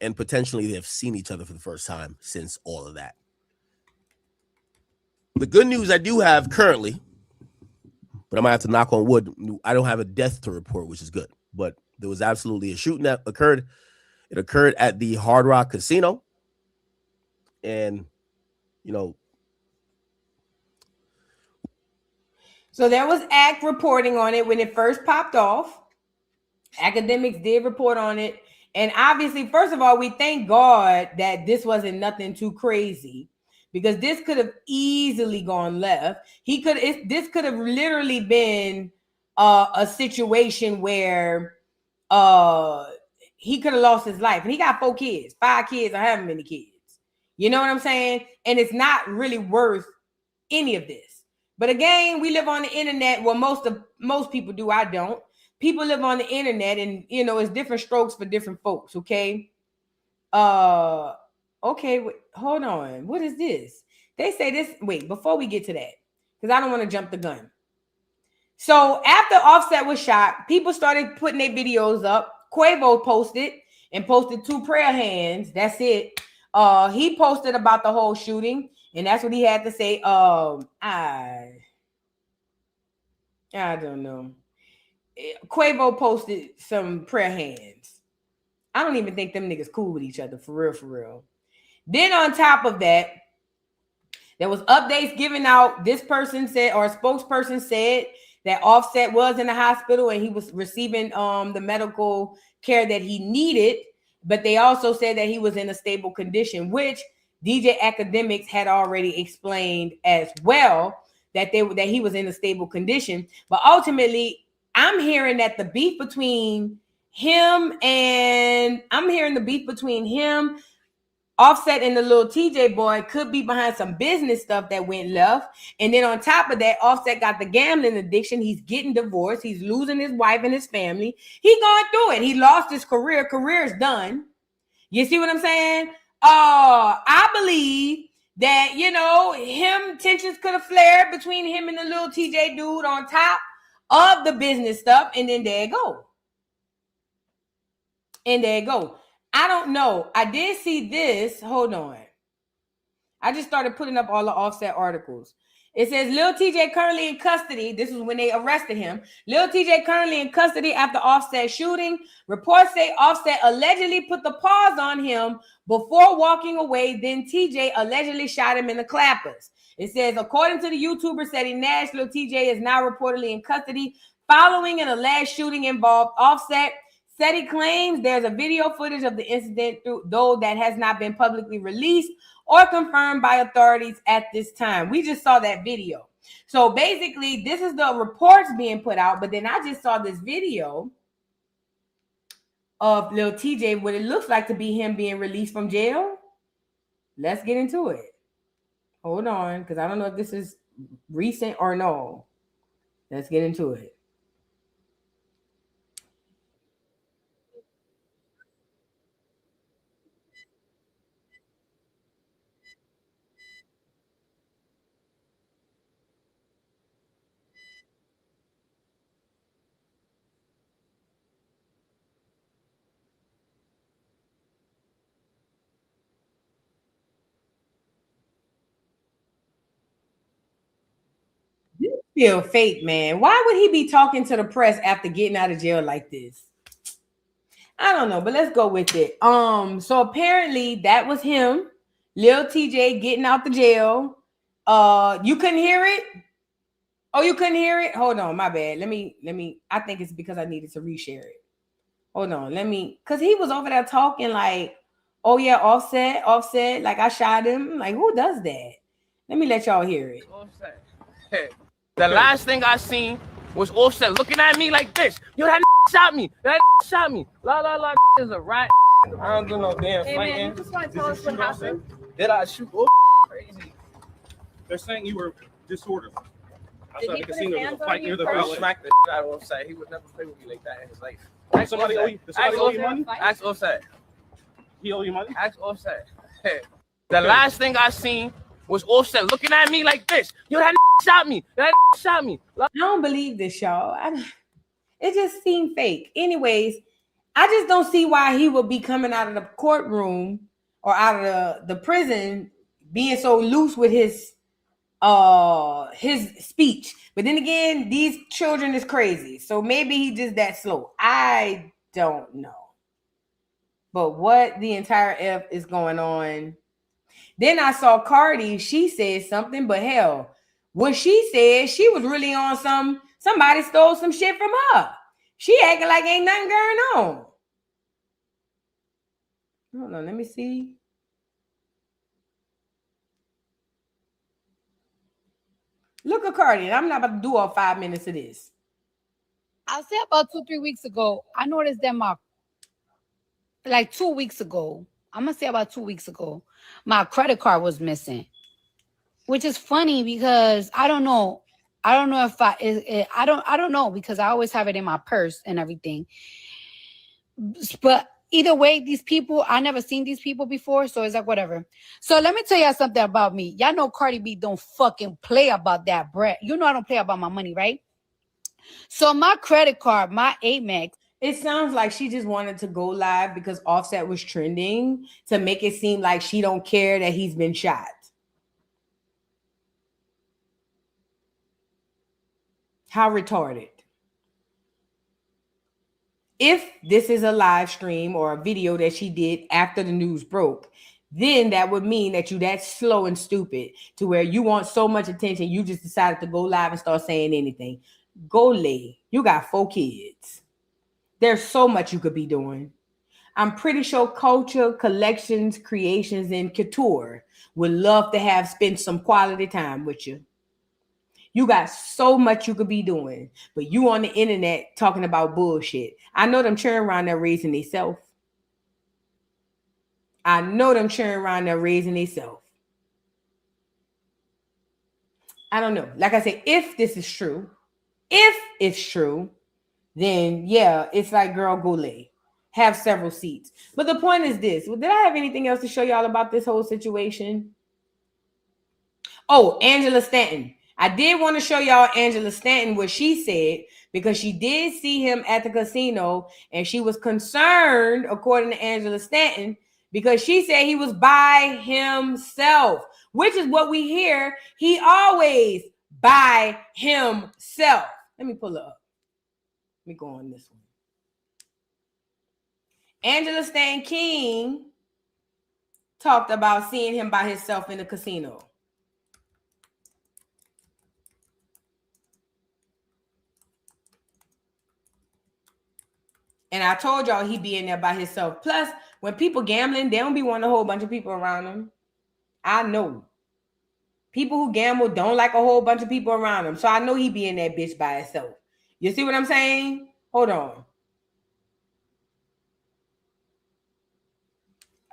and potentially they have seen each other for the first time since all of that. The good news I do have currently, but I might have to knock on wood, I don't have a death to report, which is good. But there was absolutely a shooting that occurred. It occurred at the Hard Rock Casino. And, So there was ACT reporting on it when it first popped off. Academics did report on it. And obviously, first of all, we thank God that this wasn't nothing too crazy, because this could have easily gone left. This could have literally been a situation where he could have lost his life. And he got 4 kids, 5 kids, or however many kids. You know what I'm saying? And it's not really worth any of this. But again, we live on the internet. Well, most people do. I don't. People live on the internet, and it's different strokes for different folks. Okay. Okay. Wait, hold on. What is this? They say this. Wait, before we get to that, because I don't want to jump the gun. So after Offset was shot, people started putting their videos up. Quavo posted 2 prayer hands. That's it. He posted about the whole shooting. And that's what he had to say. I don't know. Quavo posted some prayer hands. I don't even think them niggas cool with each other, for real. Then on top of that, there was updates given out. This person said, or a spokesperson said, that Offset was in the hospital and he was receiving the medical care that he needed. But they also said that he was in a stable condition, which DJ Academics had already explained as well, that he was in a stable condition. But ultimately, I'm hearing that the beef between him, Offset, and the Lil Tjay boy could be behind some business stuff that went left. And then on top of that, Offset got the gambling addiction. He's getting divorced. He's losing his wife and his family. He going through it. He lost his career. Career's done. You see what I'm saying? I believe that, you know, tensions could have flared between him and the little Tjay dude on top of the business stuff. And then there it go. And there you go. I don't know. I did see this. Hold on. I just started putting up all the Offset articles. It says Lil Tjay currently in custody. This was when they arrested him. Lil Tjay currently in custody after Offset shooting. Reports say Offset allegedly put the pause on him before walking away. Then Tjay allegedly shot him in the clappers. It says, according to the YouTuber Ceddy Nash, Lil Tjay is now reportedly in custody following an alleged shooting involved Offset. Ceddy claims there's a video footage of the incident, though that has not been publicly released or confirmed by authorities at this time. We just saw that video. So basically, this is the reports being put out, but then I just saw this video of Lil Tjay, what it looks like to be him being released from jail. Let's get into it. Hold on, because I don't know if this is recent or no. Let's get into it. Feel fake, man. Why would he be talking to the press after getting out of jail like this? I don't know, but let's go with it. So apparently that was him, Lil Tjay, getting out the jail. You couldn't hear it? Oh, you couldn't hear it? Hold on, my bad. Let me. I think it's because I needed to reshare it. Hold on, because he was over there talking like, oh yeah, Offset, like I shot him. Like, who does that? Let me let y'all hear it. Offset. Hey. The last thing I seen was Offset looking at me like this. Yo, that shot me. That shot me. La la la is a rat. I don't do no damn fighting. Man, you just want to tell us what happened? Did I shoot? Crazy. They're saying you were disorderly. I Did thought he the put casino his was hands a on fight you near the first? valet. Smack the shit out of Offset. He would never play with me like that in his life. Does somebody owe you money? Ask Offset. He owe you money? Ask Offset. Hey. The last thing I seen was Offset looking at me like this. Yo, that shot me. That shot me. I don't believe this, y'all. It just seemed fake. Anyways, I just don't see why he would be coming out of the courtroom or out of the prison being so loose with his speech. But then again, these children is crazy. So maybe he just that slow. I don't know. But what the entire F is going on? Then I saw Cardi. She said something, but hell, what she said, she was really on somebody stole some shit from her. She acting like ain't nothing going on. Hold on, let me see. Look at Cardi. I'm not about to do all 5 minutes of this. I'll say about 2-3 weeks ago, I noticed that like 2 weeks ago, I'm gonna say about 2 weeks ago, my credit card was missing, which is funny because I don't know if I don't know because I always have it in my purse and everything. But either way, these people, I never seen these people before, so it's like whatever. So let me tell y'all something about me. Y'all know Cardi B don't fucking play about that bread. You know I don't play about my money, right? So my credit card, my Amex. It sounds like she just wanted to go live because Offset was trending to make it seem like she don't care that he's been shot. How retarded. If this is a live stream or a video that she did after the news broke, then that would mean that you that slow and stupid to where you want so much attention, you just decided to go live and start saying anything. Go lay. You got 4 kids. There's so much you could be doing. I'm pretty sure culture, collections, creations, and couture would love to have spent some quality time with you. You got so much you could be doing, but you on the internet talking about bullshit. I know them churn around there raising themselves. I don't know. Like I said, if this is true, if it's true, then yeah, it's like, girl, go lay. have several seats. But the point is this. Did I have anything else to show y'all about this whole situation? Oh, Angela Stanton. I did want to show y'all Angela Stanton, what she said, because she did see him at the casino and she was concerned, according to Angela Stanton, because she said he was by himself, which is what we hear. He always by himself. Let me pull it up. Let me go on this one. Angela Stanton King talked about seeing him by himself in the casino. And I told y'all he be in there by himself. Plus, when people gambling, they don't be wanting a whole bunch of people around them. I know. People who gamble don't like a whole bunch of people around them. So I know he be in that bitch by himself. You see what I'm saying? Hold on.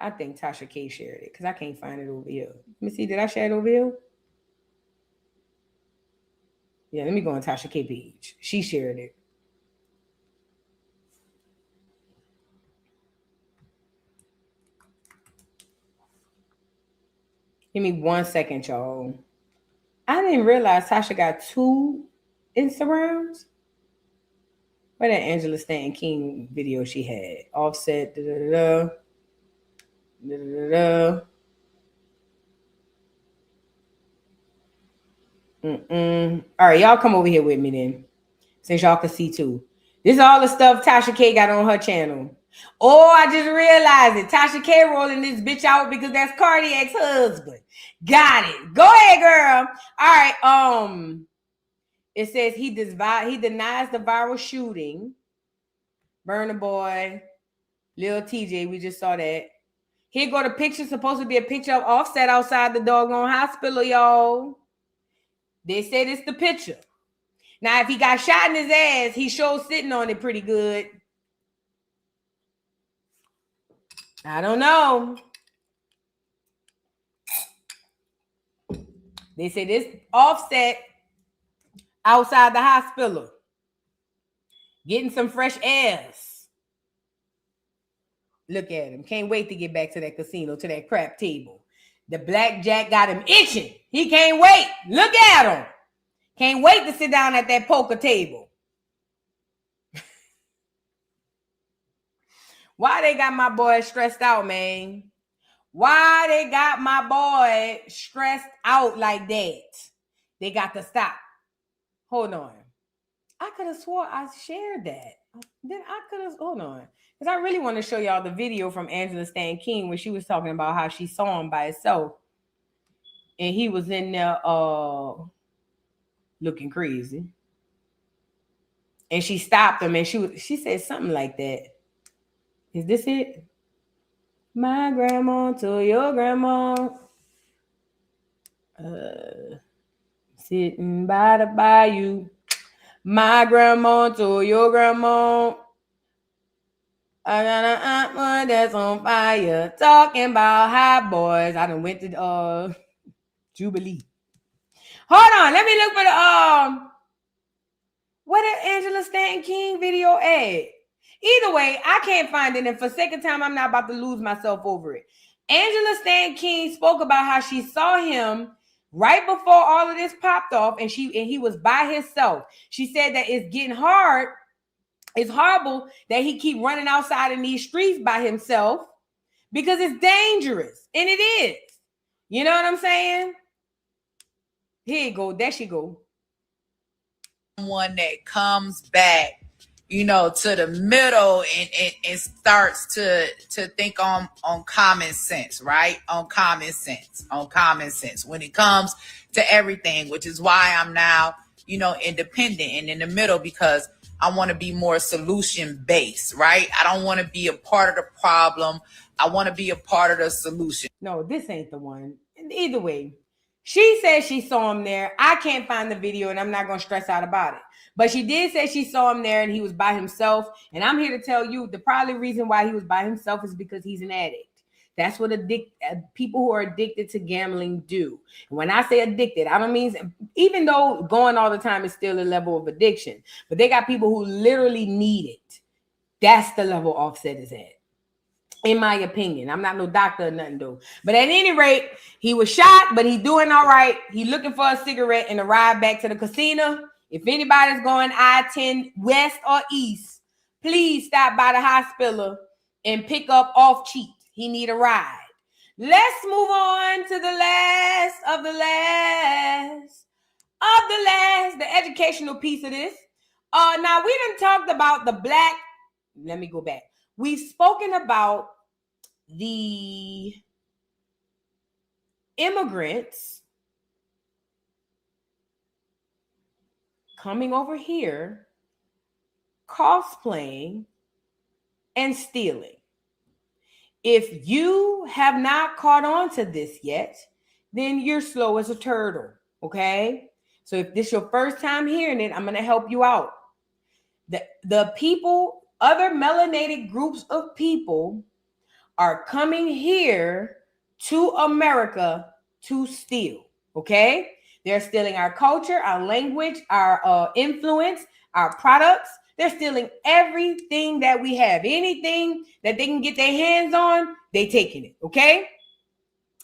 I think Tasha K shared it because I can't find it over here. Let me see. Did I share it over here? Yeah, let me go on Tasha K page. She shared it. Give me 1 second, y'all. I didn't realize Tasha got 2 Instagrams. Where that Angela Stanton King video she had? Offset. Da, da, da, da, da, da. All right, y'all come over here with me then, since y'all can see too. This is all the stuff Tasha K got on her channel. Oh, I just realized it. Tasha K rolling this bitch out because that's Cardi ex-husband. Got it. Go ahead, girl. All right. It says he denies the viral shooting. Burna Boy, Lil Tjay. We just saw that. Here go the picture. Supposed to be a picture of Offset outside the doggone hospital, y'all. They said it's the picture. Now, if he got shot in his ass, he sure sitting on it pretty good. I don't know. They say this Offset outside the hospital, getting some fresh airs. Look at him. Can't wait to get back to that casino, to that crap table. The blackjack got him itching. He can't wait. Look at him. Can't wait to sit down at that poker table. Why they got my boy stressed out, man? Why they got my boy stressed out like that? They got to stop. Hold on. I could have swore I shared that. Then I could have, hold on. Because I really want to show y'all the video from Angela Stanton King where she was talking about how she saw him by himself. And he was in there looking crazy. And she stopped him and she said something like that. Is this it? My grandma to your grandma. Sitting by the bayou. My grandma to your grandma. I got an aunt that's on fire. Talking about hot boys. I done went to Jubilee. Hold on. Let me look for the what did Angela Stanton King video at? Either way, I can't find it. And for sake of time, I'm not about to lose myself over it. Angela Stanton King spoke about how she saw him right before all of this popped off, and he was by himself. She said that it's getting hard. It's horrible that he keep running outside in these streets by himself because it's dangerous. And it is. You know what I'm saying? Here you go. There she go. One that comes back, you know, to the middle and starts to think on common sense, right? On common sense when it comes to everything, which is why I'm now, you know, independent and in the middle, because I want to be more solution based, right? I don't want to be a part of the problem. I want to be a part of the solution. No, this ain't the one. Either way, she said she saw him there. I can't find the video and I'm not going to stress out about it. But she did say she saw him there and he was by himself. And I'm here to tell you the probably reason why he was by himself is because he's an addict. That's what people who are addicted to gambling do. And when I say addicted, I don't mean, even though going all the time is still a level of addiction, but they got people who literally need it. That's the level Offset is at, in my opinion. I'm not no doctor or nothing, though. But at any rate, he was shot, but he's doing all right. He's looking for a cigarette and a ride back to the casino. If anybody's going I-10 west or east, please stop by the hospital and pick up Off Cheat. He need a ride. Let's move on to the last of the educational piece of this. Now we done talked about the black. Let me go back. We've spoken about the immigrants coming over here, cosplaying and stealing. If you have not caught on to this yet, then you're slow as a turtle, okay? So if this is your first time hearing it, I'm going to help you out. The people, other melanated groups of people are coming here to America to steal, okay? They're stealing our culture, our language, our influence, our products. They're stealing everything that we have. Anything that they can get their hands on, they taking it, okay?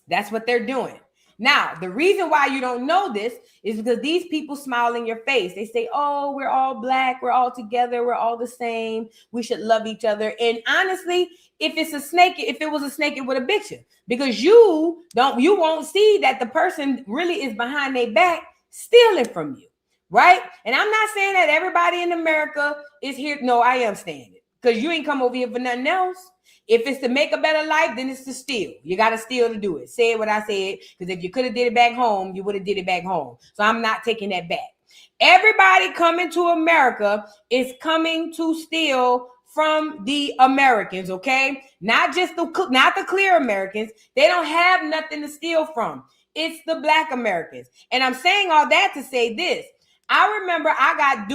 That's what they're doing. Now, the reason why you don't know this is because these people smile in your face. They say, oh, we're all black, we're all together, we're all the same, we should love each other. And honestly, if it was a snake, it would have bit you. Because you won't see that the person really is behind their back stealing from you, right? And I'm not saying that everybody in America is here. No, I am saying it. Because you ain't come over here for nothing else. If it's to make a better life, then it's to steal. You got to steal to do it. Say what I said, because if you could have did it back home, you would have did it back home. So I'm not taking that back. Everybody coming to America is coming to steal from the Americans, okay? Not the clear Americans. They don't have nothing to steal from. It's the black Americans. And I'm saying all that to say this. I remember I got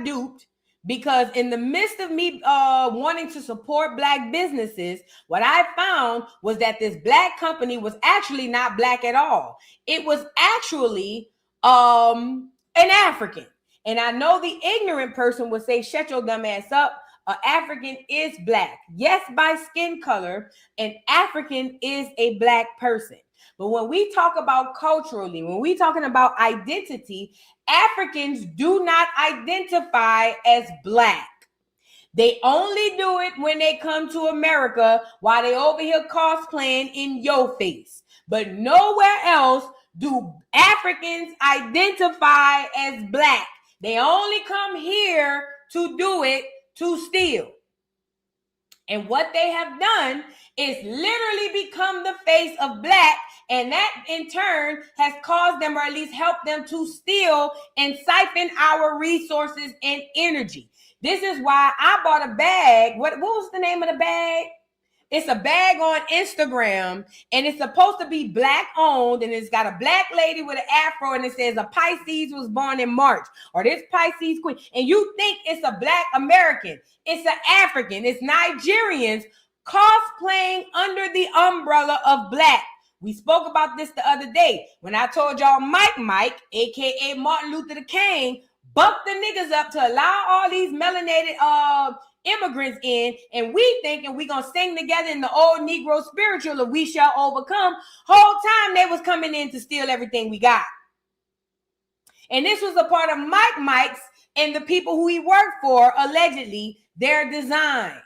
duped. Because in the midst of me wanting to support black businesses, what I found was that this black company was actually not black at all. It was actually an African. And I know the ignorant person would say, shut your dumb ass up. An African is black. Yes, by skin color, an African is a black person. But when we talk about culturally, when we talking about identity, Africans do not identify as black. They only do it when they come to America while they over here cosplaying in your face. But nowhere else do Africans identify as black. They only come here to do it, to steal. And what they have done is literally become the face of black. And that in turn has caused them, or at least helped them, to steal and siphon our resources and energy. This is why I bought a bag. What was the name of the bag? It's a bag on Instagram, and it's supposed to be black owned, and it's got a black lady with an afro, and it says a Pisces was born in March, or this Pisces queen. And you think it's a black American. It's an African. It's Nigerians cosplaying under the umbrella of black. We spoke about this the other day when I told y'all Mike, aka Martin Luther King, bucked the niggas up to allow all these melanated immigrants in, and we thinking we gonna sing together in the old Negro spiritual of we shall overcome. Whole time they was coming in to steal everything we got. And this was a part of Mike's and the people who he worked for, allegedly, their design.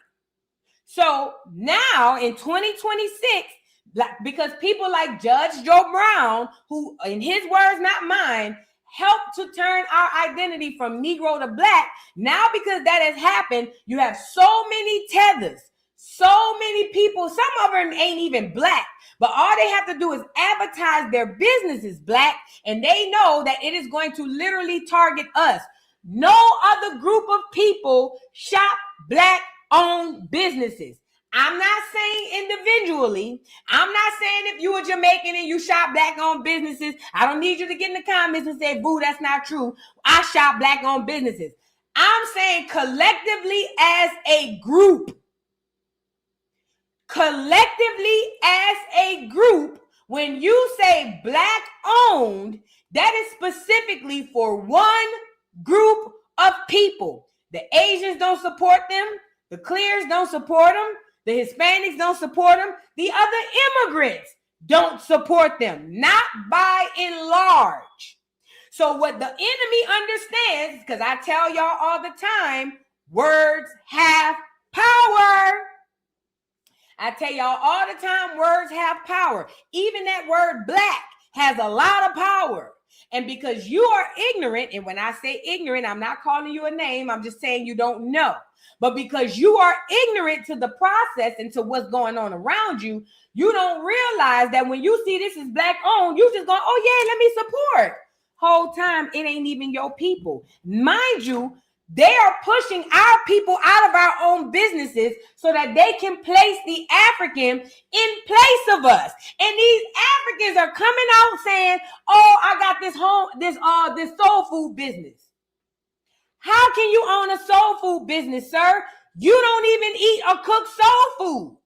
So now in 2026, because people like Judge Joe Brown, who in his words, not mine, helped to turn our identity from Negro to black. Now, because that has happened, you have so many tethers, so many people. Some of them ain't even black, but all they have to do is advertise their business is black, and they know that it is going to literally target us. No other group of people shop black-owned businesses. I'm not saying individually. I'm not saying if you are Jamaican and you shop black-owned businesses, I don't need you to get in the comments and say, boo, that's not true. I shop black-owned businesses. I'm saying collectively as a group. Collectively as a group, when you say black-owned, that is specifically for one group of people. The Asians don't support them. The Clears don't support them. The Hispanics don't support them. The other immigrants don't support them, not by and large. So what the enemy understands, because I tell y'all all the time, words have power. I tell y'all all the time, words have power. Even that word black has a lot of power. And because you are ignorant, and when I say ignorant, I'm not calling you a name, I'm just saying you don't know. But because you are ignorant to the process and to what's going on around you, you don't realize that when you see this is black owned, you just go, oh yeah, let me support. Whole time, it ain't even your people. Mind you, they are pushing our people out of our own businesses so that they can place the African in place of us. And these Africans are coming out saying, oh, I got this soul food business. How can you own a soul food business, sir? You don't even eat or cook soul food.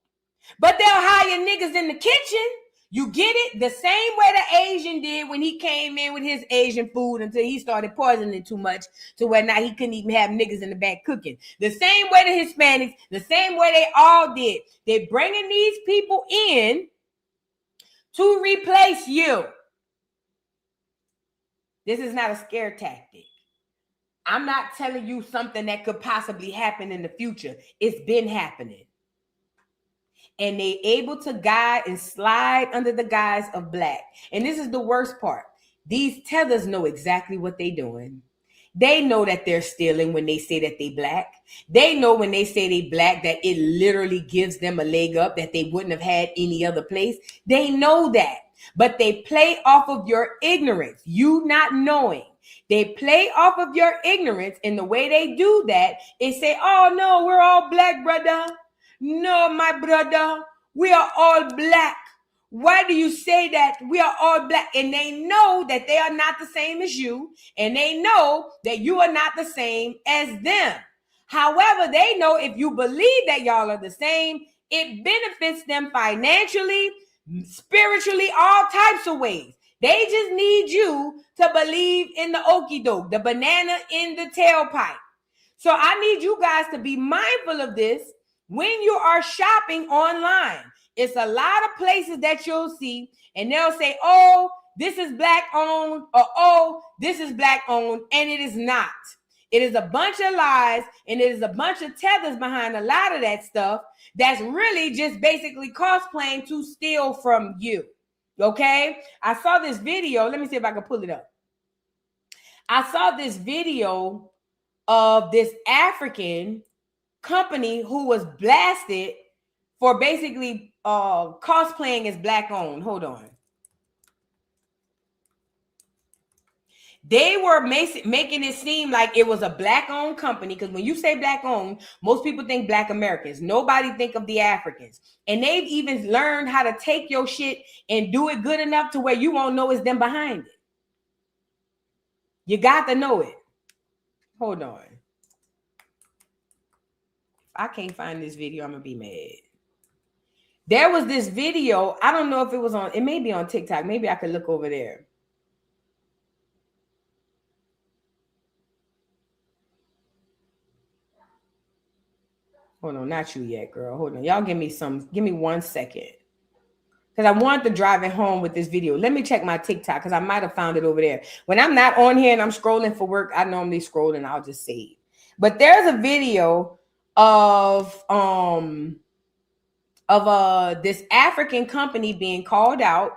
But they'll hire niggas in the kitchen. You get it? The same way the Asian did when he came in with his Asian food until he started poisoning too much to where now he couldn't even have niggas in the back cooking. The same way the Hispanics, the same way they all did. They're bringing these people in to replace you. This is not a scare tactic. I'm not telling you something that could possibly happen in the future. It's been happening. And they able to guide and slide under the guise of black. And this is the worst part. These tethers know exactly what they're doing. They know that they're stealing when they say that they black. They know when they say they black that it literally gives them a leg up that they wouldn't have had any other place. They know that. But they play off of your ignorance, you not knowing. They play off of your ignorance, and the way they do that is say, oh no, we're all black, brother. No, my brother, we are all black. Why do you say that? We are all black. And they know that they are not the same as you, and they know that you are not the same as them. However, they know if you believe that y'all are the same, it benefits them financially, spiritually, all types of ways. They just need you to believe in the okie doke, the banana in the tailpipe. So I need you guys to be mindful of this when you are shopping online. It's a lot of places that you'll see, and they'll say, oh, this is black owned, or oh, this is black owned, and it is not. It is a bunch of lies, and it is a bunch of tethers behind a lot of that stuff that's really just basically cosplaying to steal from you. Okay? I saw this video. Let me see if I can pull it up. I saw this video of this African company who was blasted for basically cosplaying as black owned. Hold on. They were making it seem like it was a black owned company, because when you say black owned, most people think black Americans. Nobody think of the Africans. And they've even learned how to take your shit and do it good enough to where you won't know it's them behind it. You got to know it. Hold on. If I can't find this video, I'm going to be mad. There was this video. I don't know if it was on, it may be on TikTok. Maybe I could look over there. Hold on, not you yet, girl. Hold on. Y'all give me 1 second. Because I want to drive it home with this video. Let me check my TikTok, because I might have found it over there. When I'm not on here and I'm scrolling for work, I normally scroll and I'll just save. But there's a video of this African company being called out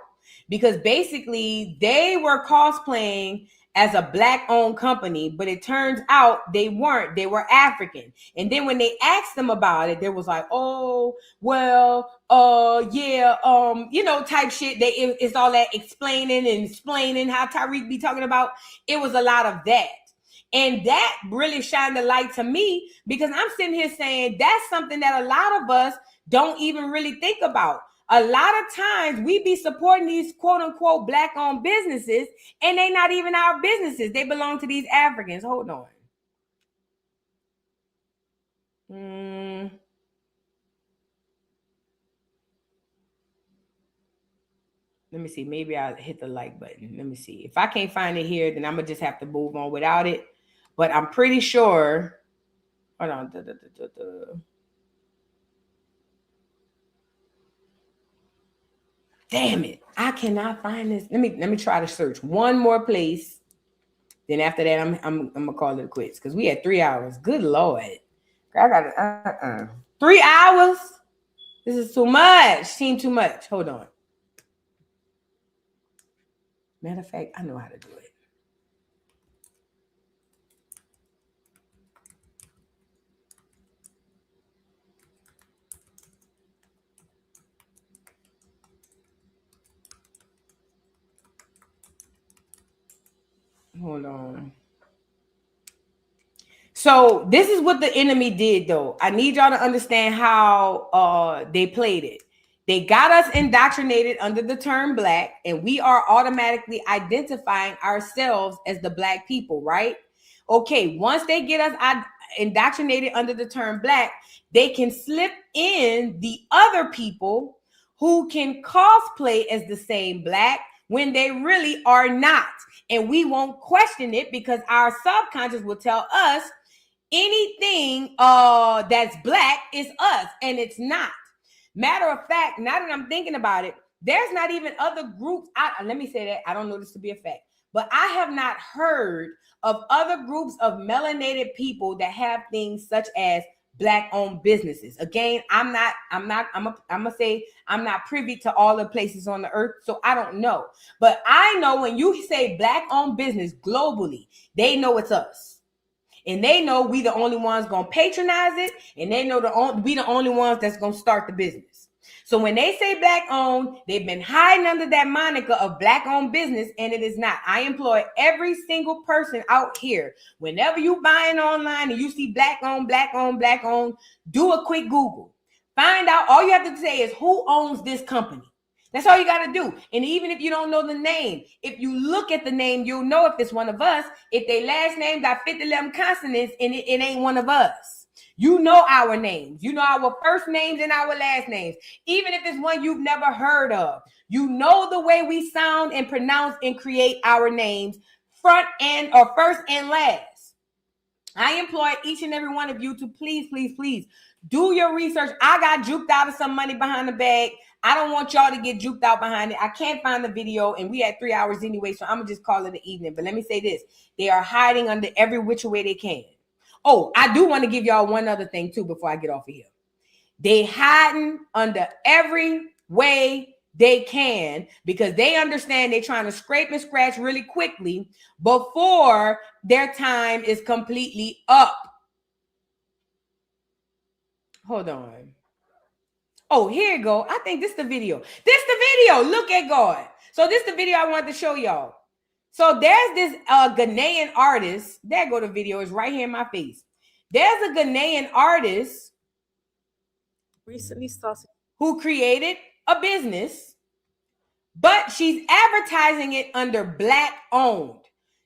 because basically they were cosplaying as a black-owned company, but it turns out they weren't. They were African. And then when they asked them about it, they was like, oh, well, yeah, type shit. It's all that explaining how Tyreek be talking about. It was a lot of that. And that really shined the light to me, because I'm sitting here saying that's something that a lot of us don't even really think about. A lot of times we be supporting these quote unquote black owned businesses, and they not even our businesses. They belong to these Africans. Hold on. Let me see. Maybe I'll hit the like button. Let me see. If I can't find it here, then I'm going to just have to move on without it. But I'm pretty sure Hold on. Damn it. I cannot find this. Let me try to search one more place. Then after that, I'm gonna call it quits because we had 3 hours. Good Lord. I got it. 3 hours? This is too much. Seemed too much. Hold on. Matter of fact, I know how to do it. Hold on. So this is what the enemy did, though. I need y'all to understand how they played it. They got us indoctrinated under the term black, and we are automatically identifying ourselves as the black people, right? Okay, once they get us indoctrinated under the term black, they can slip in the other people who can cosplay as the same black when they really are not. And we won't question it because our subconscious will tell us anything that's black is us, and it's not. Matter of fact, now that I'm thinking about it, there's not even other groups. Let me say that. I don't know this to be a fact, but I have not heard of other groups of melanated people that have things such as black-owned businesses. Again, I'm gonna say I'm not privy to all the places on the earth, so I don't know. But I know when you say black-owned business globally, they know it's us. And they know we the only ones gonna patronize it, and they know we the only ones that's gonna start the business. So when they say black owned, they've been hiding under that moniker of black owned business, and it is not. I employ every single person out here. Whenever you buying online and you see black owned, do a quick Google. Find out. All you have to say is who owns this company. That's all you got to do. And even if you don't know the name, if you look at the name, you'll know if it's one of us. If their last name got 50 consonants and it ain't one of us. You know our names. You know our first names and our last names. Even if it's one you've never heard of. You know the way we sound and pronounce and create our names, front and or first and last. I employ each and every one of you to please do your research. I got juked out of some money behind the bag. I don't want y'all to get juked out behind it. I can't find the video, and we had 3 hours anyway, so I'm going to just call it an evening. But let me say this. They are hiding under every which way they can. Oh, I do want to give y'all one other thing, too, before I get off of here. They hiding under every way they can because they understand they're trying to scrape and scratch really quickly before their time is completely up. Hold on. Oh, here you go. I think this is the video. Look at God. So this is the video I wanted to show y'all. So there's this Ghanaian artist. There go the video. It's right here in my face. There's a Ghanaian artist Recently started who created a business, but she's advertising it under black owned.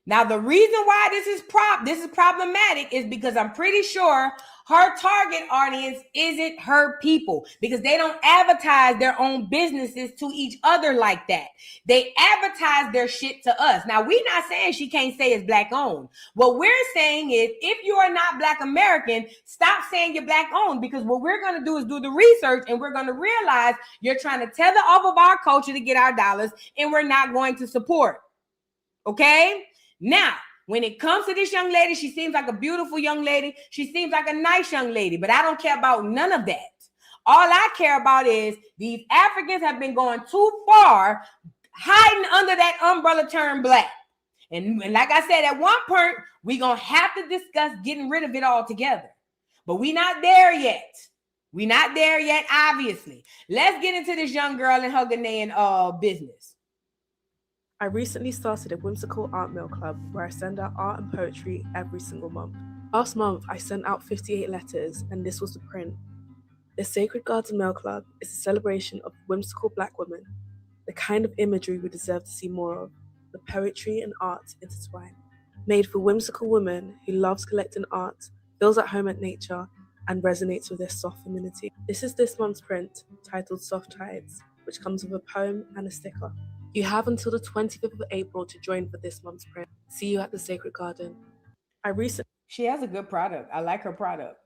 Now, the reason why this is problematic is because I'm pretty sure her target audience isn't her people because they don't advertise their own businesses to each other like that. They advertise their shit to us. Now, we're not saying she can't say it's black owned. What we're saying is if you are not black American, stop saying you're black owned because what we're going to do is do the research and we're going to realize you're trying to tether off of our culture to get our dollars and we're not going to support. Okay? Now, when it comes to this young lady, she seems like a beautiful young lady. She seems like a nice young lady, but I don't care about none of that. All I care about is these Africans have been going too far, hiding under that umbrella term black. And like I said, at one point, we're going to have to discuss getting rid of it altogether. But we're not there yet. We're not there yet, obviously. Let's get into this young girl and her Ghanaian business. I recently started a whimsical art mail club where I send out art and poetry every single month. Last month, I sent out 58 letters, and this was the print. The Sacred Garden Mail Club is a celebration of whimsical Black women, the kind of imagery we deserve to see more of, the poetry and art intertwined. Made for whimsical women who loves collecting art, feels at home at nature, and resonates with their soft femininity. This is this month's print, titled Soft Tides, which comes with a poem and a sticker. You have until the 25th of April to join for this month's print. See you at the Sacred Garden. She has a good product. I like her product.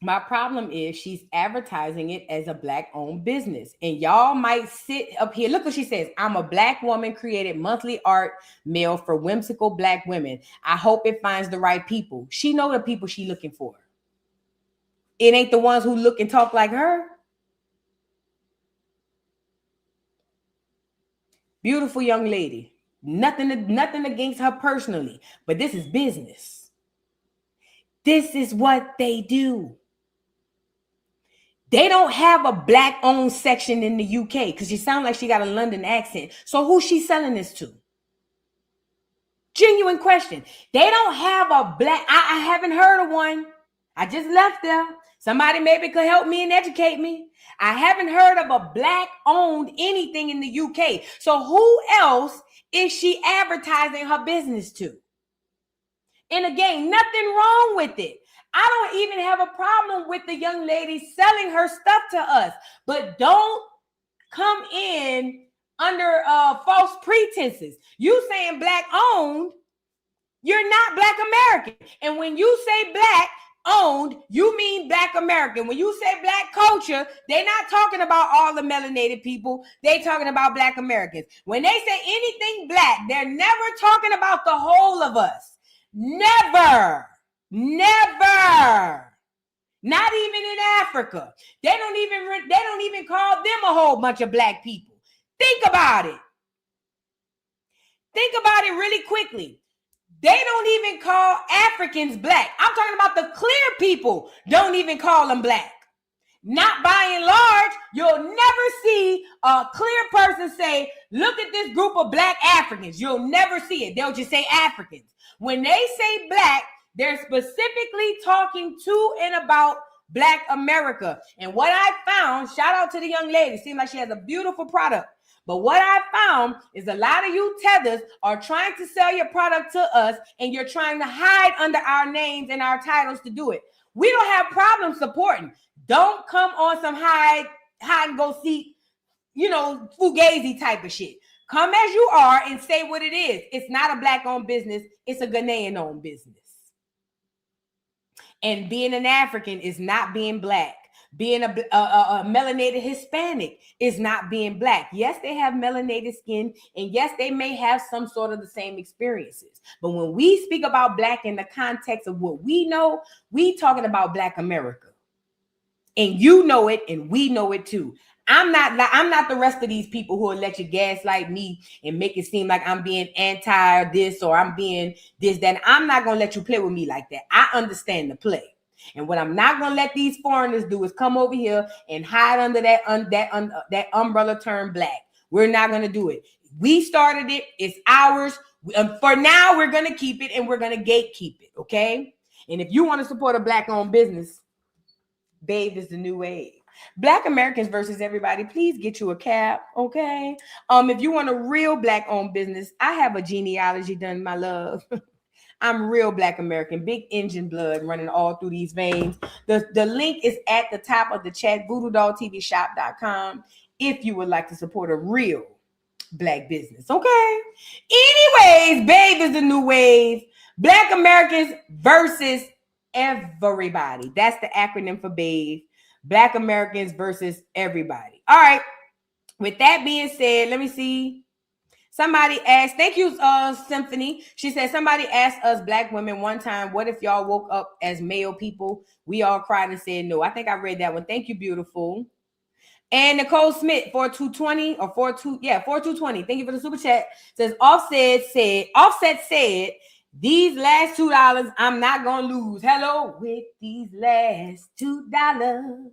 My problem is she's advertising it as a Black-owned business. And y'all might sit up here. Look what she says. I'm a Black woman, created monthly art mail for whimsical Black women. I hope it finds the right people. She know the people she looking for. It ain't the ones who look and talk like her. Beautiful young lady. Nothing against her personally, but this is business. This is what they do. They don't have a Black-owned section in the UK because she sounds like she got a London accent. So who's she selling this to? Genuine question. They don't have a Black. I haven't heard of one. I just left there. Somebody maybe could help me and educate me. I haven't heard of a Black-owned anything in the UK. So who else is she advertising her business to? And again, nothing wrong with it. I don't even have a problem with the young lady selling her stuff to us, but don't come in under false pretenses. You saying Black owned, you're not Black American. And when you say Black owned, you mean Black American. When you say Black culture, they're not talking about all the melanated people. They're talking about Black Americans. When they say anything Black, they're never talking about the whole of us. Never. Never. Not even in Africa. They don't even call them a whole bunch of Black people. Think about it. Think about it really quickly. They don't even call Africans Black. I'm talking about the clear people. Don't even call them Black. Not by and large. You'll never see a clear person say, look at this group of Black Africans. You'll never see it. They'll just say Africans. When they say Black, they're specifically talking to and about Black America. And what I found, shout out to the young lady, seems like she has a beautiful product. But what I found is a lot of you tethers are trying to sell your product to us, and you're trying to hide under our names and our titles to do it. We don't have problems supporting. Don't come on some hide and go seek, fugazi type of shit. Come as you are and say what it is. It's not a Black-owned business. It's a Ghanaian-owned business. And being an African is not being Black. Being a melanated Hispanic is not being Black. Yes, they have melanated skin, and yes, they may have some sort of the same experiences. But when we speak about Black in the context of what we know, we talking about Black America. And you know it, and we know it too. I'm not the rest of these people who will let you gaslight me and make it seem like I'm being anti this or I'm being this, that. I'm not going to let you play with me like that. I understand the play. And what I'm not going to let these foreigners do is come over here and hide under that umbrella term Black. We're not going to do it. We started it. It's ours. For now, we're going to keep it, and we're going to gatekeep it, okay? And if you want to support a Black-owned business, Babe is the new wave. Black Americans versus everybody, please get you a cab, okay? If you want a real Black-owned business, I have a genealogy done, my love. I'm real Black American, big engine blood running all through these veins. The link is at the top of the chat, voodoodolltvshop.com, if you would like to support a real Black business, okay? Anyways, Babe is the new wave. Black Americans versus everybody. That's the acronym for Babe. Black Americans versus everybody. All right. With that being said, let me see. Somebody asked, thank you, Symphony. She said, somebody asked us Black women one time, what if y'all woke up as male people? We all cried and said no. I think I read that one. Thank you, beautiful. And Nicole Smith, 4220 or 4220. Thank you for the super chat. Says Offset said, these last $2, I'm not gonna lose. Hello, with these last $2,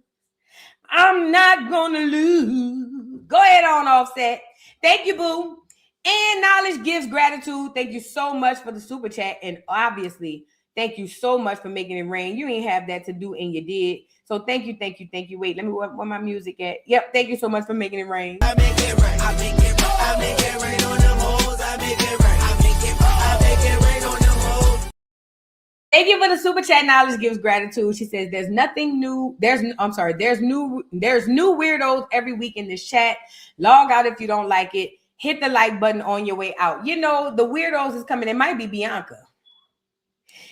I'm not gonna lose. Go ahead on, Offset. Thank you, boo. And Knowledge Gives Gratitude. Thank you so much for the super chat. And obviously, thank you so much for making it rain. You ain't have that to do, and you did. So thank you. Wait, let me where my music at. Yep, thank you so much for making it rain. I make it rain. I make it rain. I make it rain on them hoes. I make it rain. I make it rain. I make it rain on them hoes. Thank you for the super chat. Knowledge Gives Gratitude. She says there's nothing new. There's new weirdos every week in this chat. Log out if you don't like it. Hit the like button on your way out. You know, the weirdos is coming. It might be Bianca.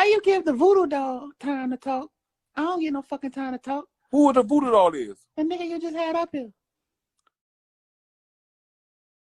How you give the voodoo doll time to talk? I don't get no fucking time to talk. Who the voodoo doll is? The nigga you just had up here.